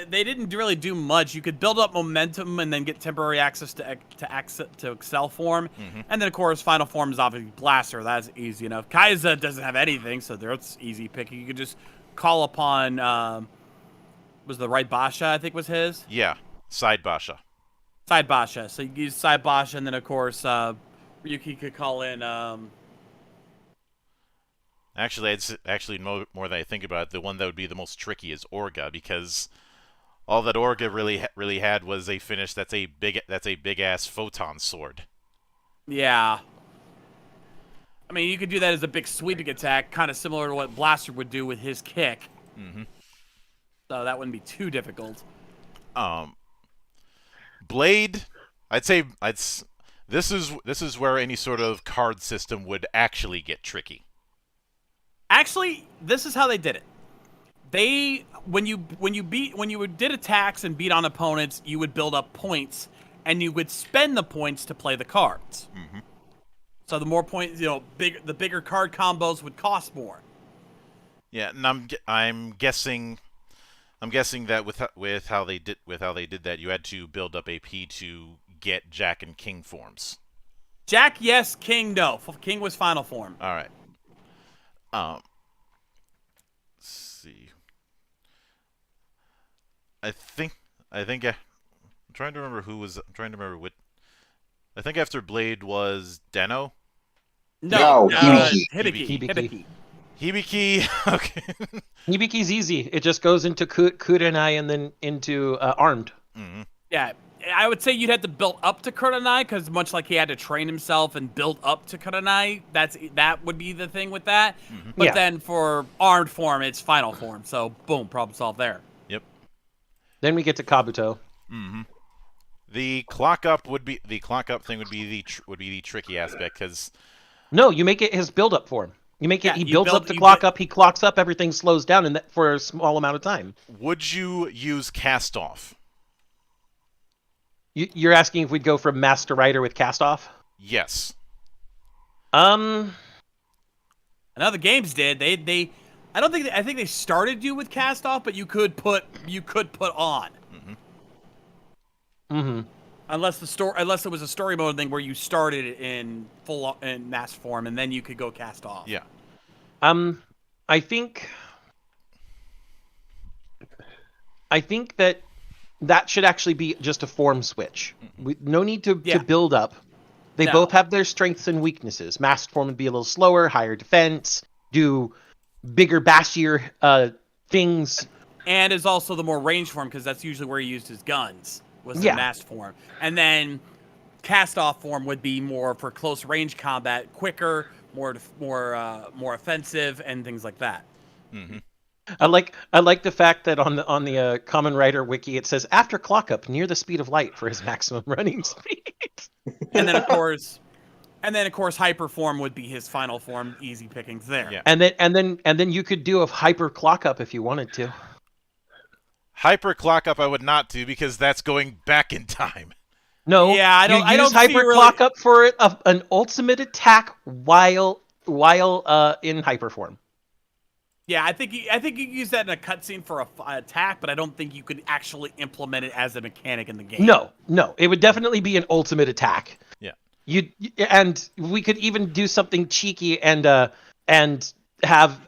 they didn't really do much. You could build up momentum and then get temporary access to Excel form, and then of course final form is obviously Blaster. That's easy enough. Kaiza doesn't have anything, so that's easy picking. You could just call upon was the right Basha, I think was his? Yeah, side basha. Side Basha. So you use side Basha, and then of course Ryuki could call in Actually, it's actually more than I think about it, the one that would be the most tricky is Orga, because all that Orga really had was a finish that's a big ass photon sword. yeah. I mean, you could do that as a big sweeping attack, kind of similar to what Blaster would do with his kick. Mm-hmm. So that wouldn't be too difficult. Blade, this is where any sort of card system would actually get tricky. Actually, this is how they did it. When you did attacks and beat on opponents, you would build up points, and you would spend the points to play the cards. Mm-hmm. So the more points, the bigger card combos would cost more. Yeah, and I'm guessing that with how they did that, you had to build up AP to get Jack and King forms. Jack, yes. King, no. King was final form. All right. Let's see. I'm trying to remember who was. I'm trying to remember what. I think after Blade was Deno. No, Hibiki. Hibiki. Okay. Hibiki's easy. It just goes into Kurenai and then into Armed. Mm-hmm. Yeah, I would say you'd have to build up to Kurenai, because much like he had to train himself and build up to Kurenai, that would be the thing with that. Mm-hmm. But Yeah. then for Armed form, it's final form. So boom, problem solved there. Yep. Then we get to Kabuto. Mm-hmm. The clock up thing would be the tricky aspect, because No, you make it his build-up form. You make it. Yeah, He you builds build- up to you clock build- up. He clocks up. Everything slows down, and that for a small amount of time. would you use cast off? You're asking if we'd go from Master Rider with cast off? Yes. I know the games did. I think they started you with cast off, but you could put on. Mm-hmm. Unless it was a story mode thing where you started in in mass form and then you could go cast off. Yeah. I think that should actually be just a form switch. No need to build up. They No. both have their strengths and weaknesses. Masked form would be a little slower, higher defense, do bigger, bashier things. And is also the more range form, because that's usually where he used his guns, was the Yeah. masked form. And then cast off form would be more for close range combat, quicker, more offensive, and things like that. Mm-hmm. I like the fact that on the Common Rider wiki it says after clock up near the speed of light for his maximum running speed. And then of course hyper form would be his final form. Easy pickings there. Yeah. And then you could do a hyper clock up if you wanted to. Hyper clock up I would not do, because that's going back in time. No, Yeah, I don't- You I use don't see hyper really- clock up for an ultimate attack while in hyper form. Yeah, I think you use that in a cutscene for a attack, but I don't think you could actually implement it as a mechanic in the game. No, it would definitely be an ultimate attack. Yeah. And we could even do something cheeky and have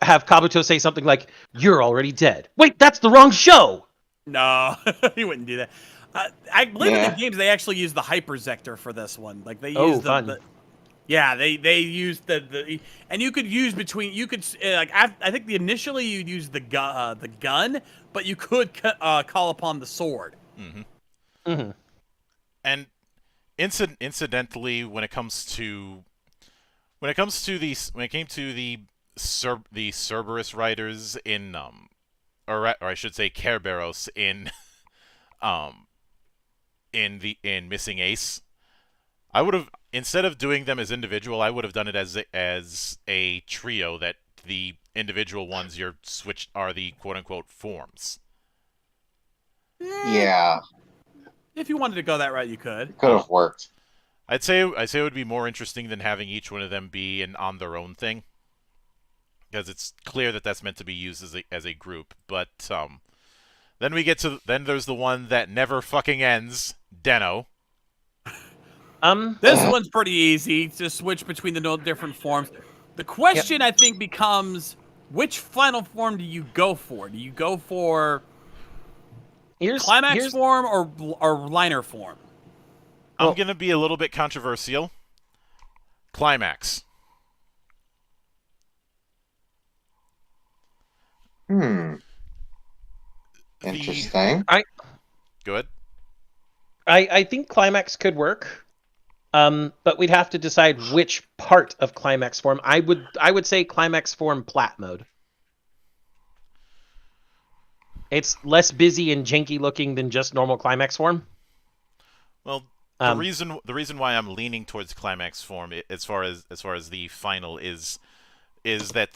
Kabuto say something like, "You're already dead." Wait, that's the wrong show. No, he wouldn't do that. I believe in Yeah. the games they actually use the hyperzector for this one. Like they Oh, use fun. yeah, they use the and you could use I think initially you'd use the gun, but you could call upon the sword. Mm-hmm. Mm-hmm. And incidentally, when it came to the Cerberus riders in or I should say Kerberos in in Missing Ace, I would have, instead of doing them as individual, I would have done it as a trio, that the individual ones you're switched are the quote unquote forms. Yeah, If you wanted to go that route, you could. could have worked. I'd say it would be more interesting than having each one of them be on their own thing, because it's clear that that's meant to be used as a group. But then there's the one that never fucking ends, Deno. This one's pretty easy to switch between the different forms. The question I think becomes, which final form do you go for? Do you go for Here's form or liner form? I'm going to be a little bit controversial. Climax. Interesting. Good. I think Climax could work. But we'd have to decide which part of Climax form. I would say Climax form plat mode. It's less busy and janky looking than just normal Climax form. Well, the reason why I'm leaning towards Climax form as far as the final is that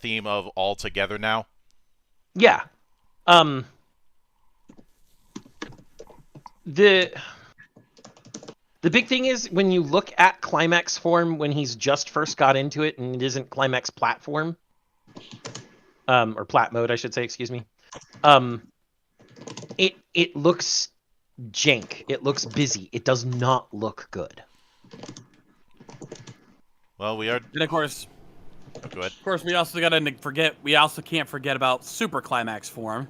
theme of all together now. Yeah. The big thing is when you look at Climax form when he's just first got into it and it isn't Climax platform, or plat mode, I should say, excuse me. It looks jank. It looks busy. It does not look good. Well, we are. And of course, Go ahead. Of course, we also can't forget about Super Climax form.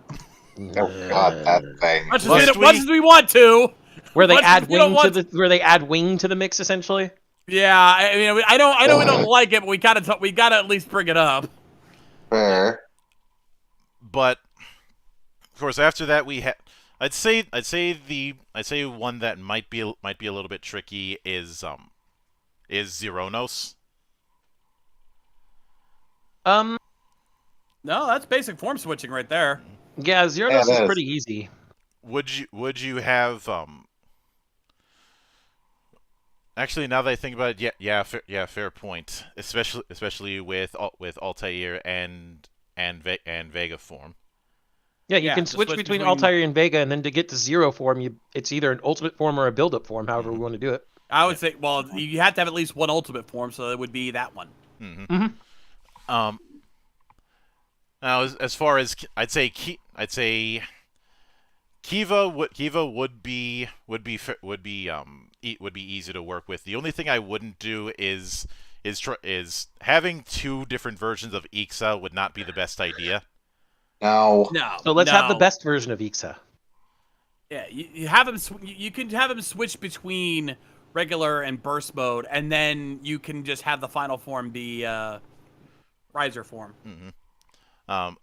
Oh God, that thing. Much as we want to. Where they Much add as we don't wing want to the where they add wing to the mix essentially. Yeah, I mean, I know we don't like it, but we gotta at least bring it up. Fair. But of course, after that we have. I'd say one that might be a little bit tricky is Zeronos. No, that's basic form switching right there. Yeah, Zeronos is pretty easy. Would you have Actually, now that I think about it, fair point. Especially with Altair and Vega form. Yeah, you can switch between Altair and Vega, and then to get to Zero form, it's either an ultimate form or a build-up form, however we want to do it. I would say, well, you have to have at least one ultimate form, so it would be that one. Mm-hmm. Now, as far as I'd say Kiva would be easy to work with. The only thing I wouldn't do is having two different versions of Ixa would not be the best idea. No. So let's have the best version of Ixa. Yeah, you have him. You can have him switch between regular and burst mode, and then you can just have the final form be riser form. Mm-hmm.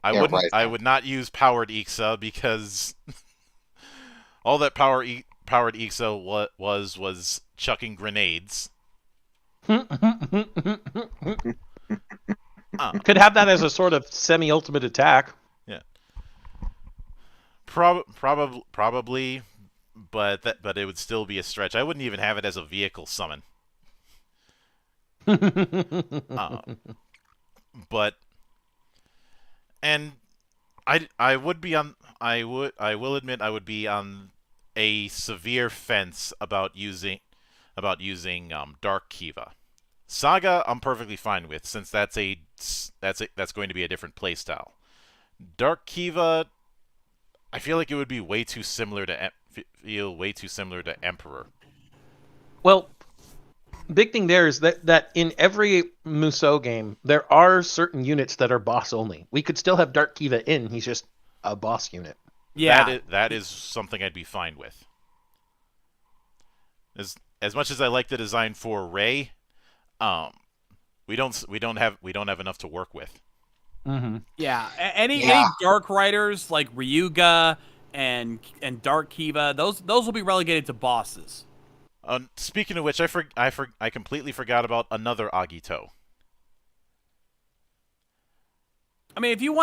I would not use powered Ixa because all that powered Ixa was chucking grenades. Could have that as a sort of semi-ultimate attack. Yeah. Probably, but it would still be a stretch. I wouldn't even have it as a vehicle summon. But and I will admit I would be on a severe fence about using Dark Kiva. Saga I'm perfectly fine with, since that's going to be a different playstyle. Dark Kiva, I feel like it would be way too similar to Emperor. Well, big thing there is that in every Musou game there are certain units that are boss only. We could still have Dark Kiva in. He's just a boss unit. Yeah, that is something I'd be fine with. As much as I like the design for Rei, we don't have enough to work with. Mm-hmm. Yeah, any Dark Riders like Ryuga and Dark Kiva, those will be relegated to bosses. Speaking of which, I completely forgot about another Agito. I mean, if you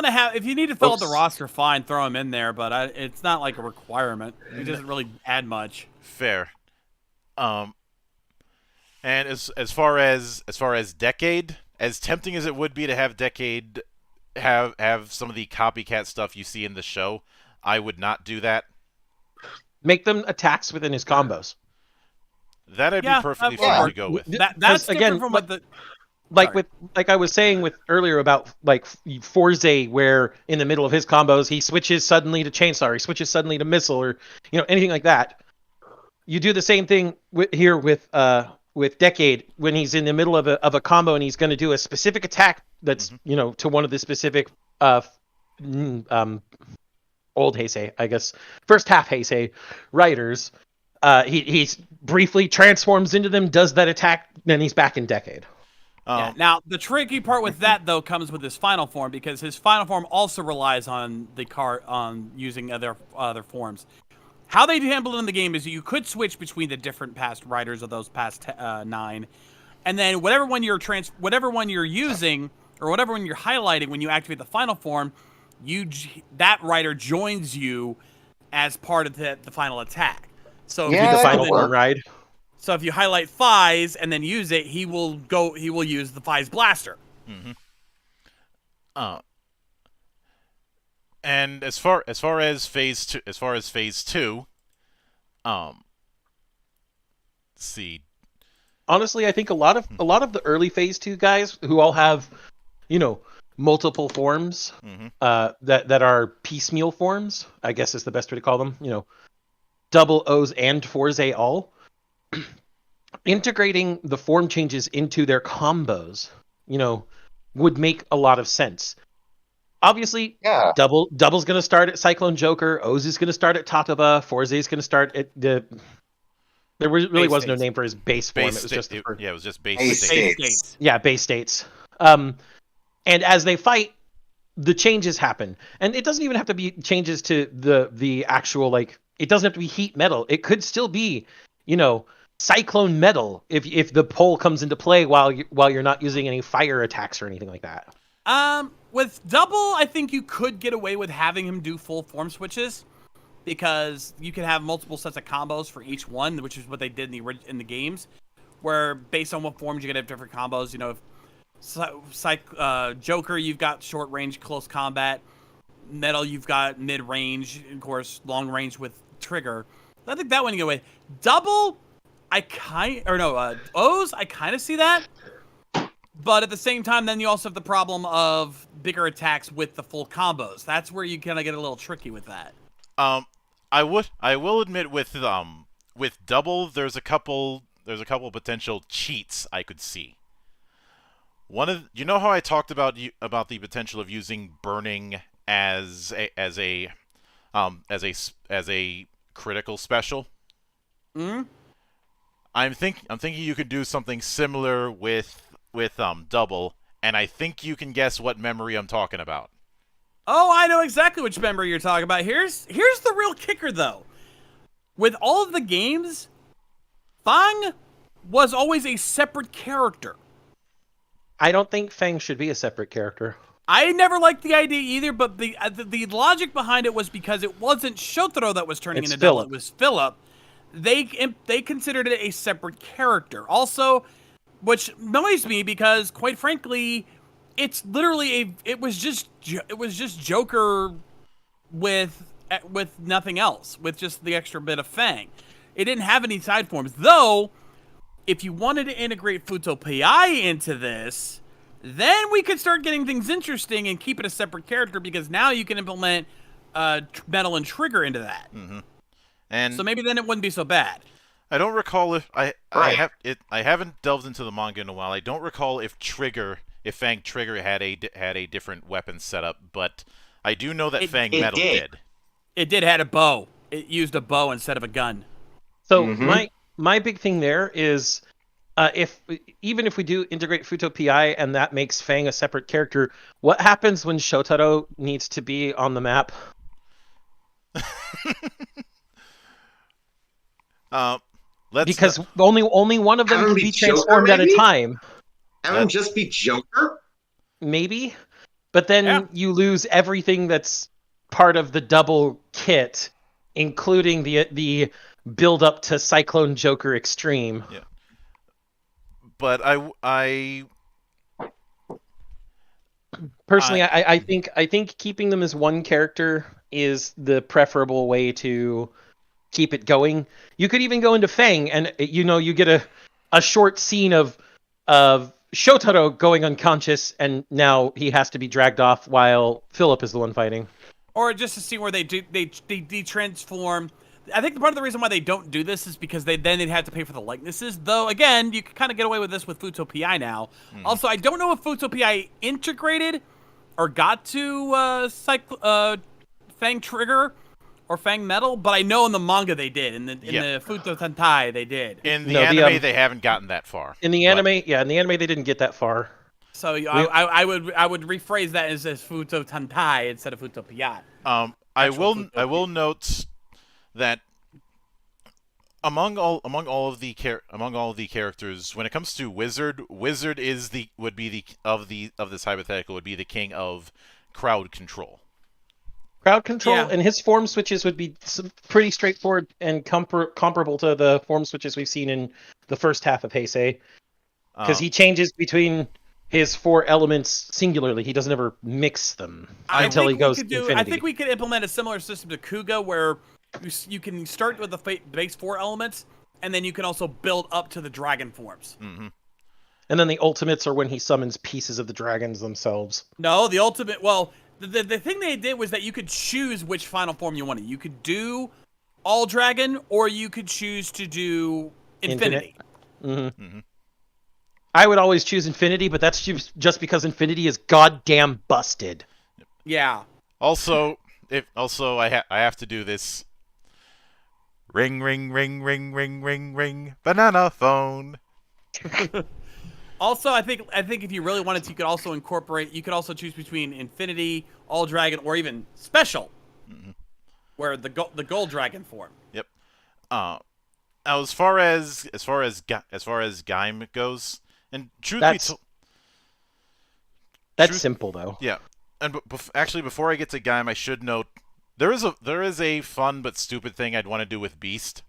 need to fill out the roster, fine, throw him in there. But it's not like a requirement. It doesn't really add much. Fair. And as far as Decade, as tempting as it would be to have Decade have some of the copycat stuff you see in the show, I would not do that. Make them attacks within his combos. That I'd be perfectly fine to go with. That's again different from what the... Like I was saying earlier about like Forze, where in the middle of his combos he switches suddenly to chainsaw, or he switches suddenly to missile, or anything like that. You do the same thing here with Decade when he's in the middle of a combo and he's going to do a specific attack that's to one of the specific old Heisei, I guess, first half Heisei writers. He briefly transforms into them, does that attack, then he's back in Decade. Yeah. Now, the tricky part with that, though, comes with his final form, because his final form also relies on on using other forms. How they handle it in the game is you could switch between the different past riders of those past 9, and then whatever one you're using, or whatever one you're highlighting when you activate the final form, that rider joins you as part of the final attack. So Yeah, the that final could work. form ride. So if you highlight Fies and then use it, he will use the Fies blaster. And as far as phase 2, let's see. Honestly, I think a lot of the early phase 2 guys who all have, multiple forms, that are piecemeal forms, I guess is the best way to call them. Double O's and Forze all. Integrating the form changes into their combos, would make a lot of sense. Obviously, Yeah. Double's going to start at Cyclone Joker. O's is going to start at Tataba. Forze is going to start at the. There really was no name for his base form. It was just it was just base Base state. states. Yeah, base states. And as they fight, the changes happen, and it doesn't even have to be changes to the actual It doesn't have to be heat metal. It could still be, cyclone metal if the pole comes into play while you're not using any fire attacks or anything like that. With Double, I think you could get away with having him do full form switches, because you can have multiple sets of combos for each one, which is what they did in the games, where based on what forms you can have different combos. Joker, you've got short range, close combat. Metal, you've got mid range, of course, long range with trigger. I think that one you get away. Double, O's, I kind of see that. But at the same time, then you also have the problem of bigger attacks with the full combos. That's where you kind of get a little tricky with that. I will admit with Double, there's a couple potential cheats I could see. How I talked about the potential of using burning as a critical special? I'm thinking you could do something similar with Double, and I think you can guess what memory I'm talking about. Oh, I know exactly which memory you're talking about. Here's the real kicker, though. With all of the games, Fang was always a separate character. I don't think Fang should be a separate character. I never liked the idea either, but the logic behind it was because it wasn't Shotaro that was turning into Double, it was Philip. They considered it a separate character. Also, which annoys me because, quite frankly, it's literally it was just Joker with nothing else, with just the extra bit of Fang. It didn't have any side forms, though. If you wanted to integrate Futo Pi into this, then we could start getting things interesting and keep it a separate character, because now you can implement Metal and Trigger into that. And so maybe then it wouldn't be so bad. I don't recall if I haven't delved into the manga in a while. I don't recall if Fang Trigger had a different weapon setup, but I do know that Fang Metal did. It did had a bow. It used a bow instead of a gun. So my big thing there is, even if we do integrate Futo Pi and that makes Fang a separate character, what happens when Shotaro needs to be on the map? Because only one of them can be transformed at a time. Have him just be Joker? Maybe. But then you lose everything that's part of the Double kit, including the build up to Cyclone Joker Extreme. Yeah. But I personally, I think keeping them as one character is the preferable way to keep it going. You could even go into Fang, and you get a short scene of Shotaro going unconscious, and now he has to be dragged off while Philip is the one fighting. Or just a scene where they transform I think part of the reason why they don't do this is because they'd have to pay for the likenesses. Though, again, you can kind of get away with this with Futo PI now. Also, I don't know if Futo PI integrated or got to Fang Trigger or Fang Metal, but I know in the manga they did. In the Futo Tentai, they did. In the anime, they haven't gotten that far. In the anime, in the anime, they didn't get that far. So I would rephrase that as Futo Tentai instead of Futo PI. I will note that among all of the characters, when it comes to Wizard is of this hypothetical would be the king of crowd control. Crowd control, and his form switches would be pretty straightforward and comparable to the form switches we've seen in the first half of Heisei. Because he changes between his 4 elements singularly. He doesn't ever mix them until he goes infinity. I think we could implement a similar system to Kuga, where you can start with the base 4 elements, and then you can also build up to the dragon forms. Mm-hmm. And then the ultimates are when he summons pieces of the dragons themselves. No, the ultimate... Well, the thing they did was that you could choose which final form you wanted. You could do all dragon, or you could choose to do infinity. Mm-hmm. Mm-hmm. I would always choose infinity, but that's just because infinity is goddamn busted. Yeah. Also, I have to do this. Ring, ring, ring, ring, ring, ring, ring. Banana phone. Also, I think if you really wanted to, you could also choose between infinity, all dragon, or even special, where the gold dragon form. Yep. Now, as far as Gaim goes, and that's simple though. Yeah, and actually, before I get to Gaim, I should note there is a fun but stupid thing I'd want to do with Beast.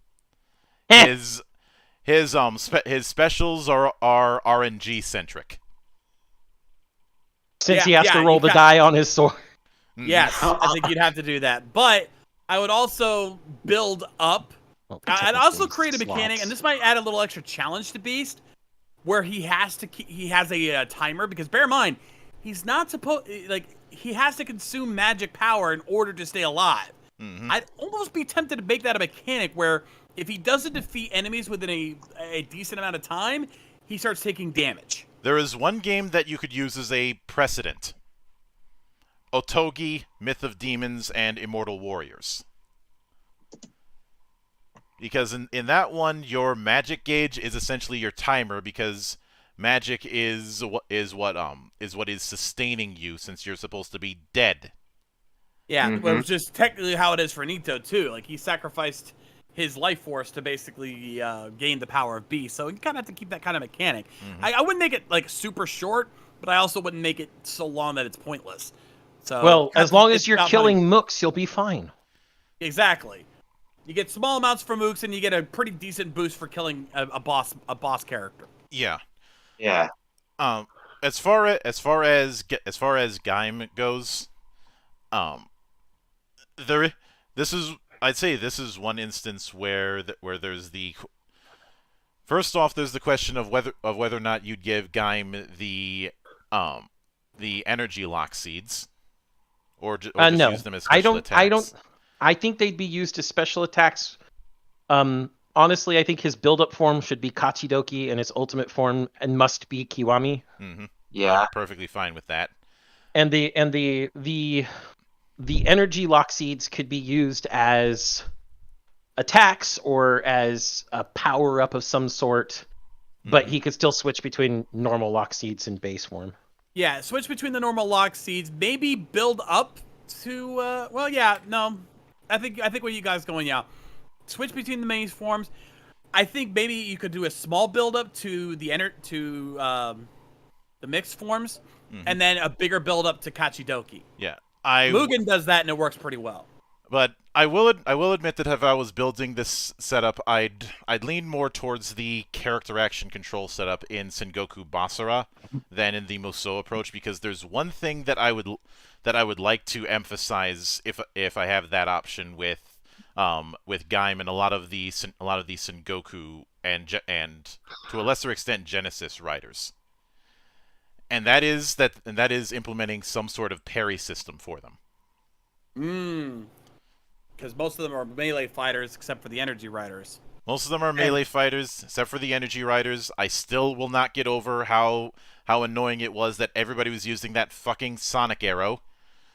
His specials are RNG centric. Since he has to roll the die on his sword. Yes, I think you'd have to do that. But I would also build up. I'd also create a mechanic, and this might add a little extra challenge to Beast, where he has a timer. Because bear in mind, he's not supposed he has to consume magic power in order to stay alive. Mm-hmm. I'd almost be tempted to make that a mechanic where if he doesn't defeat enemies within a decent amount of time, he starts taking damage. There is one game that you could use as a precedent. Otogi, Myth of Demons, and Immortal Warriors. Because in that one, your magic gauge is essentially your timer, because magic is what is sustaining you, since you're supposed to be dead. Yeah, but it's just technically how it is for Nito too. Like, he sacrificed his life force to basically gain the power of Beast, so you kind of have to keep that kind of mechanic. I wouldn't make it like super short, but I also wouldn't make it so long that it's pointless. So, well, as long as you're killing mooks, you'll be fine. Exactly. You get small amounts for mooks, and you get a pretty decent boost for killing a boss character. Yeah. Yeah. As far as Gaim goes, this is one instance where there's the first off, there's the question of whether or not you'd give Gaim the energy lock seeds, or just no. use them as special attacks. I think they'd be used as special attacks. Honestly, I think his build-up form should be Kachidoki, and his ultimate form must be Kiwami. Mm-hmm. Yeah, I'm perfectly fine with that. And the energy lock seeds could be used as attacks or as a power-up of some sort, but he could still switch between normal lock seeds and base form. Yeah, switch between the normal lock seeds. Maybe build up to. Well, yeah, no. I think where you guys going, yeah. Switch between the main forms. I think maybe you could do a small build up to the mixed forms, and then a bigger build up to Kachidoki. Yeah, Mugen does that, and it works pretty well. But I will admit that if I was building this setup, I'd lean more towards the character action control setup in Sengoku Basara than in the Musou approach, because there's one thing that I would like to emphasize if I have that option with Gaim and a lot of the Sengoku and to a lesser extent Genesis writers, and that is implementing some sort of parry system for them. because most of them are melee fighters except for the energy riders. Most of them are melee fighters, except for the energy riders. I still will not get over how annoying it was that everybody was using that fucking sonic arrow.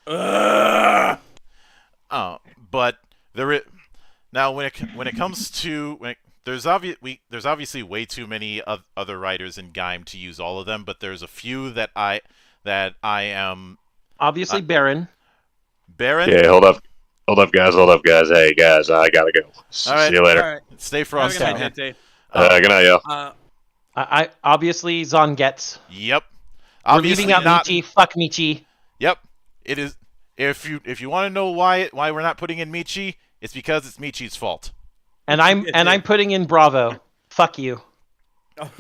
Ugh! But now when it comes to there's obviously way too many other riders in Gaim to use all of them, but there's a few that I am Obviously, Baron. Baron. Okay, hold up, guys. Hey, guys, I gotta go. All right. See you later. All right. Stay Have a frosty, good night, man. JT. Good night, yo. I obviously Zangetsu. Yep. We're Obviously leaving out not. Michi. Fuck Michi. Yep. It is. If you want to know why we're not putting in Michi, it's because it's Michi's fault. And I'm putting in Bravo. Fuck you. Fair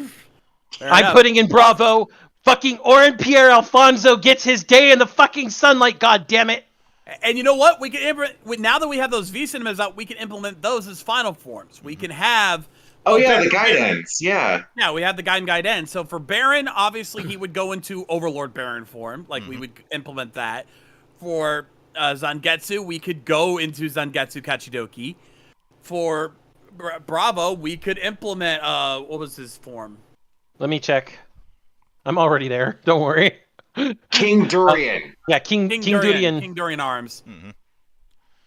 I'm enough. putting in Bravo. Fucking Oren Pierre Alfonso gets his day in the fucking sunlight. God damn it. And you know what? We can now that we have those V cinemas out, we can implement those as final forms. We can have. Oh yeah, the guidance. Yeah. Yeah, we have the Gaiden. So for Baron, obviously he would go into Overlord Baron form. Like we would implement that. For Zangetsu, we could go into Zangetsu Kachidoki. For Bravo, we could implement what was his form? Let me check. I'm already there. Don't worry. King Durian. Yeah, King Durian. King Durian arms.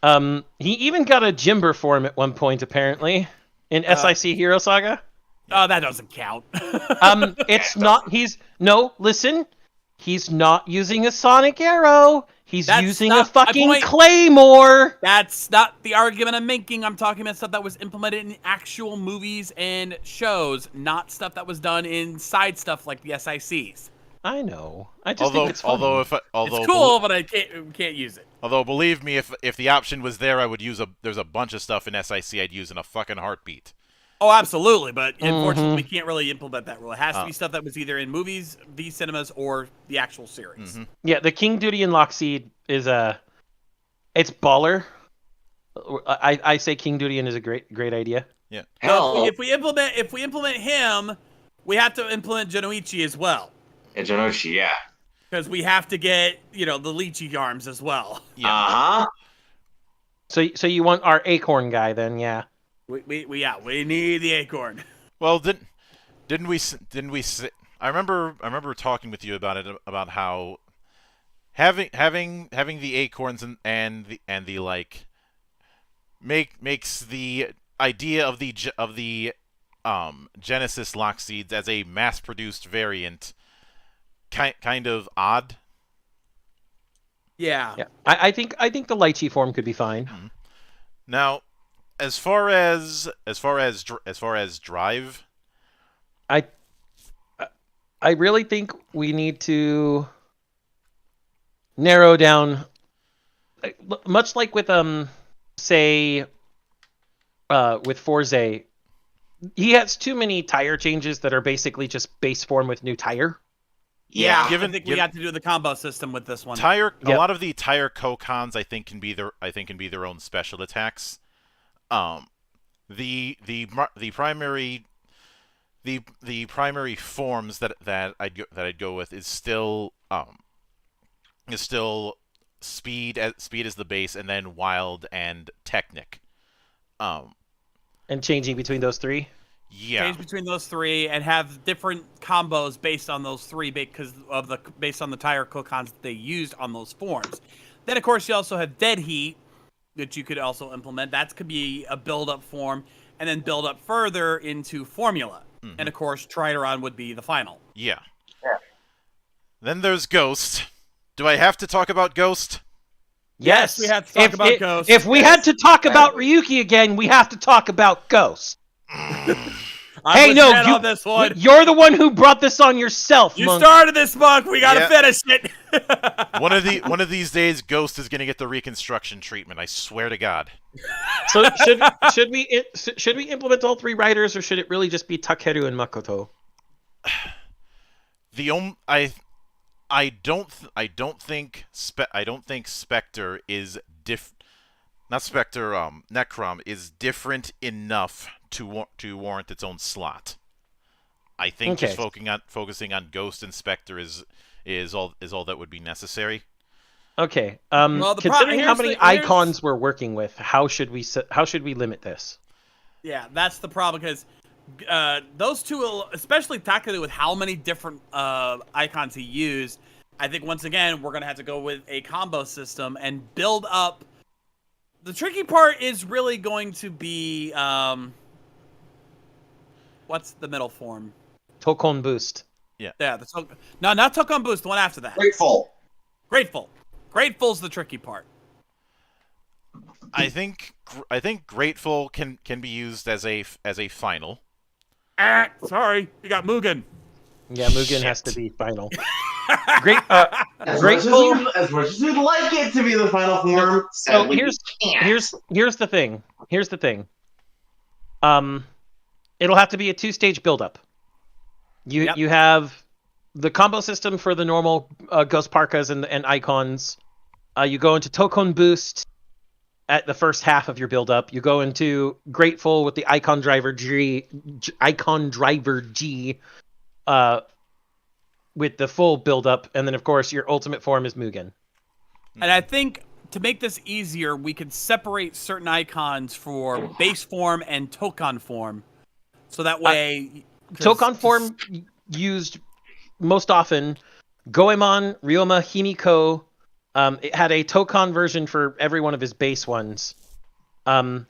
He even got a Jimber form at one point, apparently, in SIC Hero Saga. Oh, that doesn't count. It's not. Listen. He's not using a Sonic Arrow. He's That's using a not my fucking point. Claymore. That's not the argument I'm making. I'm talking about stuff that was implemented in actual movies and shows, not stuff that was done in side stuff like the SICs. I know. I just think it's funny. It's cool, but I can't use it. Although believe me, if the option was there, I would use there's a bunch of stuff in SIC I'd use in a fucking heartbeat. Oh, absolutely, but unfortunately, we can't really implement that rule. It has to be stuff that was either in movies, V cinemas, or the actual series. Yeah, the King Duty and Lockseed is it's baller. I say King Dudian is a great idea. Yeah. So if we implement him, we have to implement Genoichi as well. And Janochi, yeah. Because we have to get, the Lychee arms as well. Uh-huh. So you want our Acorn guy then, yeah. We need the acorn. Well, didn't we say, I remember talking with you about it, about how having the acorns and the like makes the idea of the Genesis lock seeds as a mass-produced variant kind of odd. Yeah. I think the Lychee form could be fine. Now, as far as drive, I really think we need to narrow down, much like with say with Forze, he has too many tire changes that are basically just base form with new tire. Yeah, I think we have to do the combo system with this one. A lot of the tire Kokons I think can be their own special attacks. The primary forms that I'd go with is still speed as the base, and then wild and technic. And changing between those three. Yeah. Change between those three and have different combos based on those three based on the tire Kokons that they used on those forms. Then of course you also have Dead Heat that you could also implement. That could be a build-up form, and then build up further into Formula. And of course, Trideron would be the final. Yeah. Then there's Ghost. Do I have to talk about Ghost? Yes, we have to talk about Ghost. If we had to talk about Ryuki again, we have to talk about Ghost. Hey, no, on this one. You're the one who brought this on yourself. You Monk. started this, Monk. We gotta finish it. One of these days, Ghost is gonna get the reconstruction treatment. I swear to God. So should we implement all three riders, or should it really just be Takeru and Makoto? I don't think Spectre is not Spectre. Necrom is different enough to warrant its own slot. I think just focusing on Ghost and Spectre is all that would be necessary. Okay. Well, the Considering how here's many the- here's- icons we're working with, how should we limit this? Yeah, that's the problem because those two, especially tactically with how many different icons he used, I think once again we're gonna have to go with a combo system and build up. The tricky part is really going to be what's the middle form? Tokon boost. Yeah, no, not Tokon Boost. The one after that. Grateful. Grateful's the tricky part. I think Grateful can be used as a final. Sorry, you got Mugen. Yeah, Mugen has to be final. Great. As Grateful. as much as we'd like it to be the final form. So sadly, we can't. here's the thing. It'll have to be a 2-stage buildup. You have the combo system for the normal Ghost Parkas and icons. You go into Tokon Boost at the first half of your build-up. You go into Grateful with the Icon Driver G, with the full build-up, and then of course your ultimate form is Mugen. And I think to make this easier, we could separate certain icons for base form and Tokon form, so that way. Tokon form used most often. Goemon, Ryoma, Himiko. It had a Tokon version for every one of his base ones. But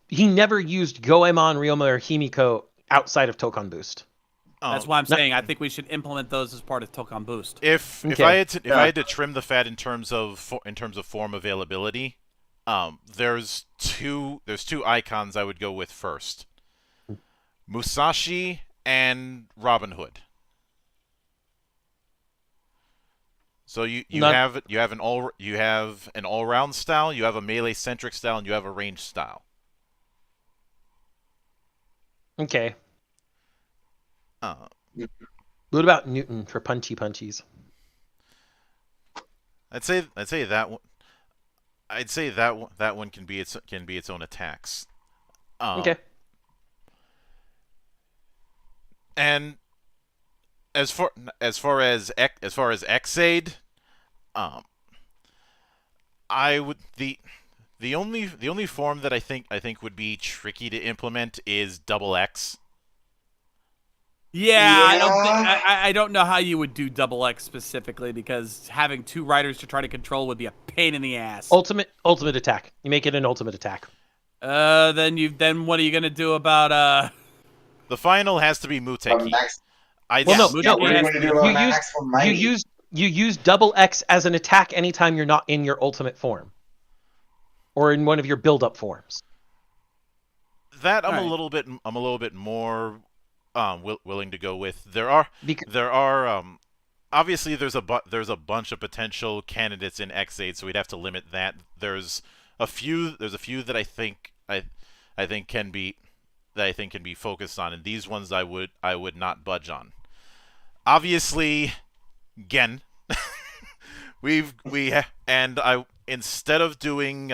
he never used Goemon, Ryoma, or Himiko outside of Tokon Boost. That's why I'm saying I think we should implement those as part of Tokon Boost. If I had to trim the fat in terms of form availability, there's two icons I would go with first. Musashi and Robin Hood. So you have an all-round style, you have a melee centric style, and you have a ranged style. Okay. What about Newton for punchy punchies? I'd say that one. I'd say that one can be its own attacks. Okay. And as far as Xaid, I would the only form that I think would be tricky to implement is double X. Yeah, I don't know how you would do double X specifically because having two riders to try to control would be a pain in the ass. Ultimate attack. You make it an ultimate attack. Then what are you gonna do about The final has to be Muteki. You use double X as an attack anytime you're not in your ultimate form, or in one of your build-up forms. That I'm a little bit more willing to go with. There are obviously there's a bunch of potential candidates in X8, so we'd have to limit that. There's a few that I think can be focused on, and these ones I would not budge on. Obviously, Gen. Instead of doing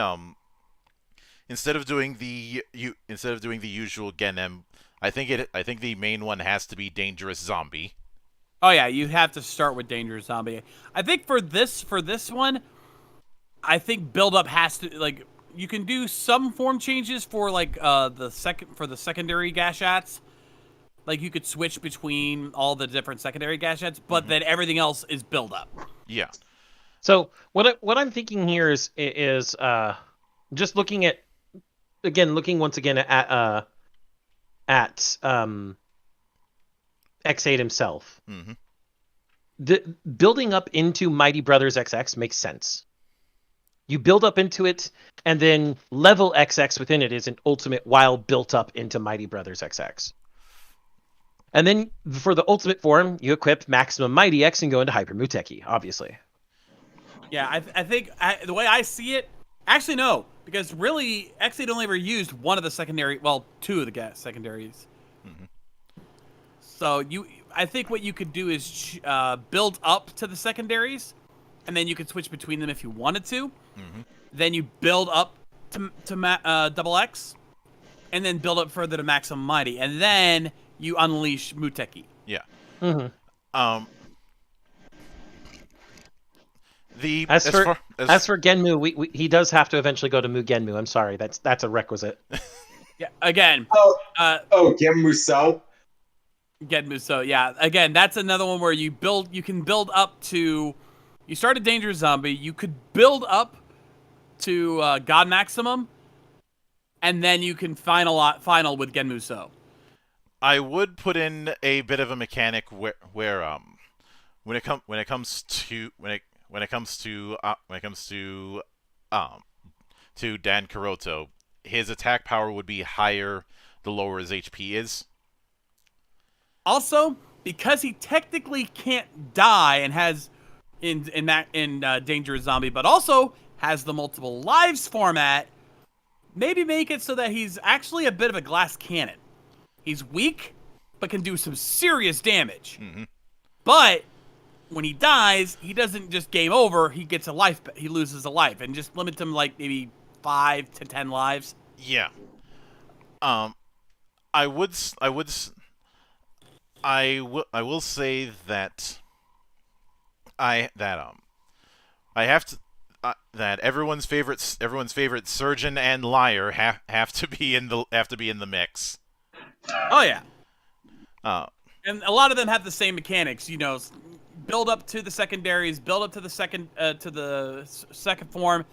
the usual Gen M, I think the main one has to be Dangerous Zombie. Oh yeah, you have to start with Dangerous Zombie. I think for this one, I think build up has to you can do some form changes for the secondary Gashats. Like you could switch between all the different secondary Gashats, but then everything else is build up. Yeah. So what I'm thinking here is just looking once again at X8 himself. Mm-hmm. Building up into Mighty Brothers XX makes sense. You build up into it, and then level XX within it is an ultimate while built up into Mighty Brothers XX. And then for the ultimate form, you equip Maximum Mighty X and go into Hyper Muteki, obviously. Yeah, I think the way I see it, actually no, because really X8 only ever used one of the secondary, well, two of the secondaries. Mm-hmm. So I think what you could do is build up to the secondaries, and then you could switch between them if you wanted to. Mm-hmm. Then you build up to double X, and then build up further to Maximum Mighty, and then you unleash Muteki. Yeah. Mm-hmm. As for Genmu, he does have to eventually go to Mu Genmu. I'm sorry, that's a requisite. Yeah. Again. Get Musou. Get Musou. Yeah. Again, that's another one where you can build up to. You start a dangerous zombie. You could build up to God Maximum, and then you can final with Gen Musou. I would put in a bit of a mechanic where when it comes to Dan Kuroto, his attack power would be higher the lower his HP is. Also, because he technically can't die and has in Dangerous Zombie, but also has the multiple lives format, maybe make it so that he's actually a bit of a glass cannon. He's weak, but can do some serious damage. Mm-hmm. But when he dies, he doesn't just game over. He gets a life. He loses a life, and just limit him like maybe 5 to 10 lives. Yeah. I will say that that everyone's favorite surgeon and liar have to be in the mix. Oh yeah. And a lot of them have the same mechanics, you know, build up to the secondaries, build up to the second form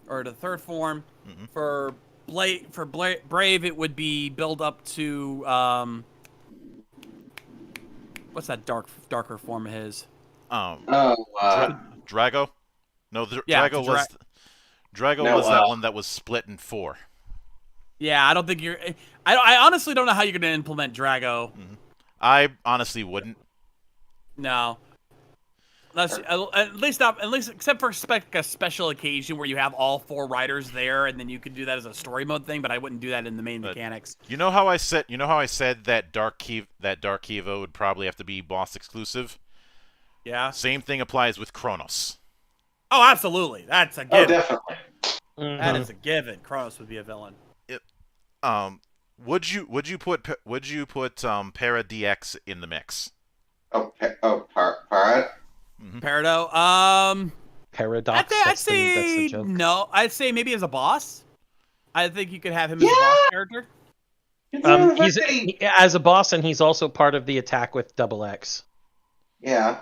or the third form. Mm-hmm. For Brave, it would be build up to what's that darker form of his? Drago? No, Drago was that one that was split in 4. Yeah, I don't think you're. I honestly don't know how you're going to implement Drago. Mm-hmm. I honestly wouldn't. No. At least except for a special occasion where you have all 4 riders there, and then you could do that as a story mode thing. But I wouldn't do that in the main mechanics. You know how I said that Dark Kiva would probably have to be boss exclusive. Yeah. Same thing applies with Kronos. Oh, absolutely. That's a given. Oh, definitely. Mm-hmm. That is a given. Kronos would be a villain. Would you put Para DX in the mix? Parrot. Mm-hmm. Peridot. Paradox. I'd say that's the joke. no. I'd say maybe as a boss. I think you could have him as a boss character. He's as a boss, and he's also part of the attack with Double X. Yeah.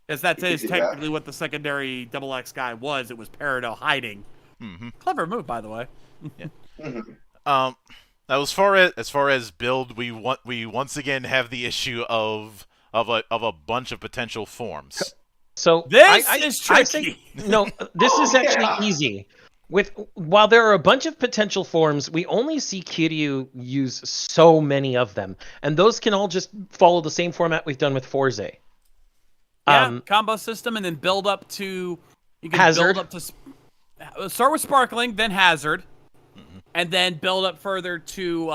Because that You is could do technically what the secondary Double X guy was. It was Peridot hiding. Mm-hmm. Clever move, by the way. Yeah. Now, as far as build, we once again have the issue of a bunch of potential forms. So This is tricky. say, no, this is actually easy. While there are a bunch of potential forms, we only see Kiryu use so many of them, and those can all just follow the same format we've done with Forze. Yeah, combo system, and then build up to Hazard. Build up to start with Sparkling, then Hazard, and then build up further to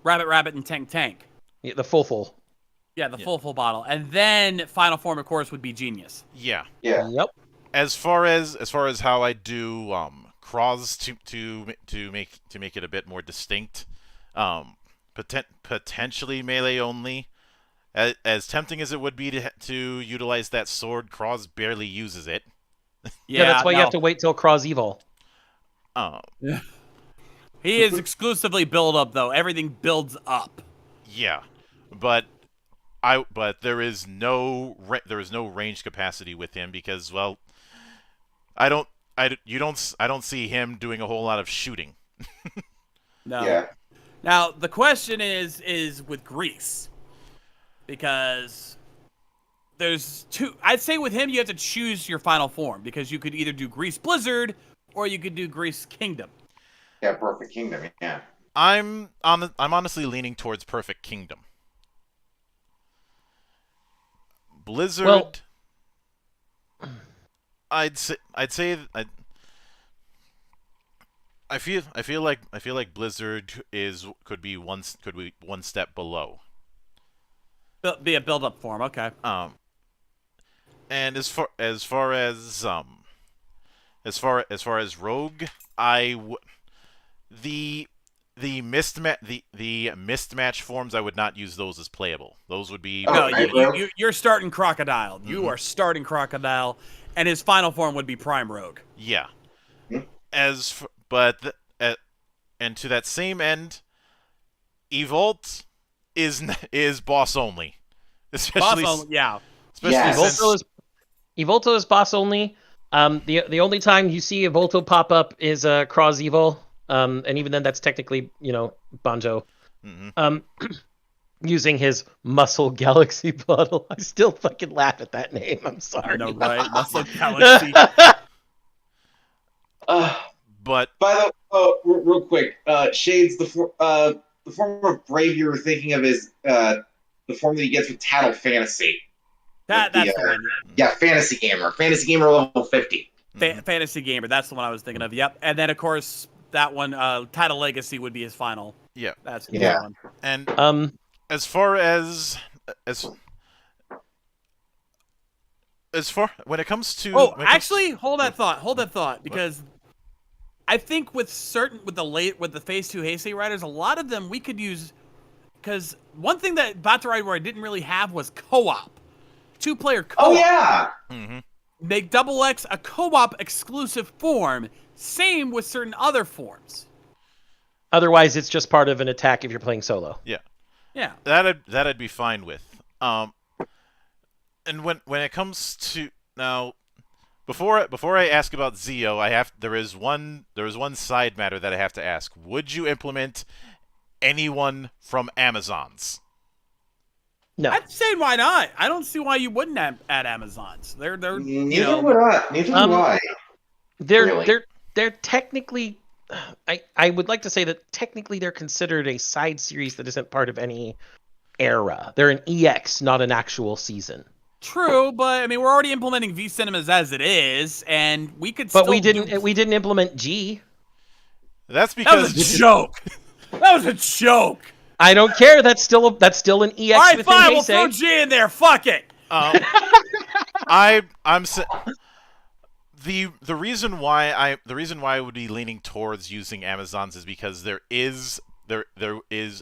Rabbit, and Tank. Yeah, the full. Yeah, the full bottle, and then final form, of course, would be Genius. Yeah. Yeah. Yep. As far as how I do Cross to make it a bit more distinct, potentially melee only. As tempting as it would be to utilize that sword, Cross barely uses it. Yeah, that's why you have to wait till Cross Evil. He is exclusively build up though. Everything builds up. Yeah, but there is no range capacity with him because, well, I don't see him doing a whole lot of shooting. No. Yeah. Now the question is with Grease, because there's two. I'd say with him you have to choose your final form because you could either do Grease Blizzard or you could do Grease Kingdom. Yeah, Perfect Kingdom. Yeah. I'm honestly leaning towards Perfect Kingdom. Blizzard. Well, I feel like Blizzard could be one step below. Be a build up form, okay. And as far as Rogue, the mismatch forms, I would not use those as playable. Those would be No, you're starting Crocodile. You are starting Crocodile, And his final form would be Prime Rogue. Yeah. Hmm. And to that same end, Evolt is boss only, especially Boss only, yeah. especially Yes. since Evolto is boss only. The only time you see Evolto pop up is Cross Evil. And even then, that's technically, Banjo. Mhm. Using his Muscle Galaxy bottle. I still fucking laugh at that name. I'm I sorry. know, right? Muscle Galaxy. but By the real quick, Shades, the form of Brave you were thinking of is the form that he gets with Tattle Fantasy. That's the one. Yeah, Fantasy Gamer level 50. Fantasy Gamer. That's the one I was thinking of. Yep. And then of course that one, Title Legacy would be his final. yeah, That's the Yeah. one. and as far when it comes to Actually, hold that thought, because I think with the Phase 2 Heisei riders, a lot of them we could use, because one thing that Battle Rider didn't really have was co-op. 2-player co-op. Oh yeah. Make Double X a co-op exclusive form. Same with certain other forms. Otherwise, it's just part of an attack if you're playing solo. yeah, Yeah. that I'd be fine with. And when it comes to now, before I ask about Zeo, there is one side matter that I have to ask. Would you implement anyone from Amazons? No. I'd say why not? I don't see why you wouldn't add Amazons. They're Neither would I. Neither would I. They're technically, I would like to say that technically they're considered a side series that isn't part of any era. They're an EX, not an actual season. True, but I mean we're already implementing V Cinemas as it is, and we could. But still we didn't implement G. That's That was because a joke. That was a joke. I don't care. That's still an EX. All right, within fine. We'll Heisei. throw G in there. Fuck it. the reason why I would be leaning towards using Amazons is because there is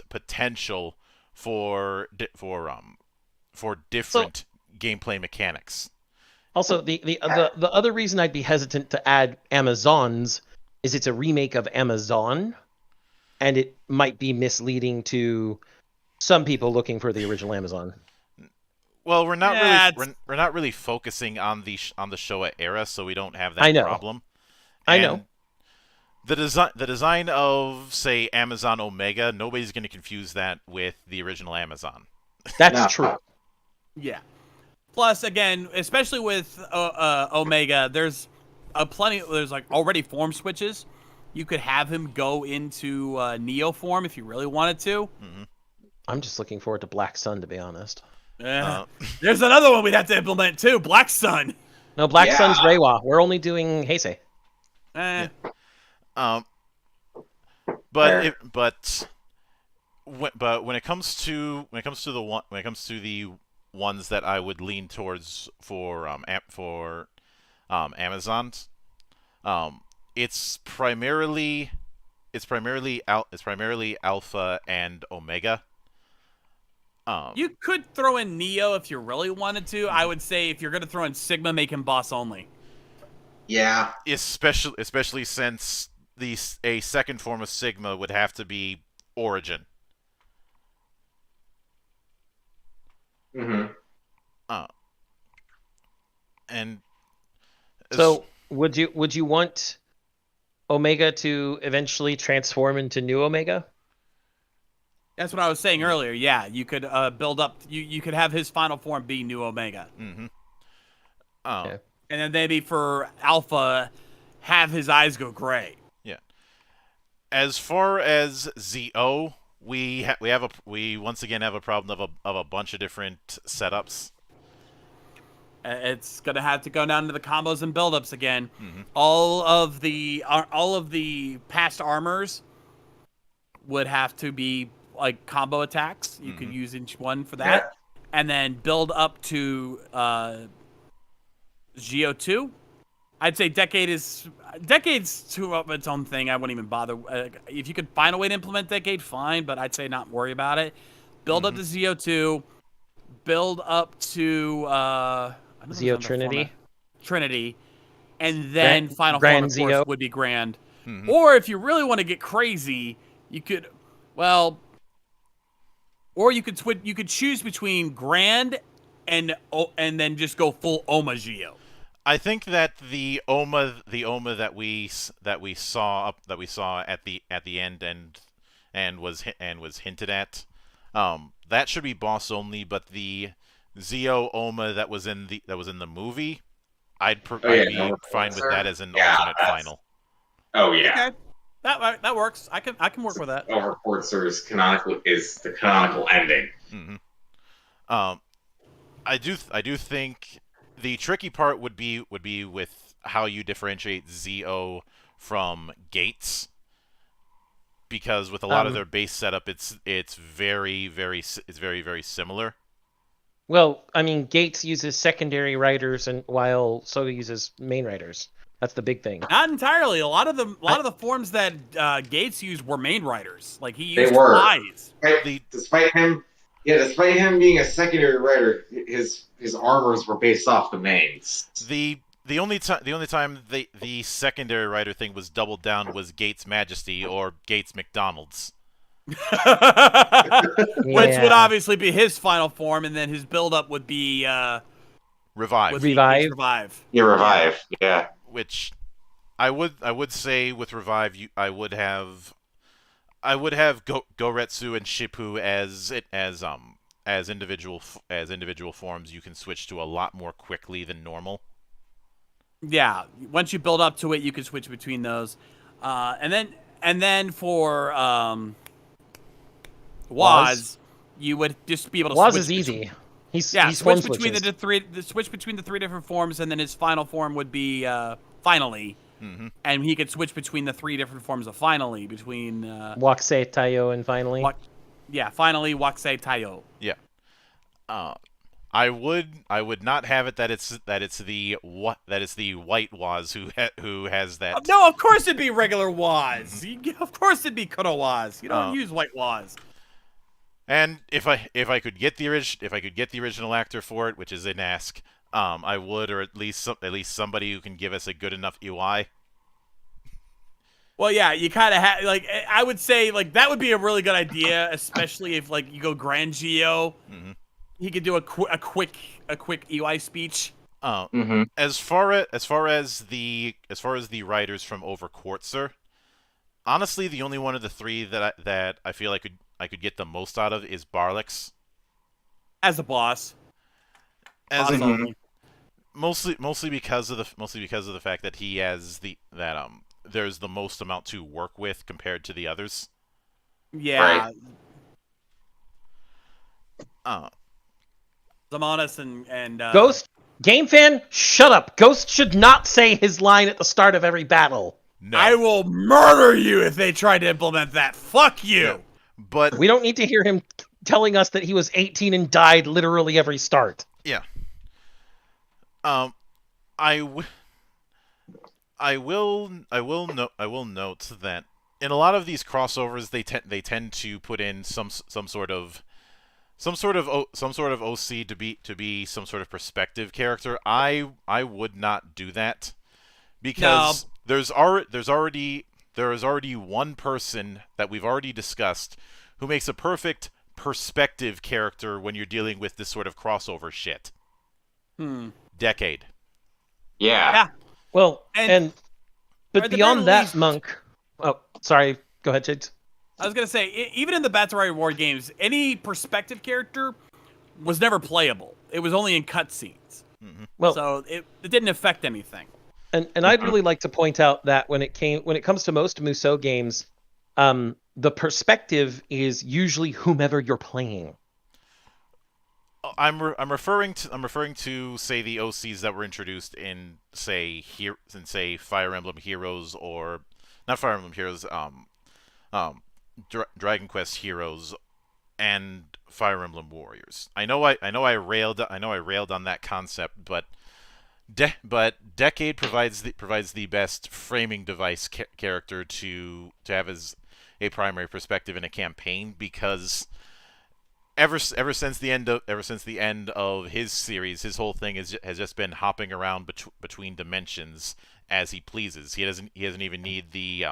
potential for different gameplay mechanics. Also, the other reason I'd be hesitant to add Amazons is it's a remake of Amazon, and it might be misleading to some people looking for the original Amazon. Well, we're not really focusing on the Showa era, so we don't have that I know. problem. I know. The design of, say, Amazon Omega, nobody's going to confuse that with the original Amazon. That's true. Yeah. Plus, again, especially with Omega, there's like already form switches. You could have him go into Neo form if you really wanted to. Mm-hmm. I'm just looking forward to Black Sun, to be honest. There's another one we'd have to implement too, Black Sun. No, Black Sun's Reiwa. We're only doing Heisei. But when it comes to the ones that I would lean towards for Amazons, it's primarily Alpha and Omega. You could throw in Neo if you really wanted to. I would say if you're gonna throw in Sigma, make him boss only. Yeah. Especially since a second form of Sigma would have to be Origin. Mm-hmm. And so would you want Omega to eventually transform into New Omega? That's what I was saying earlier. Yeah, you could build up. You could have his final form be New Omega. Mm-hmm. Okay. And then maybe for Alpha, have his eyes go gray. Yeah. As far as ZO, we once again have a problem of a bunch of different setups. It's gonna have to go down to the combos and buildups again. Mm-hmm. All of the past armors would have to be like combo attacks. You could use each one for that, and then build up to Geo 2. I'd say Decade's too of its own thing. I wouldn't even bother. If you could find a way to implement Decade, fine, but I'd say not worry about it. Build up to Geo 2. Build up to Zeo Trinity. Trinity, and then final Grand form, of Zio. course, would be Grand. Mhm. Or if you really want to get crazy, you could, or you could switch. You could choose between Grand and then just go full Oma Geo. I think that the Oma that we saw at the end and was hinted at, that should be boss only. But the Zio Oma that was in the movie, I'd be fine with that as an alternate final. Oh yeah. Okay, that works. I can work with that. Overportzer is the canonical ending. Mm-hmm. I do think the tricky part would be with how you differentiate Zo from Gates, because with a lot of their base setup, it's very similar. Well, I mean, Gates uses secondary writers, and while Soda uses main writers. That's the big thing. Not entirely. A lot of the forms that Gates used were main writers. Like he used They were. flies. Despite him being a secondary writer, his armors were based off the mains. The only time the secondary writer thing was doubled down was Gates Majesty or Gates McDonald's. Which would obviously be his final form, and then his build-up would be Revive. Revive. Yeah, Revive. Yeah. Which I would say with Revive, I would have Goretsu and Shippu as individual forms you can switch to a lot more quickly than normal. Yeah, once you build up to it, you can switch between those, and then for Waz, you would just be able to. Waz switch is easy. He switch between switch between the three different forms, and then his final form would be Finally, and he could switch between the three different forms of Finally between Wakusei, Taiyo, and Finally. Finally, Wakusei, Taiyo. Yeah. I would not have it that it's the white Waz who has that. No, of course it'd be regular Waz. Of course it'd be Kudo Waz. You don't use white Waz. And if I could get the original actor for it, which is in Ask, I would, or at least somebody who can give us a good enough UI. Well, yeah, you kind of have I would say that would be a really good idea, especially if you go Grand Geo. He could do a quick UI speech. As far as the writers from Over Quartzer, honestly, the only one of the three that I feel I could get the most out of is Barlix as a boss. Mostly because of the fact that he has there's the most amount to work with compared to the others. Yeah. Right. Zamanis and Ghost game fan, shut up. Ghost should not say his line at the start of every battle. No. I will murder you if they try to implement that. Fuck you. No. But we don't need to hear him telling us that he was 18 and died literally every start. Yeah. I will note that in a lot of these crossovers they tend to put in some sort of OC to be some sort of perspective character. I would not do that because there is already one person that we've already discussed who makes a perfect perspective character when you're dealing with this sort of crossover shit. Decade. Yeah. Well, but beyond that, least... Monk. Oh, sorry. Go ahead, Chiggs. I was gonna say, even in the Battle Royale War games, any perspective character was never playable. It was only in cutscenes. Well, so it didn't affect anything. And I'd really like to point out that when it comes to most Musou games, the perspective is usually whomever you're playing. I'm referring to say the OCs that were introduced in say Fire Emblem Heroes, or not Fire Emblem Heroes, Dragon Quest Heroes and Fire Emblem Warriors. I know I railed on that concept, but Decade provides the best framing device character to have as a primary perspective in a campaign, because ever since the end of his series, his whole thing has just been hopping around between dimensions as he pleases. He doesn't even need the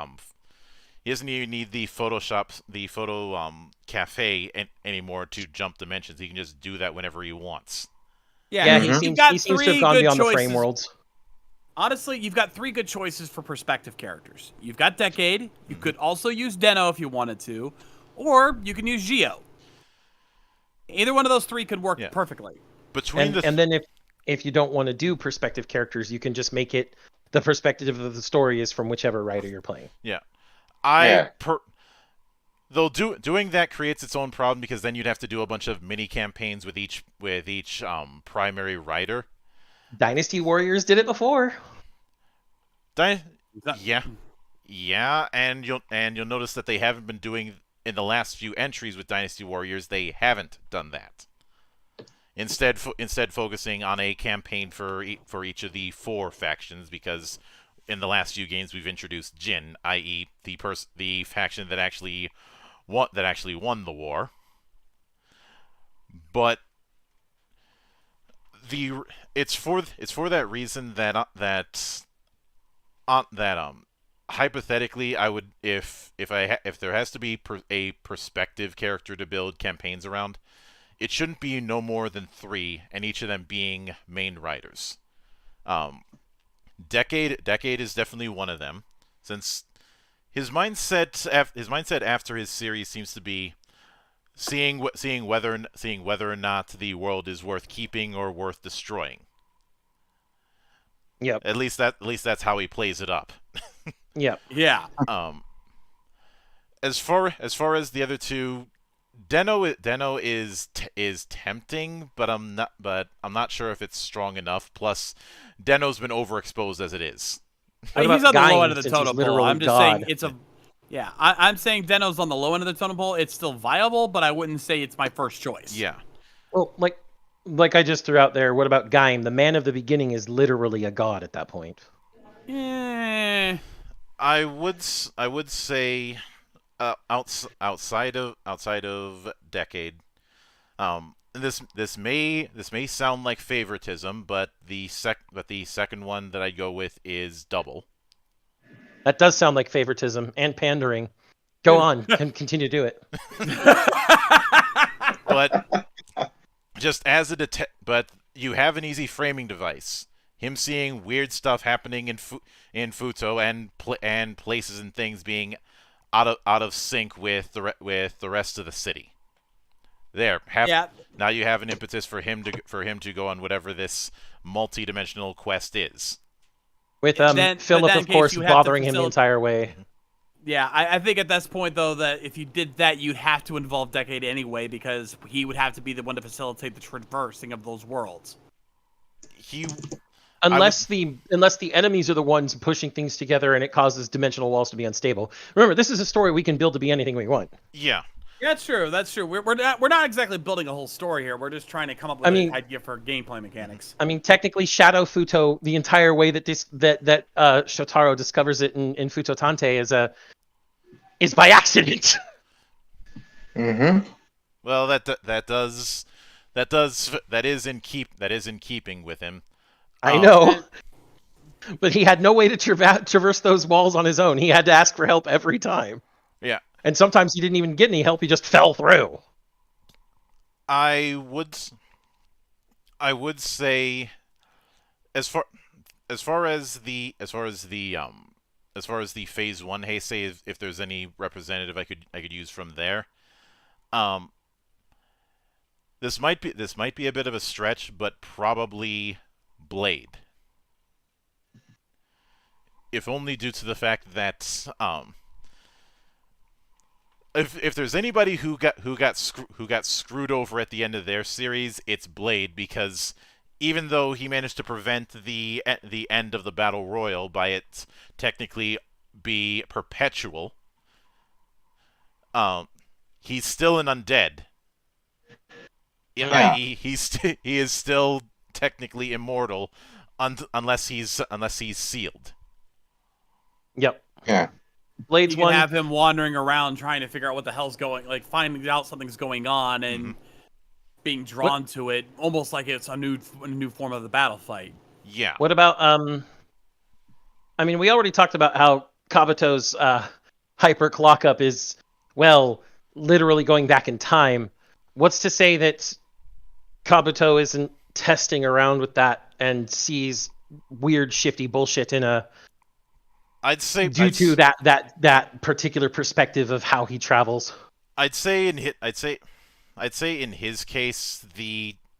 photo cafe anymore to jump dimensions. He can just do that whenever he wants. Yeah, he you've seems got he seems to three have gone good beyond the choices. frame worlds. Honestly, you've got 3 good choices for perspective characters. You've got Decade. You could also use Deno if you wanted to, or you can use Geo. Either one of those 3 could work perfectly. And then if you don't want to do perspective characters, you can just make it the perspective of the story is from whichever writer you're playing. Yeah. Though doing that creates its own problem, because then you'd have to do a bunch of mini campaigns with each primary writer. Dynasty Warriors did it before. Yeah, and you'll notice that they haven't been doing in the last few entries with Dynasty Warriors. They haven't done that. Instead focusing on a campaign for each of the 4 factions, because in the last few games we've introduced Jin, i.e. the faction that actually won the war. But it's for that reason that hypothetically I would, if there has to be a perspective character to build campaigns around, it shouldn't be no more than 3, and each of them being main writers. Decade is definitely one of them, since his mindset after his series seems to be seeing whether or not the world is worth keeping or worth destroying. Yep. At least that's how he plays it up. Yep. Yeah. As far as the other 2, Deno is tempting, but I'm not sure if it's strong enough. Plus, Deno's been overexposed as it is. He's on the low end of the since he's totem pole. literally I'm just God. saying it's a. Yeah, I'm saying Deno's on the low end of the totem pole. It's still viable, but I wouldn't say it's my first choice. Yeah. Well, like I just threw out there, what about Gaim? The man of the beginning is literally a god at that point. Eh. I would say outside of Decade. This may sound like favoritism, but the second one that I'd go with is Double. That does sound like favoritism and pandering. Go on and continue to do it. But just as but you have an easy framing device. Him seeing weird stuff happening in Futo and places and things being out of sync with the rest of the city. Now you have an impetus for him to go on whatever this multi-dimensional quest is. With Philip, of course, bothering him the entire way. Yeah, I think at this point, though, that if you did that, you'd have to involve Decade anyway, because he would have to be the one to facilitate the traversing of those worlds. Unless the enemies are the ones pushing things together and it causes dimensional walls to be unstable. Remember, this is a story we can build to be anything we want. Yeah. That's true. That's true. We're not exactly building a whole story here. We're just trying to come up with an idea for gameplay mechanics. I mean, technically, Shadow Futo, the entire way that Shotaro discovers it in Futo Tante is by accident. Mm-hmm. Well, that is in keeping with him. I know. But he had no way to traverse those walls on his own. He had to ask for help every time. Yeah. And sometimes he didn't even get any help. He just fell through. I would say, as far as the phase 1 Heisei, if there's any representative I could use from there, this might be a bit of a stretch, but probably Blade. If only due to the fact that if there's anybody who got screwed over at the end of their series, it's Blade, because even though he managed to prevent the end of the battle royal by it technically be perpetual, he's still an undead. Yeah. He is still technically immortal unless he's sealed. Yep. Yeah. Blade's you can have him wandering around trying to figure out what the hell's finding out something's going on, and being drawn to it, almost like it's a new form of the battle fight. Yeah. What about I mean, we already talked about how Kabuto's hyper clock up is, well, literally going back in time. What's to say that Kabuto isn't testing around with that and sees weird shifty bullshit in a due to that particular perspective of how he travels? I'd say in his case,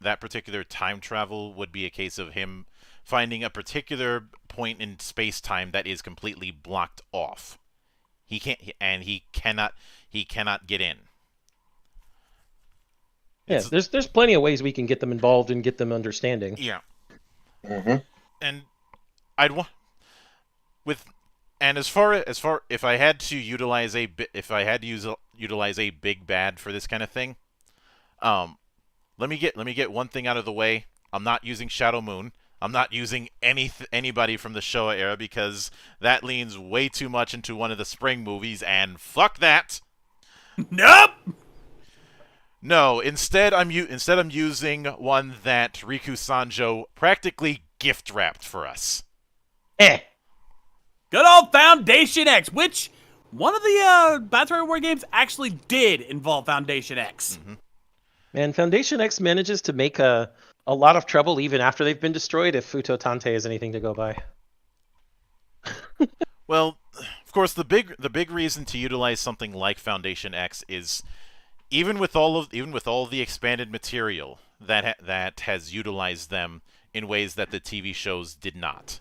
that particular time travel would be a case of him finding a particular point in space-time that is completely blocked off. He cannot get in. Yeah, there's plenty of ways we can get them involved and get them understanding. Yeah. Mm-hmm. And as far if I had to utilize a big bad for this kind of thing, let me get one thing out of the way. I'm not using Shadow Moon. I'm not using anybody from the Showa era because that leans way too much into one of the Spring movies, and fuck that. Nope. No, instead I'm using one that Riku Sanjo practically gift wrapped for us. Good old Foundation X, which one of the Battle Royale games actually did involve Foundation X. Mm-hmm. And Foundation X manages to make a lot of trouble even after they've been destroyed if Futo Tante is anything to go by. Well, of course, the big reason to utilize something like Foundation X is even with all the expanded material that has utilized them in ways that the TV shows did not.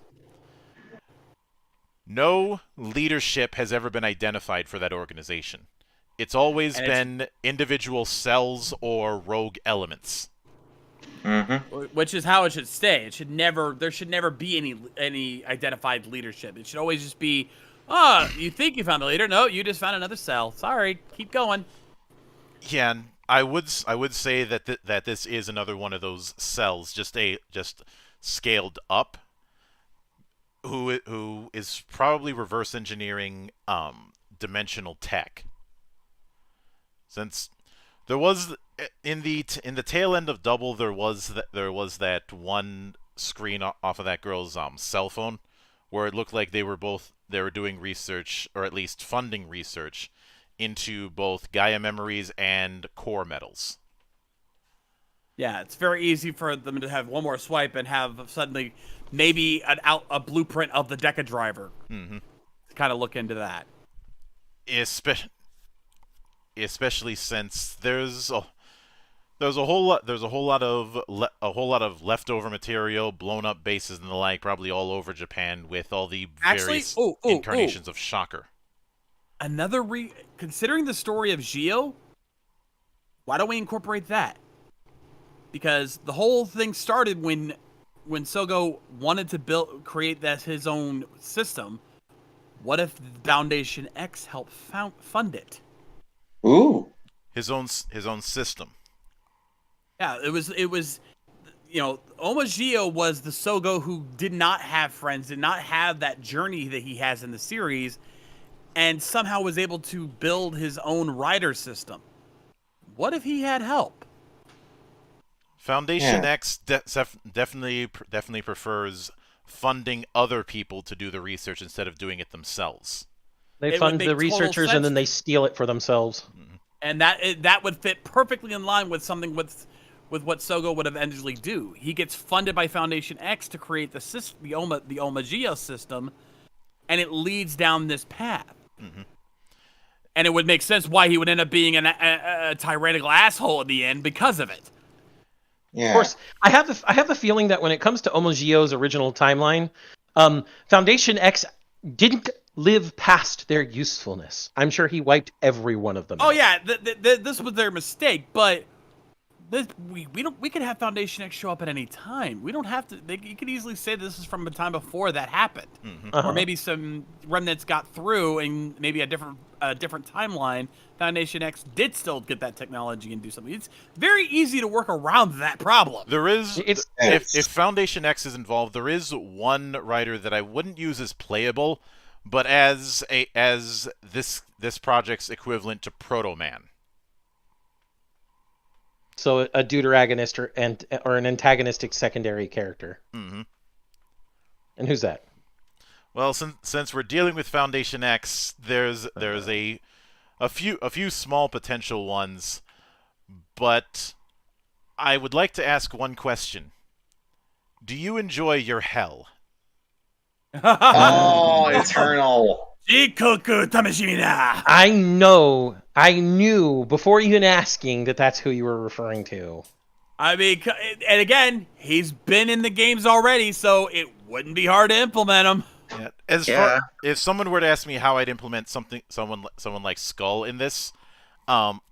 No leadership has ever been identified for that organization. It's always been individual cells or rogue elements. Mm-hmm. Which is how it should stay. There should never be any identified leadership. It should always just be, you think you found a leader? No, you just found another cell. Sorry, keep going. Yeah, and I would say that this is another one of those cells, just scaled up, who is probably reverse engineering dimensional tech. Since there was in the tail end of Double, there was that one screen off of that girl's cell phone where it looked like they were doing research, or at least funding research, into both Gaia memories and core metals. Yeah, it's very easy for them to have one more swipe and have suddenly maybe a blueprint of the Deca driver. Mm-hmm. To kind of look into that. Especially since there's a whole lot of leftover material, blown up bases and the like, probably all over Japan with all the various incarnations of Shocker. Considering the story of Gio, why don't we incorporate that? Because the whole thing started when Sogo wanted to create his own system. What if Foundation X helped fund it? Ooh. His own system. Yeah, it was Omagio was the Sogo who did not have friends, did not have that journey that he has in the series, and somehow was able to build his own rider system. What if he had help? Foundation X definitely prefers funding other people to do the research instead of doing it themselves. They fund the researchers and then they steal it for themselves. Mm-hmm. And that would fit perfectly in line with something with what Sogo would eventually do. He gets funded by Foundation X to create the Omagio system, and it leads down this path. Mm-hmm. And it would make sense why he would end up being a tyrannical asshole at the end because of it. Yeah. Of course, I have the feeling that when it comes to Omagio's original timeline, Foundation X didn't live past their usefulness. I'm sure he wiped every one of them. Oh yeah, this was their mistake, but we could have Foundation X show up at any time. We don't have to. You could easily say this is from a time before that happened, Mm-hmm. or maybe some remnants got through, and maybe a different timeline. Foundation X did still get that technology and do something. It's very easy to work around that problem. There is, if Foundation X is involved, there is one writer that I wouldn't use as playable, but as this project's equivalent to Proto Man. So a deuteragonist or an antagonistic secondary character. Mm-hmm. And who's that? Well, since we're dealing with Foundation X, there's a few small potential ones, but I would like to ask one question. Do you enjoy your hell? Oh, Eternal. Jikoku Tamashimina. I knew before even asking that's who you were referring to. I mean, and again, he's been in the games already, so it wouldn't be hard to implement him. Yeah. If someone were to ask me how I'd implement someone like Skull in this, as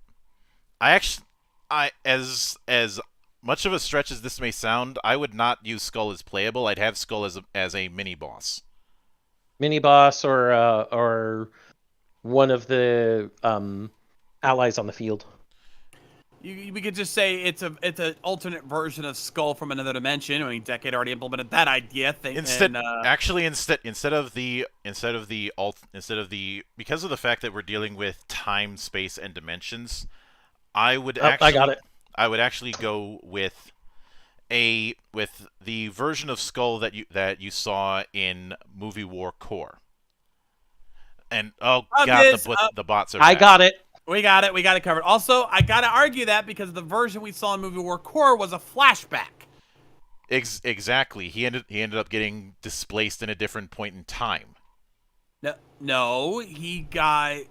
much of a stretch as this may sound, I would not use Skull as playable. I'd have Skull as a mini boss. Mini boss or one of the allies on the field. We could just say it's an alternate version of Skull from another dimension. I mean, Decade already implemented that idea. Instead of the because of the fact that we're dealing with time, space, and dimensions, I would actually go with the version of Skull that you saw in Movie War Core. And the bots are back. I got it. We got it covered. Also, I gotta argue that because the version we saw in Movie War Core was a flashback. Exactly. He ended up getting displaced in a different point in time. No, that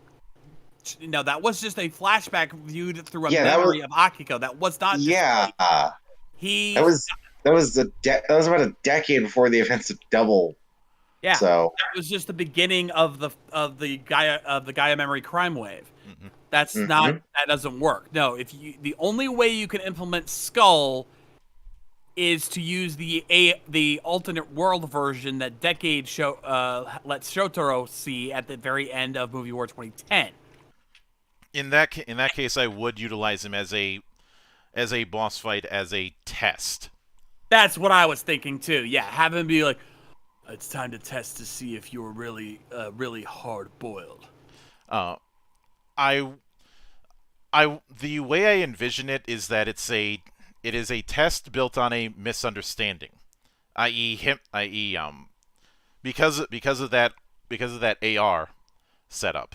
was just a flashback viewed through a memory of Akiko. That was not. Yeah. That was about a decade before the events of Double. Yeah. So it was just the beginning of the Gaia memory crime wave. Mm-hmm. That's not. That doesn't work. No. The only way you can implement Skull is to use the alternate world version that Decade lets Shotaro see at the very end of Movie War 2010. In that case, I would utilize him as a boss fight as a test. That's what I was thinking too. Yeah, have him be like, it's time to test to see if you're really hard boiled. The way I envision it is that it is a test built on a misunderstanding, because of that AR setup.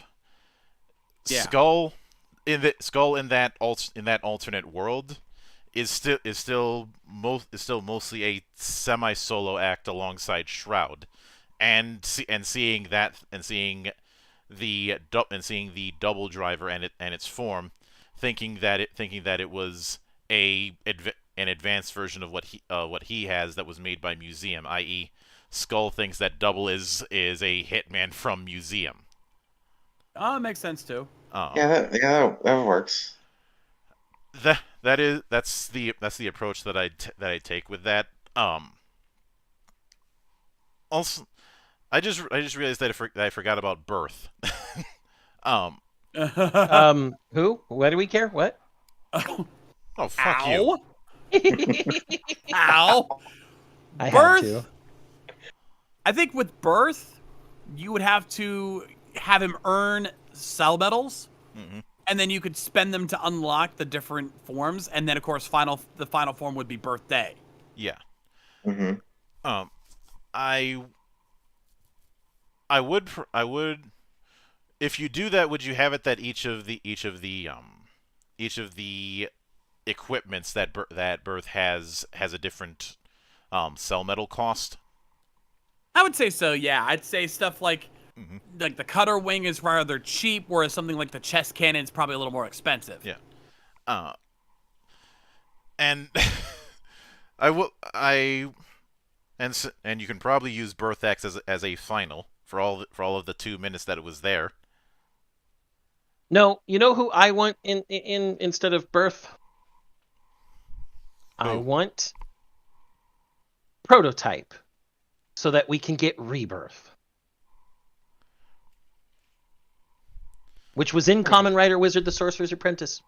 Yeah. Skull in that alternate world is still mostly a semi-solo act alongside Shroud, and seeing the double driver and its form, thinking that it was an advanced version of what he has that was made by Museum, i.e. Skull thinks that Double is a hitman from Museum. Oh, it makes sense too. That works. That's the approach that I take with that. Also, I just realized that I forgot about Birth. Who? What do we care? What? Oh, fuck you. Ow. I Birth. had to. I think with Birth, you would have to have him earn cell medals, and then you could spend them to unlock the different forms, and then of course the final form would be Birthday. Yeah. Mm-hmm. I would if you do that, would you have it that each of the equipments that Birth has a different cell metal cost? I would say so. Yeah, I'd say stuff like the cutter wing is rather cheap, whereas something like the chest cannon is probably a little more expensive. Yeah. And and you can probably use Birth X as a final for all of the 2 minutes that it was there. No, you know who I want in instead of Birth? I want Prototype, so that we can get Rebirth, which was in Kamen Rider Wizard: The Sorcerer's Apprentice.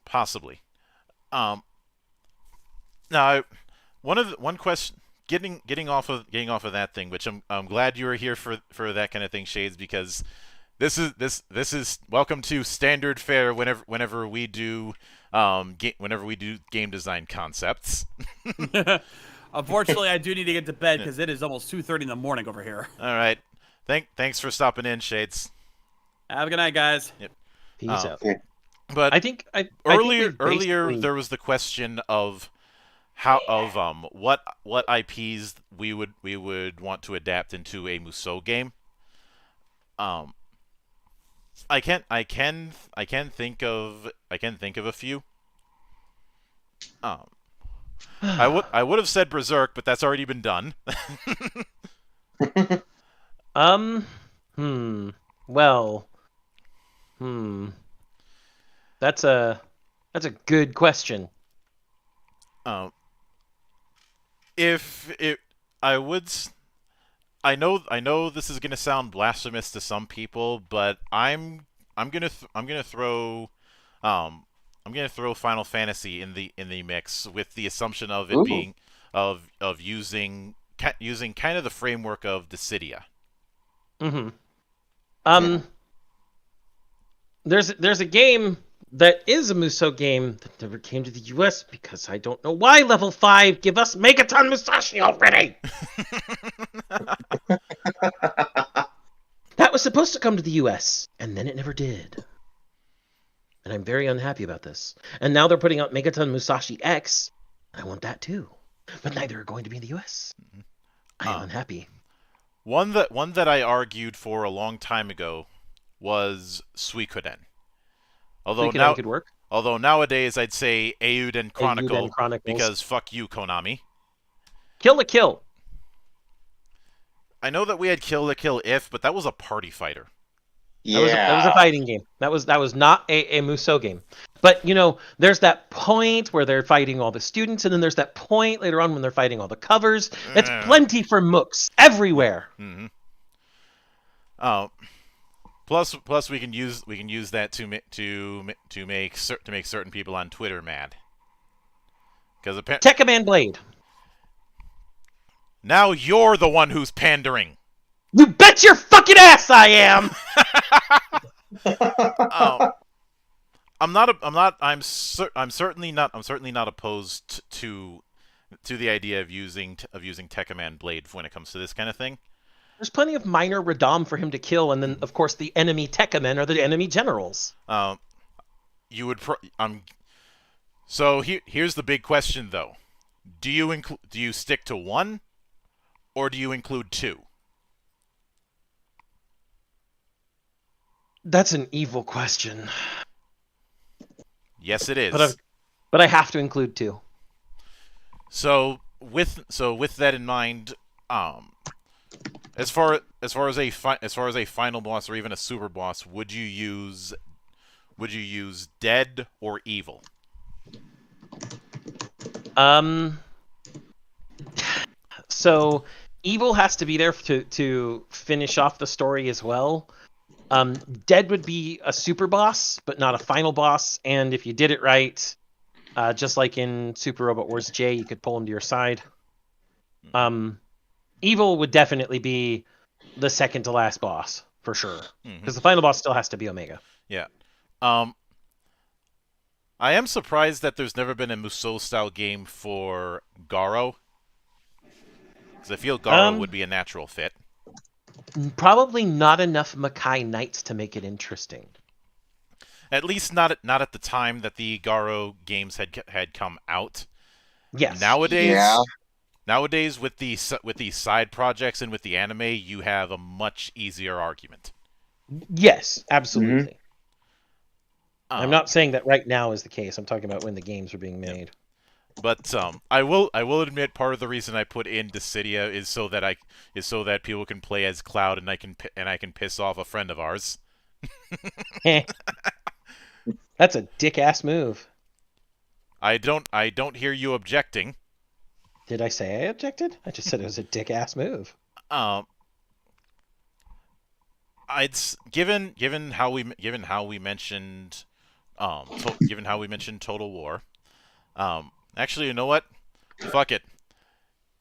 Possibly. Now, one question, getting off of that thing, which I'm glad you were here for that kind of thing, Shades, because this is welcome to standard fare whenever we do whenever we do game design concepts. Unfortunately, I do need to get to bed because it is almost 2:30 in the morning over here. All right. Thanks for stopping in, Shades. Have a good night, guys. Peace out. But I think earlier basically- there was the question of what IPs we would want to adapt into a Musou game. I can think of a few. I would have said Berserk, but that's already been done. Well. That's a good question. I know this is gonna sound blasphemous to some people, but I'm gonna throw Final Fantasy in the mix with the assumption of it being of using kind of the framework of Dissidia. There's a game that is a Musou game that never came to the US because I don't know why Level 5 give us Megaton Musashi already. That was supposed to come to the US, and then it never did. And I'm very unhappy about this. And now they're putting out Megaton Musashi X. I want that too. But neither are going to be in the US. I am unhappy. One that I argued for a long time ago was Suikoden. Suikoden could work. Although nowadays I'd say Eiyuden Chronicle Chronicles. because fuck you, Konami. Kill the Kill. I know that we had Kill the Kill If, but that was a party fighter. That was a fighting game. That was not a Musou game. But there's that point where they're fighting all the students, and then there's that point later on when they're fighting all the covers. It's plenty for mooks everywhere. Mm-hmm. Plus we can use that to make certain people on Twitter mad. Because Tekkaman Blade. Now you're the one who's pandering. You bet your fucking ass I am. I'm certainly not opposed to the idea of using Tekkaman Blade when it comes to this kind of thing. There's plenty of minor Radam for him to kill, and then of course the enemy Tekkamen are the enemy generals. So here's the big question though: do you stick to one, or do you include two? That's an evil question. Yes, it is. But I have to include two. So with that in mind, as far as a final boss or even a super boss, would you use dead or evil? So evil has to be there to finish off the story as well. Dead would be a super boss, but not a final boss. And if you did it right, just like in Super Robot Wars J, you could pull him to your side. Evil would definitely be the second to last boss for sure, because the final boss still has to be Omega. Yeah. I am surprised that there's never been a Musou style game for Garo, because I feel Garo would be a natural fit. Probably not enough Makai Knights to make it interesting. At least not at the time that the Garo games had come out. Yes. Nowadays with the side projects and with the anime, you have a much easier argument. Yes, absolutely. I'm not saying that right now is the case. I'm talking about when the games are being made. But I will admit part of the reason I put in Dissidia is so that people can play as Cloud and I can piss off a friend of ours. That's a dick ass move. I don't hear you objecting. Did I say I objected? I just said it was a dick ass move. Given how we mentioned Total War. Actually, you know what? Fuck it.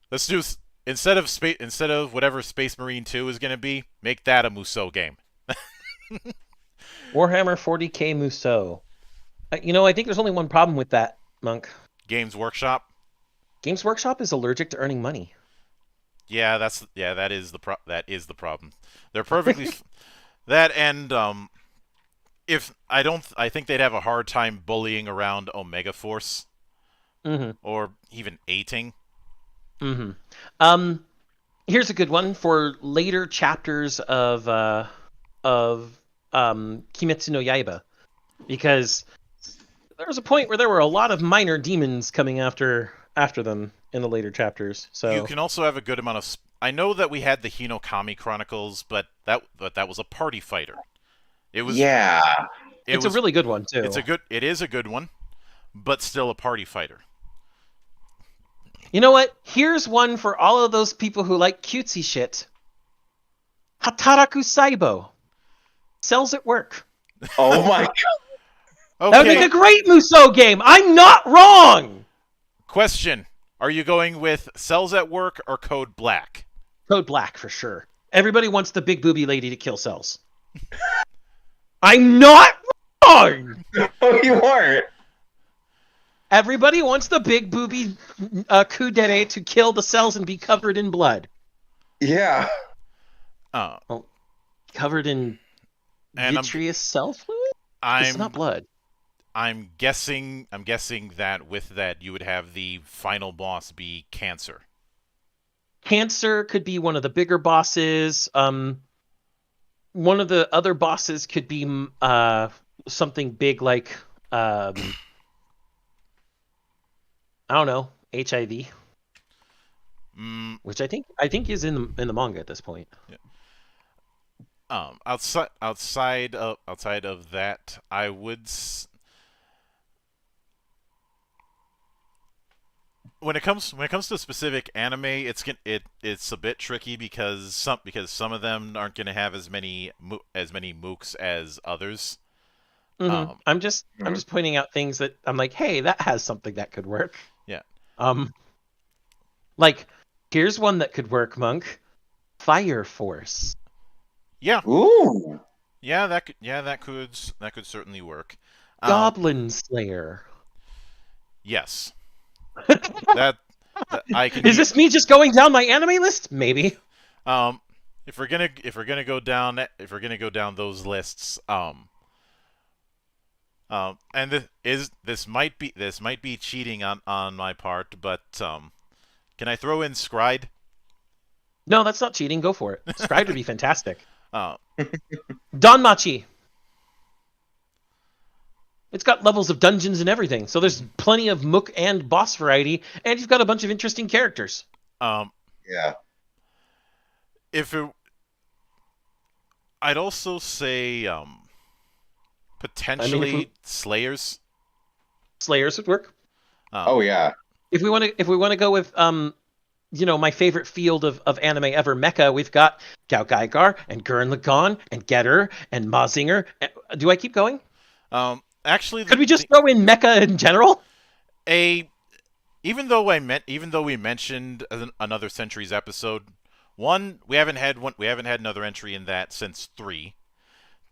Let's do instead of whatever Space Marine 2 is gonna be, make that a Musou game. Warhammer 40k Musou. I think there's only one problem with that, Monk. Games Workshop. Games Workshop is allergic to earning money. Yeah, that is the problem. They're perfectly that and I think they'd have a hard time bullying around Omega Force or even Ating. Here's a good one for later chapters of Kimetsu no Yaiba, because there was a point where there were a lot of minor demons coming after them in the later chapters. So you can also have a good amount of. I know that we had the Hinokami Chronicles, but that was a party fighter. It was. Yeah. It's a really good one too. It is a good one, but still a party fighter. You know what? Here's one for all of those people who like cutesy shit. Hataraku Saibo. Cells at work. Oh my god. Okay. That would make a great Musou game. I'm not wrong. Question: are you going with Cells at Work or Code Black? Code Black for sure. Everybody wants the big booby lady to kill Cells. I'm not wrong. Oh, you weren't. Everybody wants the big booby kudere to kill the Cells and be covered in blood. Yeah. Covered in vitreous cell fluid? It's not blood. I'm guessing that with that you would have the final boss be Cancer. Cancer could be one of the bigger bosses. One of the other bosses could be something big like I don't know, HIV, which I think is in the manga at this point. Yeah. Outside of that, I would. When it comes to specific anime, it's a bit tricky because some of them aren't going to have as many mooks as others. I'm just pointing out things that I'm like, hey, that has something that could work. Yeah. Like here's one that could work, Monk. Fire Force. Yeah. Ooh. Yeah, that could certainly work. Goblin Slayer. Yes. that I can. Is this me just going down my anime list? Maybe. If we're gonna go down those lists, and this might be cheating on my part, but can I throw in Scride? No, that's not cheating. Go for it. Scribe would be fantastic. Danmachi. It's got levels of dungeons and everything, so there's plenty of mook and boss variety, and you've got a bunch of interesting characters. Yeah. I'd also say potentially Slayers. Slayers would work. Oh yeah. If we want to go with my favorite field of anime ever, mecha, we've got Gao Gaigar and Gurren Lagann and Getter and Mazinger. Do I keep going? Actually, could we just throw in mecha in general? Even though we mentioned another Centuries episode, we haven't had another entry in that since 3.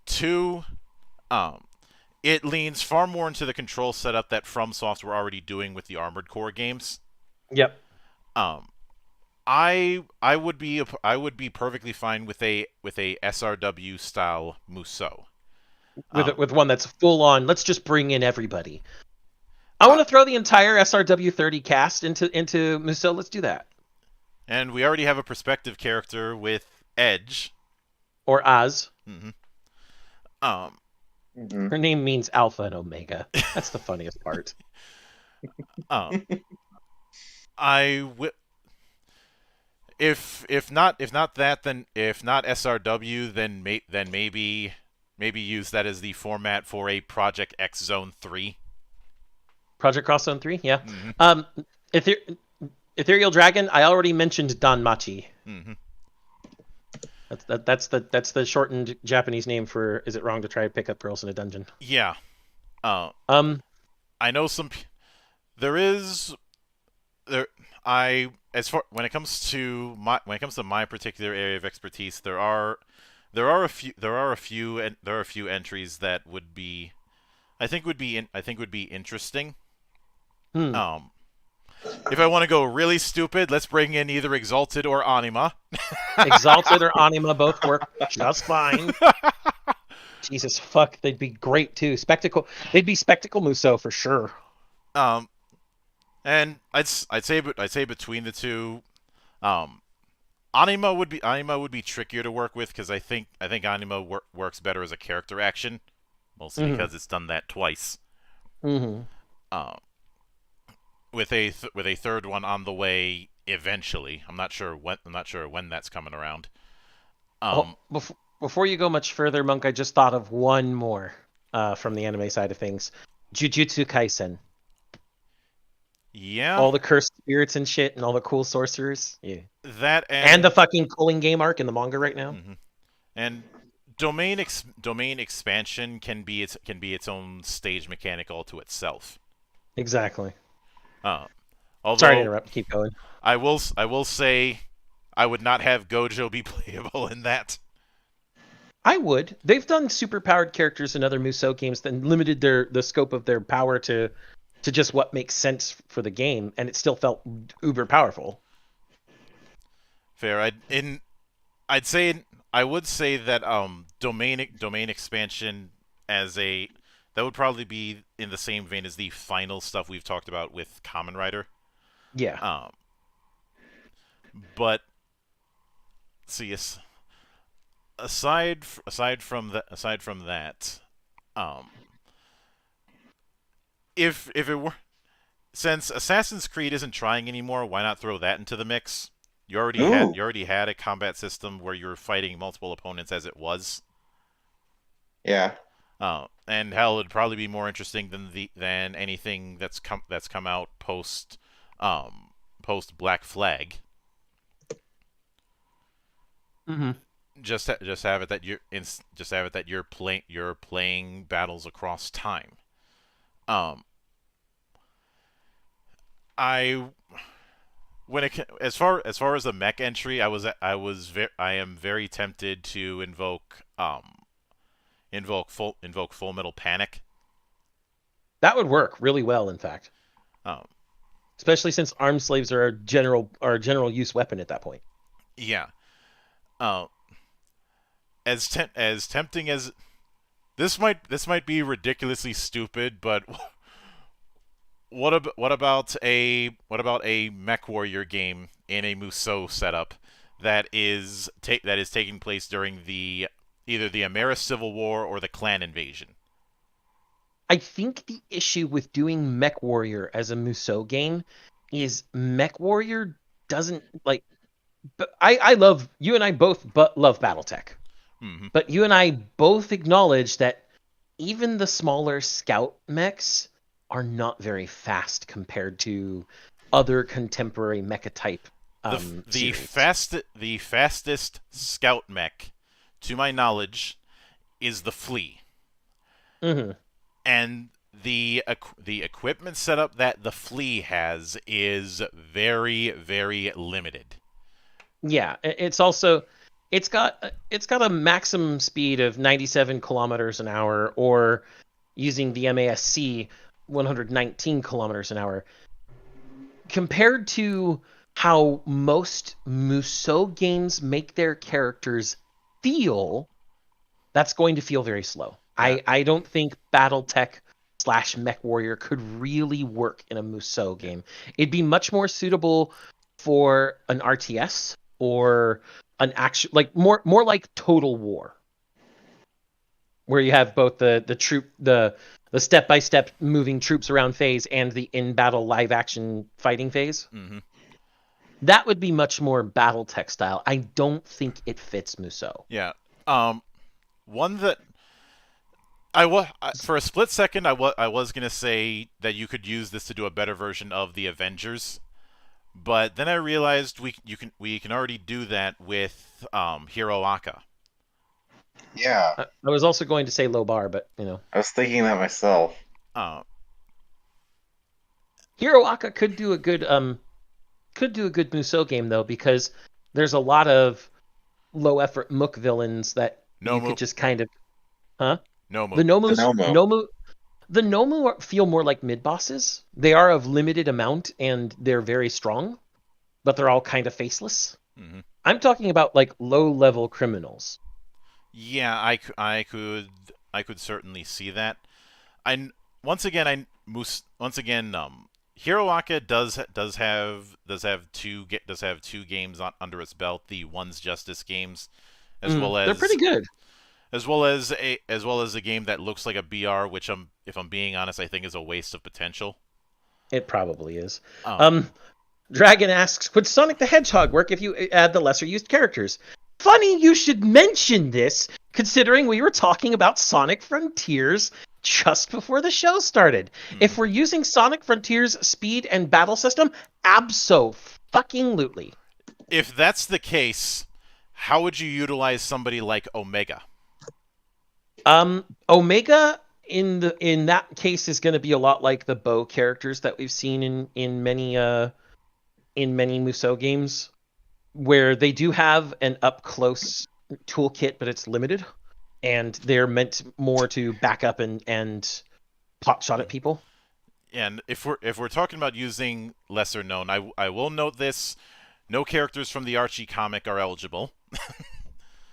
2, it leans far more into the control setup that FromSoft were already doing with the Armored Core games. Yep. I would be perfectly fine with a SRW style Musou. With one that's full on, let's just bring in everybody. I want to throw the entire SRW 30 cast into Musou. Let's do that. And we already have a perspective character with Edge. Or Az. Mm-hmm. Her name means Alpha and Omega. That's the funniest part. If not that, then if not SRW, then maybe use that as the format for a Project X Zone 3. Project Cross Zone 3, yeah. Mm-hmm. Ethereal Dragon, I already mentioned Danmachi. Mm-hmm. That's the shortened Japanese name for is it wrong to try to pick up girls in a dungeon? Yeah. I know when it comes to my particular area of expertise, there are a few entries that would be, would be interesting. Hmm. If I want to go really stupid, let's bring in either Exalted or Anima. Exalted or Anima both work just fine. Jesus fuck, they'd be great too. Spectacle, they'd be Spectacle Musou for sure. And I'd say between the two, Anima would be trickier to work with because I think Anima works better as a character action, mostly because it's done that twice. Mm-hmm. With a third one on the way eventually. I'm not sure when that's coming around. Before you go much further, Monk, I just thought of one more from the anime side of things. Jujutsu Kaisen. Yeah. All the cursed spirits and shit and all the cool sorcerers. Yeah. That and the fucking culling game arc in the manga right now. Mm-hmm. And domain expansion can be its own stage mechanic all to itself. Exactly. Although, sorry to interrupt. Keep going. I will say I would not have Gojo be playable in that. I would. They've done superpowered characters in other Musou games that limited the scope of their power to just what makes sense for the game, and it still felt uber powerful. Fair. I would say that domain expansion that would probably be in the same vein as the final stuff we've talked about with Kamen Rider. Yeah. But see, aside from that, if it were, since Assassin's Creed isn't trying anymore, why not throw that into the mix? You already had a combat system where you were fighting multiple opponents as it was. Yeah. And hell, it'd probably be more interesting than anything that's come out post Black Flag. Mm-hmm. Just have it that you're playing battles across time. As far as the mech entry, I am very tempted to invoke Full Metal Panic. That would work really well, in fact. Especially since armed slaves are a general use weapon at that point. Yeah. As tempting as this might be ridiculously stupid, but what about a Mech Warrior game in a Musou setup that is taking place during either the Ameris Civil War or the Clan Invasion? I think the issue with doing Mech Warrior as a Musou game is Mech Warrior doesn't like. But I love you and I both love BattleTech, but you and I both acknowledge that even the smaller scout mechs are not very fast compared to other contemporary mecha type. The fastest scout mech, to my knowledge, is the Flea. Mm-hmm. And the equipment setup that the Flea has is very, very limited. Yeah, it's also it's got a maximum speed of 97 kilometers an hour, or using the MASC 119 kilometers an hour. Compared to how most Musou games make their characters feel, that's going to feel very slow. Yeah. I don't think BattleTech / Mech Warrior could really work in a Musou game. It'd be much more suitable for an RTS or an action, like more like Total War, where you have both the step-by-step moving troops around phase and the in-battle live-action fighting phase. Mm-hmm. That would be much more BattleTech style. I don't think it fits Musou. Yeah. One that for a split second, I was gonna say that you could use this to do a better version of the Avengers, but then I realized we can already do that with Hiroaka. Yeah. I was also going to say low bar, but you know. I was thinking that myself. Hiroaka could do a good Musou game though, because there's a lot of low effort Mook villains that you could just kind of, huh? Nomu. The Nomu. The Nomu feel more like mid-bosses. They are of limited amount, and they're very strong, but they're all kind of faceless. Mm-hmm. I'm talking about, like, low-level criminals. Yeah, I could certainly see that. Once again, Hiroaka does have two games under its belt, the One's Justice games, as well as they're pretty good. as well as a game that looks like a BR, which if I'm being honest, I think is a waste of potential. It probably is. Oh. Dragon asks, would Sonic the Hedgehog work if you add the lesser used characters? Funny you should mention this, considering we were talking about Sonic Frontiers just before the show started. If we're using Sonic Frontiers speed and battle system, abso-fucking-lutely. If that's the case, how would you utilize somebody like Omega? Omega in that case is going to be a lot like the bow characters that we've seen in many Musou games, where they do have an up close toolkit, but it's limited, and they're meant more to back up and pot shot at people. And if we're talking about using lesser known, I will note this: no characters from the Archie comic are eligible.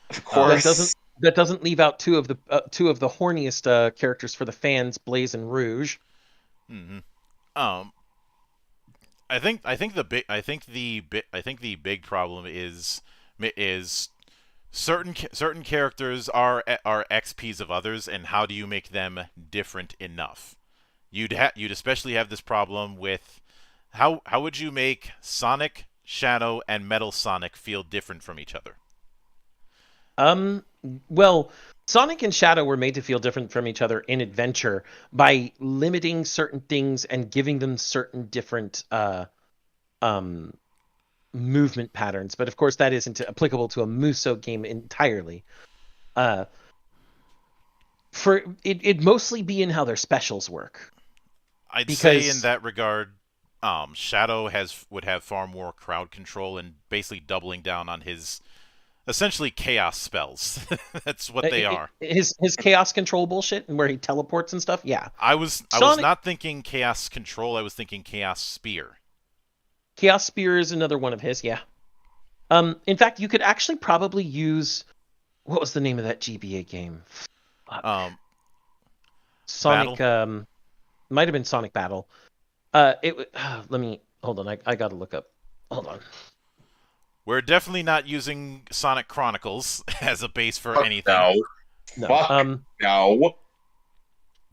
Of course. That doesn't leave out two of the horniest characters for the fans, Blaze and Rouge. Mm-hmm. I think the big problem is certain characters are XPs of others, and how do you make them different enough? You'd especially have this problem with how would you make Sonic, Shadow, and Metal Sonic feel different from each other? Well, Sonic and Shadow were made to feel different from each other in Adventure by limiting certain things and giving them certain different movement patterns. But of course, that isn't applicable to a Musou game entirely. It'd mostly be in how their specials work. I'd say in that regard, Shadow would have far more crowd control and basically doubling down on his essentially chaos spells. That's what they are. His chaos control bullshit and where he teleports and stuff. Yeah. I was not thinking chaos control. I was thinking chaos spear. Chaos spear is another one of his. Yeah. In fact, you could actually probably use, what was the name of that GBA game? Sonic. Might have been Sonic Battle. Let me hold on. I gotta look up. Hold on. We're definitely not using Sonic Chronicles as a base for anything. No. No.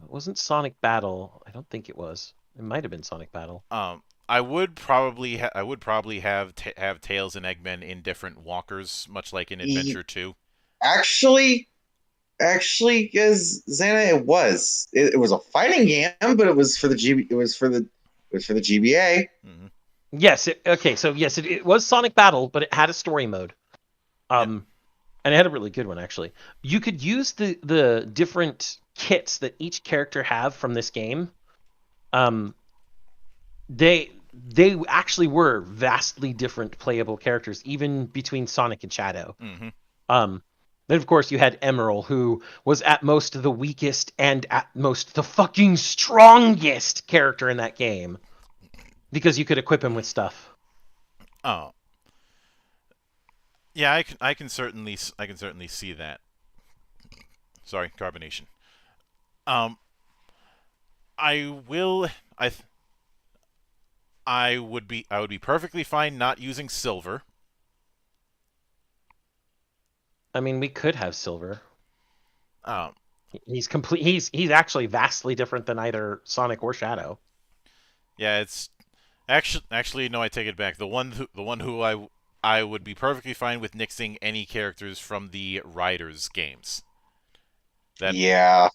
It wasn't Sonic Battle. I don't think it was. It might have been Sonic Battle. I would probably have Tails and Eggman in different walkers, much like in Adventure 2. Actually, as Xana, it was a fighting game, but it was for the GBA. Mm-hmm. Yes. It was Sonic Battle, but it had a story mode. And it had a really good one, actually. You could use the different kits that each character have from this game. They actually were vastly different playable characters, even between Sonic and Shadow. Mm-hmm. Then, of course, you had Emerald, who was at most the weakest and at most the fucking strongest character in that game, because you could equip him with stuff. Oh, yeah, I can certainly see that. Sorry, carbonation. I would be perfectly fine not using Silver. I mean, we could have Silver. He's He's actually vastly different than either Sonic or Shadow. Yeah, it's actually no. I take it back. The one who I would be perfectly fine with nixing any characters from the Riders games. Yeah.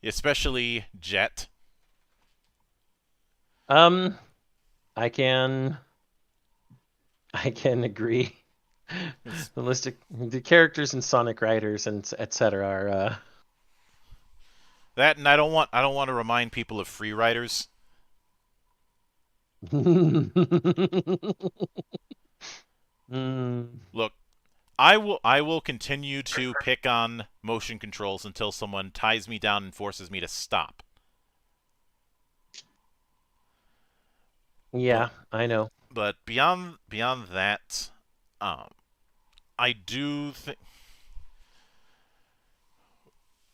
Especially Jet. I can agree. The characters in Sonic Riders and etc. are that, and I don't want to remind people of Free Riders. Look, I will continue to pick on motion controls until someone ties me down and forces me to stop. Yeah, I know. But beyond that, I do think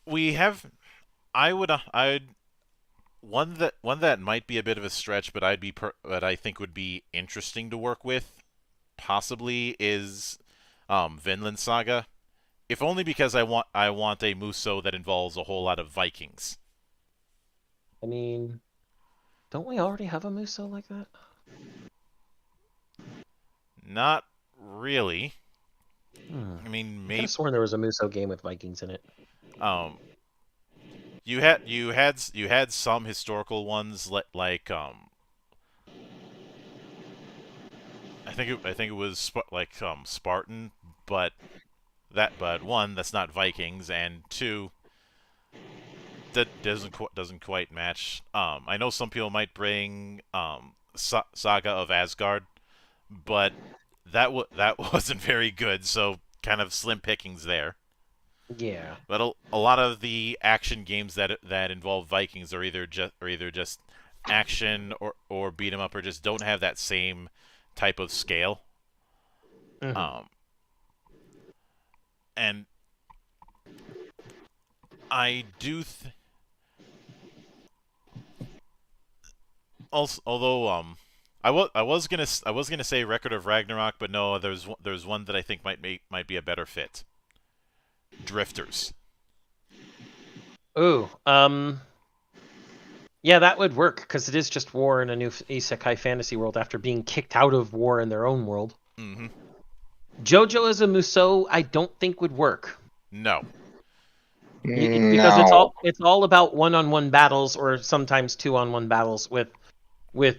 we have. I'd one that might be a bit of a stretch, but but I think would be interesting to work with, possibly is Vinland Saga, if only because I want a Musou that involves a whole lot of Vikings. I mean, don't we already have a Musou like that? Not really. I mean, I could maybe have sworn there was a Musou game with Vikings in it. you had some historical ones like I think it was Spartan, but one, that's not Vikings, and two, that doesn't quite match. I know some people might bring Saga of Asgard, but that wasn't very good, so kind of slim pickings there. Yeah. But a lot of the action games that involve Vikings are either just action or beat 'em up, or just don't have that same type of scale. Mhm. And I do also, although I was gonna say Record of Ragnarok, but no, there's one that I think might be a better fit. Drifters. Ooh, yeah, that would work because it is just war in a new isekai fantasy world after being kicked out of war in their own world. Mm-hmm. JoJo as a Musou, I don't think would work. No. Because it's all about one-on-one battles or sometimes two-on-one battles with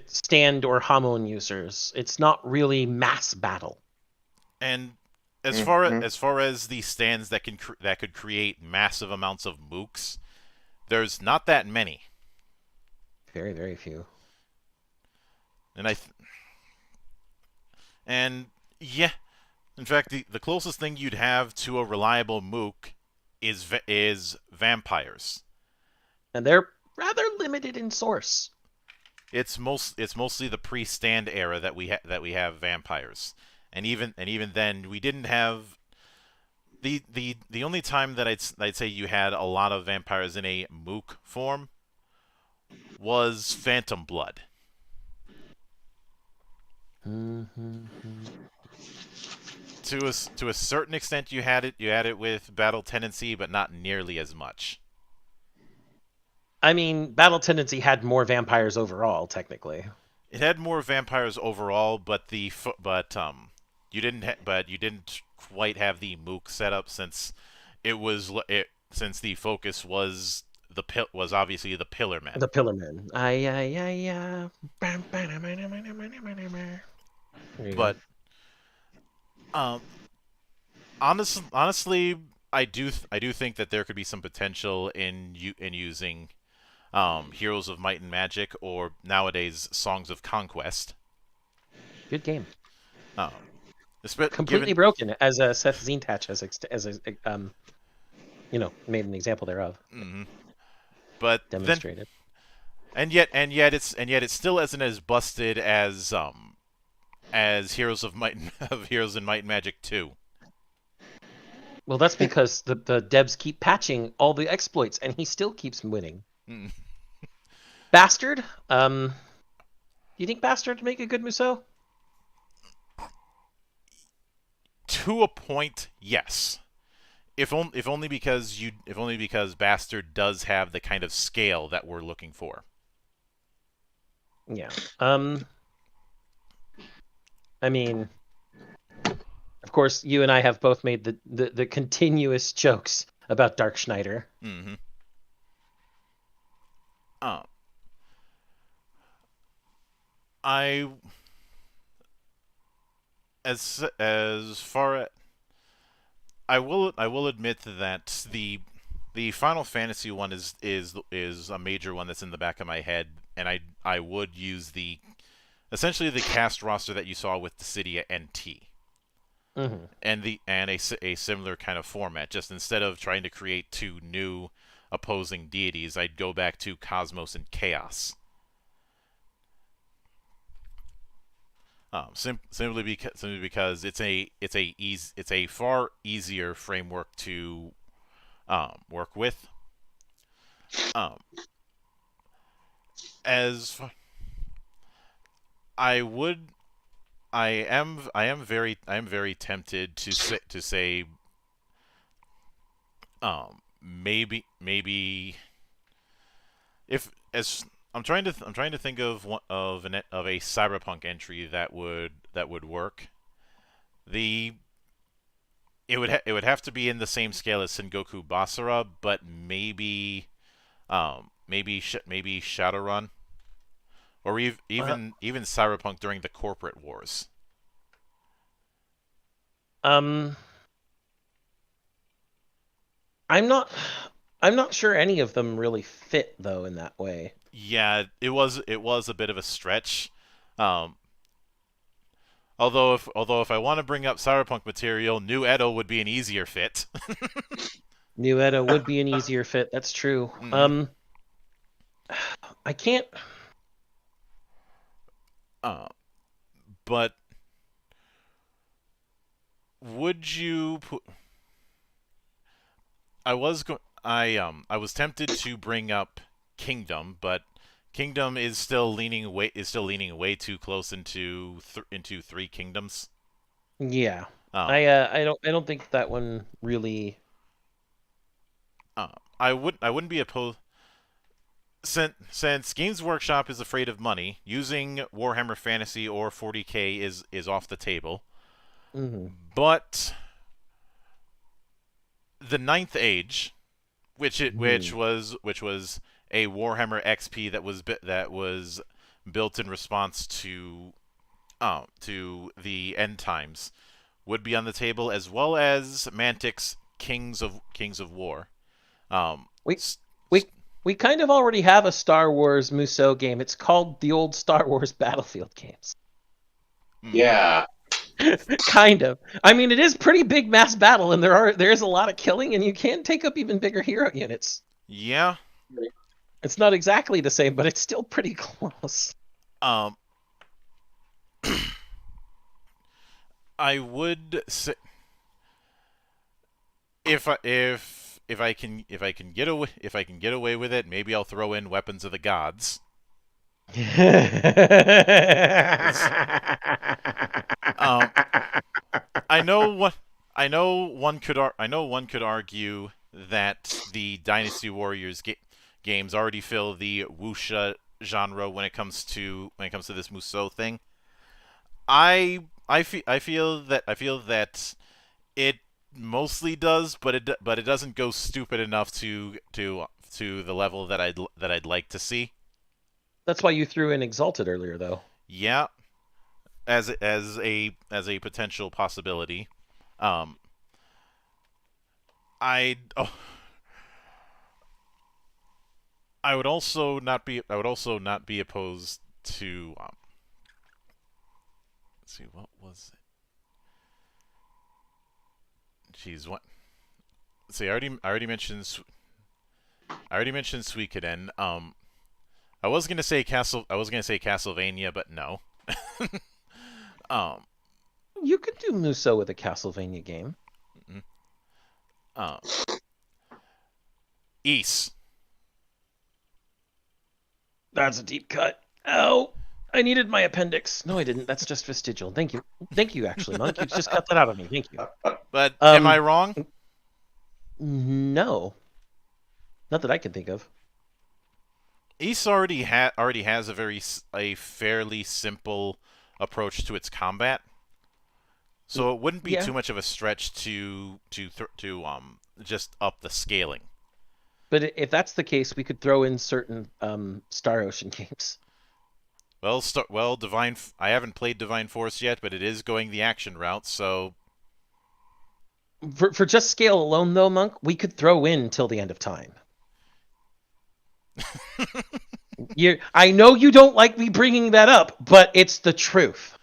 stand or Hamon users. It's not really mass battle. And as far as the stands that could create massive amounts of mooks, there's not that many. Very, very few. And yeah, in fact, the closest thing you'd have to a reliable mook is vampires. And they're rather limited in source. It's mostly the pre-stand era that we have vampires, and even then we didn't have the only time that I'd say you had a lot of vampires in a mook form was Phantom Blood. To a certain extent, you had it with Battle Tendency, but not nearly as much. I mean, Battle Tendency had more vampires overall, technically. It had more vampires overall, but you didn't quite have the mook setup since since the focus was obviously the Pillarmen. The Pillarmen. But honestly, I do think that there could be some potential in using Heroes of Might and Magic, or nowadays Songs of Conquest. Good game. Given, Completely broken, as Seth Zintach has made an example thereof. Mm-hmm. But demonstrated. And yet it still isn't as busted as Heroes of Might and Magic 2. Well, that's because the devs keep patching all the exploits, and he still keeps winning. Mm. Bastard. Do you think Bastard would make a good Musou? To a point, yes. If only because Bastard does have the kind of scale that we're looking for. Yeah. I mean, of course, you and I have both made the continuous jokes about Dark Schneider. Mm-hmm. I will admit that the Final Fantasy one is a major one that's in the back of my head, and I would use essentially the cast roster that you saw with Dissidia NT. and a similar kind of format. Just instead of trying to create two new opposing deities, I'd go back to Cosmos and Chaos. Simply because it's a far easier framework to work with. As I am very tempted to say maybe if as I'm trying to think of a cyberpunk entry that would work. It would have to be in the same scale as Sengoku Basara, but maybe Shadowrun, or even Cyberpunk during the corporate wars. I'm not sure any of them really fit though in that way. Yeah, it was a bit of a stretch. Although if I want to bring up Cyberpunk material, New Edo would be an easier fit. New Edo would be an easier fit. That's true. I can't. But would you put? I was tempted to bring up Kingdom, but Kingdom is still leaning way too close into Three Kingdoms. Yeah. I don't think that one really. I wouldn't be opposed. Since Games Workshop is afraid of money, using Warhammer Fantasy or 40K is off the table. But the Ninth Age, which was a Warhammer XP that was built in response to the end times, would be on the table, as well as Mantic's Kings of War. We kind of already have a Star Wars Musou game. It's called the old Star Wars Battlefield games. Yeah. Kind of. I mean, it is pretty big mass battle, and there is a lot of killing, and you can take up even bigger hero units. Yeah. It's not exactly the same, but it's still pretty close. I would say if I can get away with it, maybe I'll throw in Weapons of the Gods. I know one could argue that the Dynasty Warriors games already fill the wuxia genre when it comes to this Musou thing. I feel that it mostly does, but it doesn't go stupid enough to the level that I'd like to see. That's why you threw in Exalted earlier, though. Yeah, as a potential possibility. I would also not be opposed to. Let's see, what was it? Jeez, what? Let's see, I already mentioned Suikoden. I was gonna say Castlevania, but no. You could do Musou with a Castlevania game. Ys. That's a deep cut. Oh, I needed my appendix. No, I didn't. That's just vestigial. Thank you. Actually, Monk. You just cut that out of me. Thank you. But am I wrong? No, not that I can think of. Ys already has a fairly simple approach to its combat, so it wouldn't be too much of a stretch to just up the scaling. But if that's the case, we could throw in certain Star Ocean games. Well, Divine. I haven't played Divine Force yet, but it is going the action route, so. For just scale alone, though, Monk, we could throw in Till the End of Time. I know you don't like me bringing that up, but it's the truth.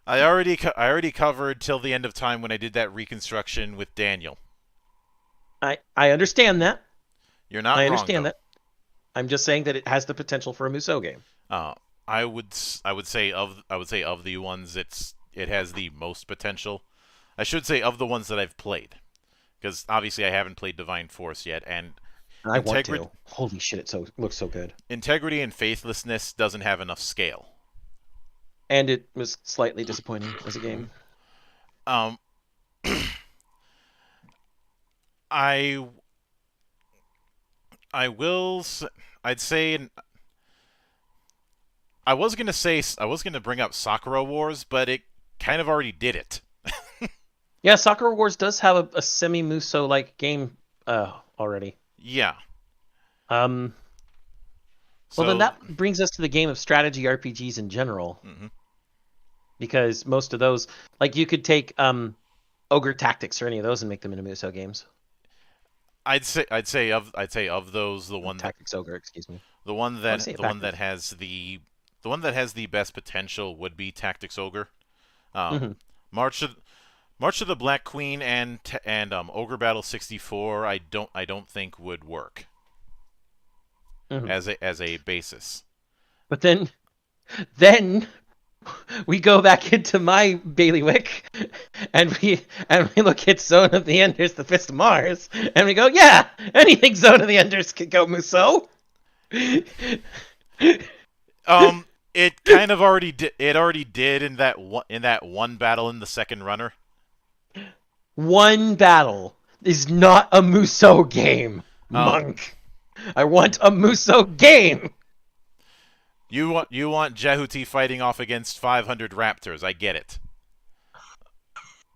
I already covered Till the End of Time when I did that reconstruction with Daniel. I understand that. You're not I wrong, understand though. that. I'm just saying that it has the potential for a Musou game. I would say of the ones it has the most potential. I should say of the ones that I've played, because obviously I haven't played Divine Force yet, and I want to. Holy shit! It looks so good. Integrity and Faithlessness doesn't have enough scale. And it was slightly disappointing as a game. I will. I'd say. I was gonna bring up Sakura Wars, but it kind of already did it. Yeah, Sakura Wars does have a semi-Musou like game already. Yeah. Well, then that brings us to the game of strategy RPGs in general. Mm-hmm. Because most of those, like you could take Ogre Tactics or any of those and make them into Musou games. I'd say of those, the one Tactics Ogre, excuse me. The one that has the best potential would be Tactics Ogre. March of the Black Queen and Ogre Battle 64 I don't think would work as a basis. But then we go back into my bailiwick and we look at Zone of the Enders, the Fist of Mars, and we go, yeah, anything Zone of the Enders could go Musou. It kind of already did. It already did in that one battle in the second runner. One battle is not a Musou game, monk. I want a Musou game. You want Jehuti fighting off against 500 raptors. I get it.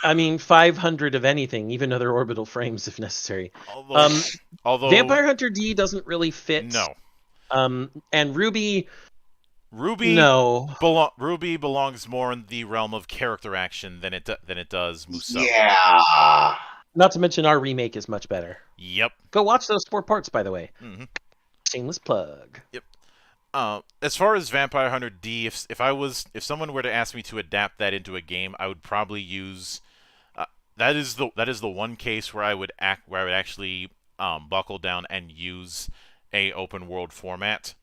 I mean, 500 of anything, even other orbital frames if necessary. Although Vampire Hunter D doesn't really fit. No. And Ruby belongs more in the realm of character action than it does Musou. Yeah. Not to mention our remake is much better. Yep. Go watch those 4 parts, by the way. Mm-hmm. Shameless plug. Yep. As far as Vampire Hunter D, if someone were to ask me to adapt that into a game, I would probably use. That is the one case where I would actually buckle down and use a open world format.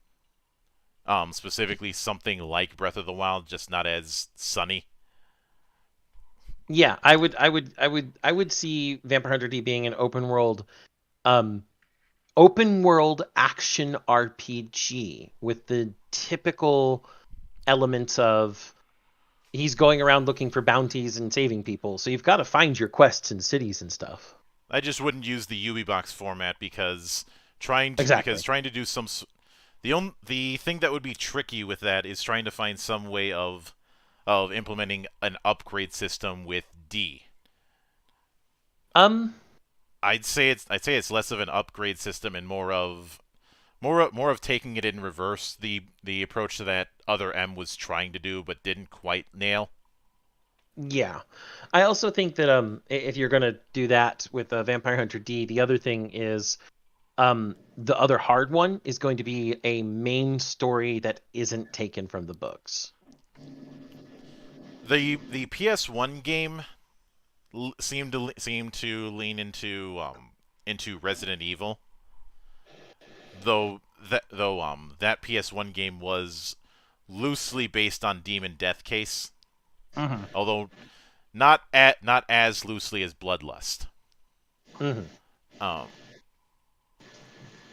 Specifically something like Breath of the Wild, just not as sunny. Yeah, I would see Vampire Hunter D being an open world action RPG with the typical elements of he's going around looking for bounties and saving people. So you've got to find your quests in cities and stuff. I just wouldn't use the Ubibox format because trying to do some. The thing that would be tricky with that is trying to find some way of implementing an upgrade system with D. I'd say it's less of an upgrade system and more of taking it in reverse, the approach that other M was trying to do but didn't quite nail. Yeah. I also think that if you're going to do that with Vampire Hunter D, the other thing is the other hard one is going to be a main story that isn't taken from the books. The PS1 game seemed to lean into Resident Evil, though that PS1 game was loosely based on Demon Death Case, although not as loosely as Bloodlust.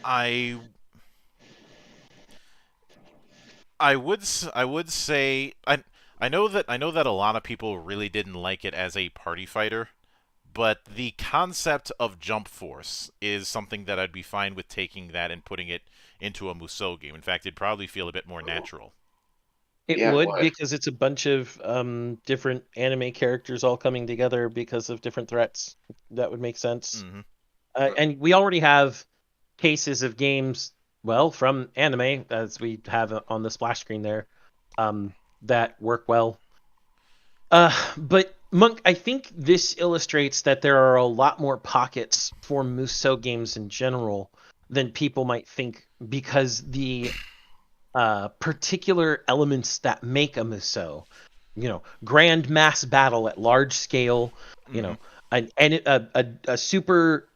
I would say I know that a lot of people really didn't like it as a party fighter, but the concept of Jump Force is something that I'd be fine with taking that and putting it into a Musou game. In fact, it'd probably feel a bit more natural. It would, because it's a bunch of different anime characters all coming together because of different threats. That would make sense. And we already have cases of games, well, from anime, as we have on the splash screen there, that work well. But Monk, I think this illustrates that there are a lot more pockets for Musou games in general than people might think, because the particular elements that make a Musou, grand mass battle at large scale, a super,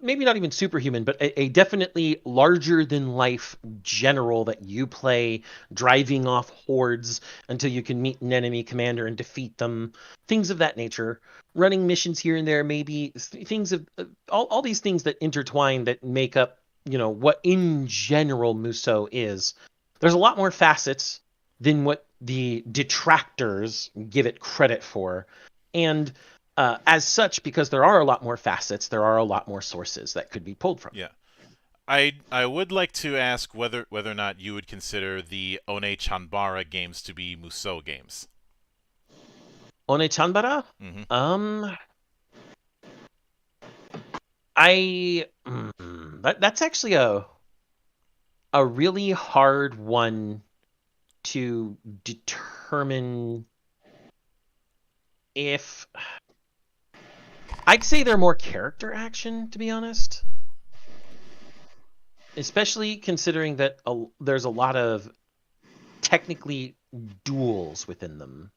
maybe not even superhuman, but a definitely larger than life general that you play, driving off hordes until you can meet an enemy commander and defeat them, things of that nature, running missions here and there, maybe things of all these things that intertwine that make up, what in general Musou is. There's a lot more facets than what the detractors give it credit for. And as such, because there are a lot more facets, there are a lot more sources that could be pulled from. Yeah. I would like to ask whether or not you would consider the One Chanbara games to be Musou games. One Chanbara? Mm-hmm. That's actually a really hard one to determine. If I'd say they're more character action, to be honest, especially considering that there's a lot of technically duels within them.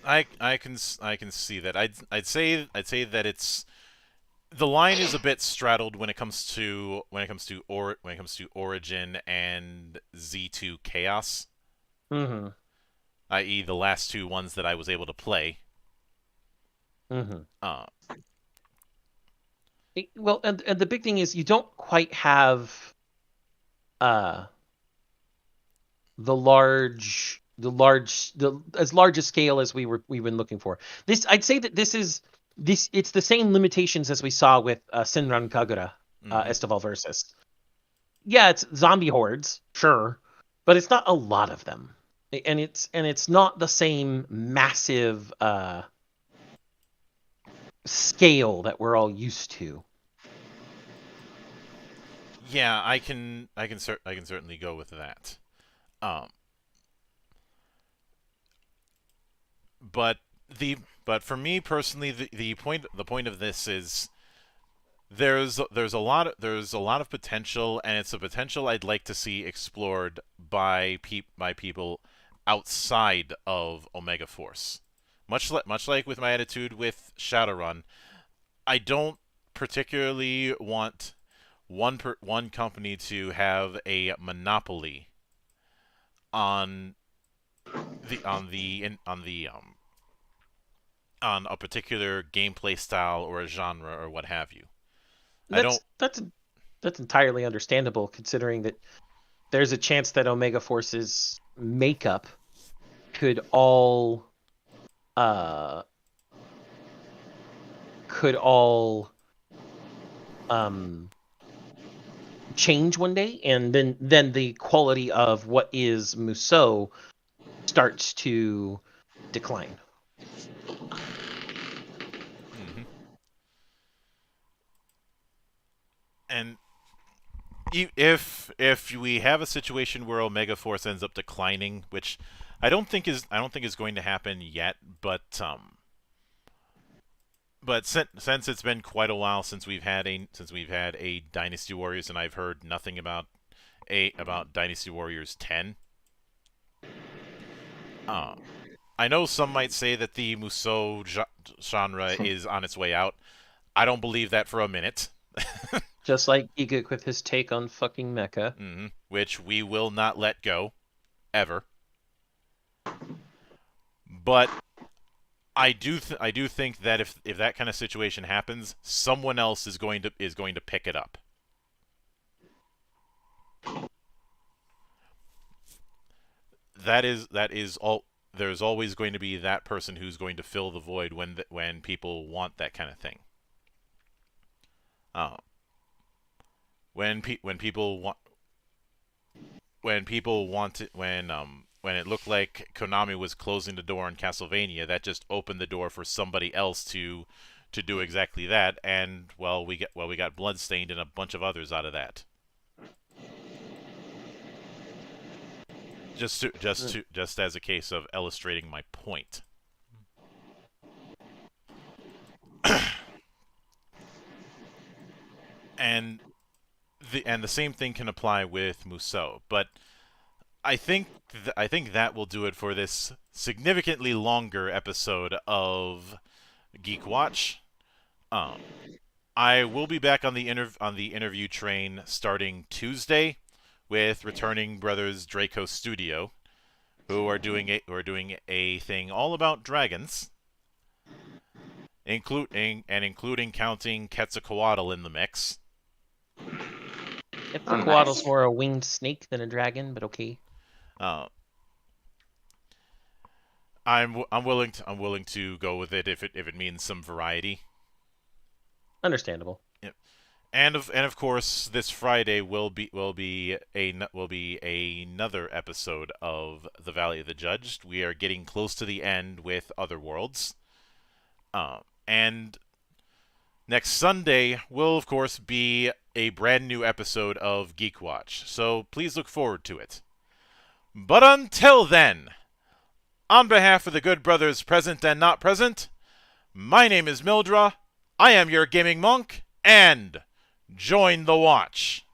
I can see that. I'd say that it's the line is a bit straddled when it comes to Origin and Z2 Chaos. Mm-hmm. I.e., the last two ones that I was able to play. Mm-hmm. Well, and the big thing is you don't quite have as large a scale as we've been looking for. This, I'd say that it's the same limitations as we saw with Senran Kagura, Estival Versus. Yeah, it's zombie hordes, sure, but it's not a lot of them. And it's not the same massive scale that we're all used to. Yeah, I can certainly go with that. But for me personally, the point of this is there's a lot of potential, and it's a potential I'd like to see explored by people outside of Omega Force. Much like with my attitude with Shadowrun, I don't particularly want one company to have a monopoly on on a particular gameplay style or a genre or what have you. That's entirely understandable, considering that there's a chance that Omega Force's makeup could all change one day, and then the quality of what is Musou starts to decline. Mm-hmm. And if we have a situation where Omega Force ends up declining, which I don't think is going to happen yet, but since it's been quite a while since we've had a Dynasty Warriors, and I've heard nothing about Dynasty Warriors 10. I know some might say that the Musou genre is on its way out. I don't believe that for a minute. Just like Geek with his take on fucking mecha. Mm-hmm. Which we will not let go. Ever. But I do think that if that kind of situation happens, someone else is going to pick it up. That is all. There's always going to be that person who's going to fill the void when people want that kind of thing. When it looked like Konami was closing the door on Castlevania, that just opened the door for somebody else to do exactly that, and we got Bloodstained and a bunch of others out of that. Just as a case of illustrating my point. And the same thing can apply with Musou, but I think that will do it for this significantly longer episode of GeekWatch. I will be back on the interview train starting Tuesday with returning brothers Draco Studio, who are doing a thing all about dragons, including counting Quetzalcoatl in the mix. Quetzalcoatl's more a winged snake than a dragon, but okay. I'm willing to go with it if it means some variety. Understandable. Yep. And of course, this Friday will be another episode of The Valley of the Judged. We are getting close to the end with Other Worlds. And next Sunday will, of course, be a brand new episode of GeekWatch. So please look forward to it. But until then, on behalf of the good brothers present and not present, my name is Mildra. I am your gaming monk, and join the watch.